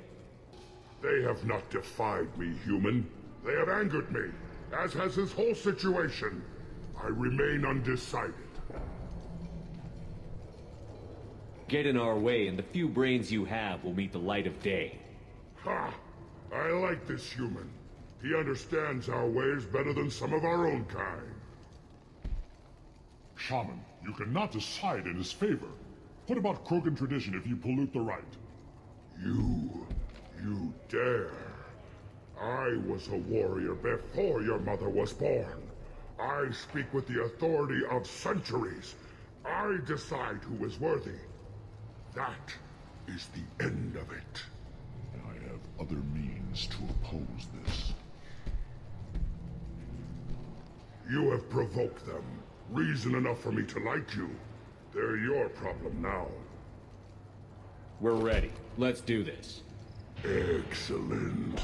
They have not defied me, human. They have angered me, as has his whole situation. I remain undecided. Get in our way, and the few brains you have will meet the light of day. Ha! I like this human. He understands our ways better than some of our own kind. Shaman, you cannot decide in his favor. What about Krogan tradition if you pollute the rite? You dare. I was a warrior before your mother was born. I speak with the authority of centuries. I decide who is worthy. That is the end of it. I have other means to oppose this. You have provoked them. Reason enough for me to like you. They're your problem now. We're ready. Let's do this. Excellent.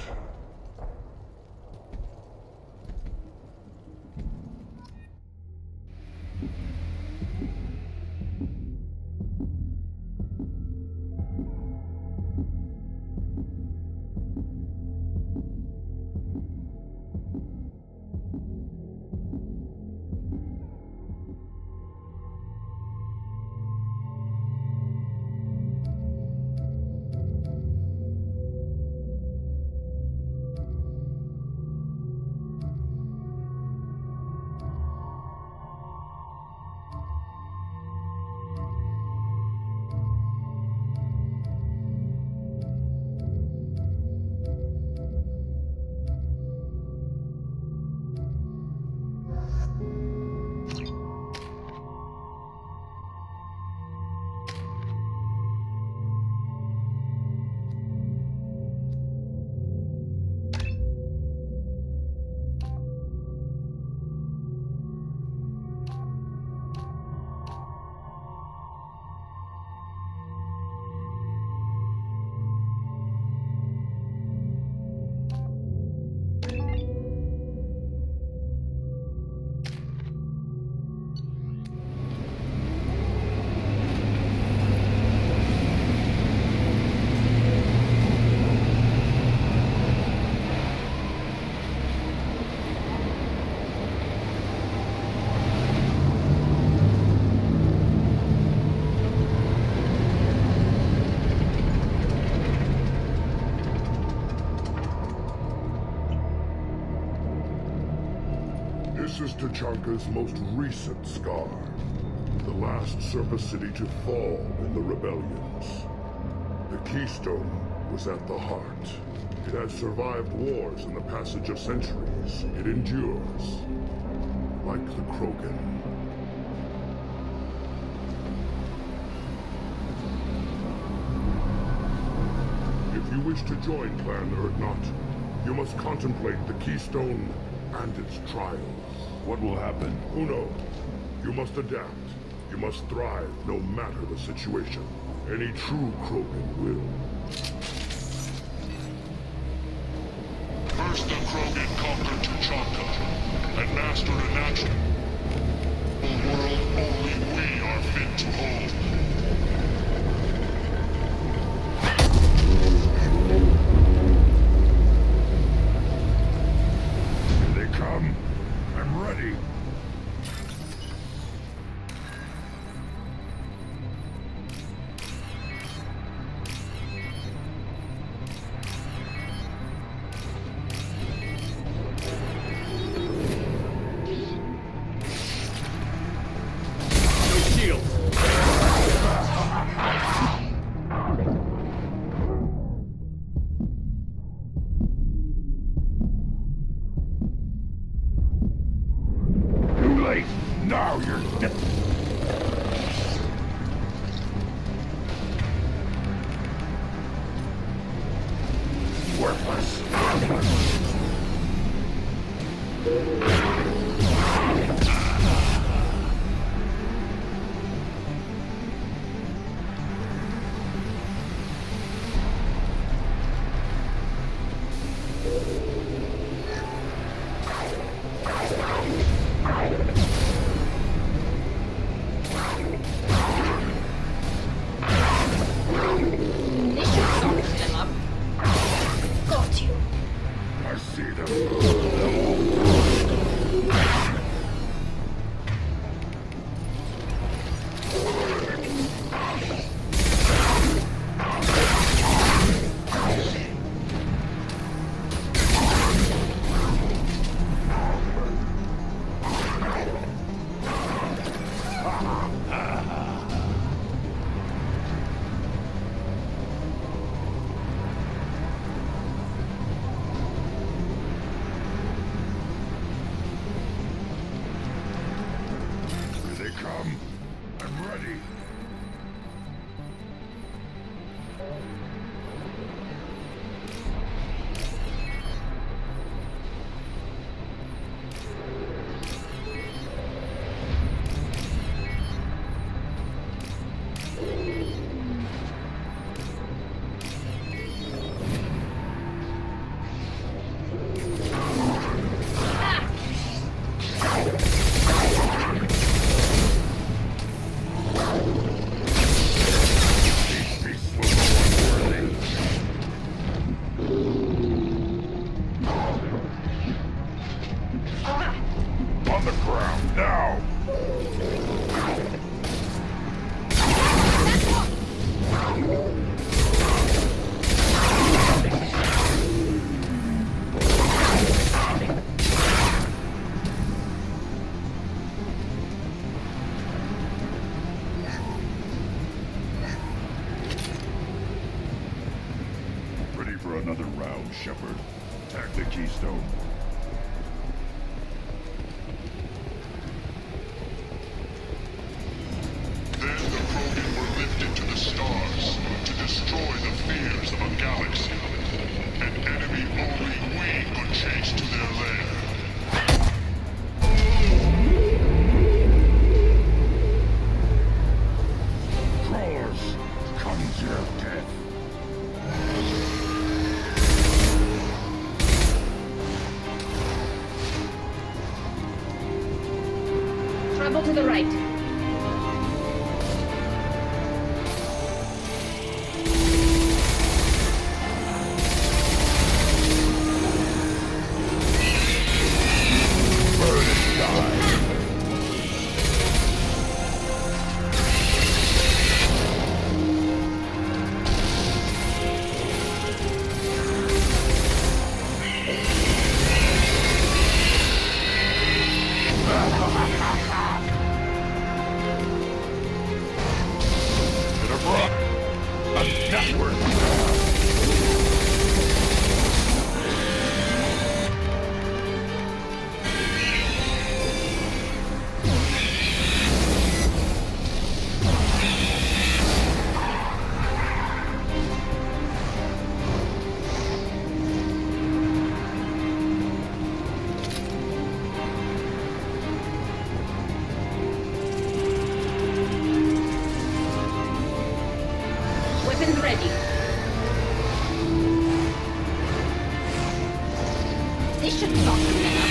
This is Tachanka's most recent scar. The last surface city to fall in the rebellions. The Keystone was at the heart. It has survived wars and the passage of centuries. It endures. Like the Krogan. If you wish to join Clan Urdnot, you must contemplate the Keystone and its trials. What will happen? Who knows? You must adapt. You must thrive no matter the situation. Any true Krogan will. First the Krogan conquered Tachanka and mastered a natural world only we are fit to hold. Here they come. I'm ready. Too late. Now you're dead. Worthless. Got you. I see them. Here they come. I'm ready. On the ground, now! Ready for another round, Shepard. Attack the Keystone. Then the Krogan were lifted to the stars to destroy the fears of a galaxy. An enemy only we could chase to their lair. Crawlers, come to your death. Trouble to the right. This should soften them up.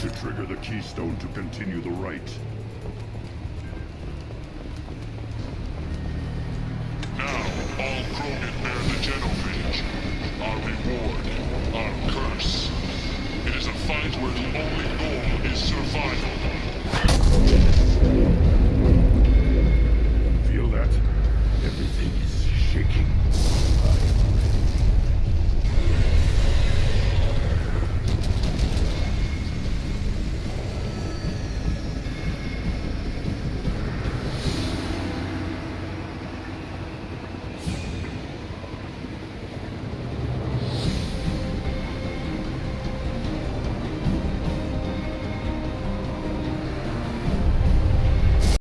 To trigger the keystone to continue the rite. Now, all Krogan bear the genophage. Our reward, our curse. It is a fight where the only goal is survival.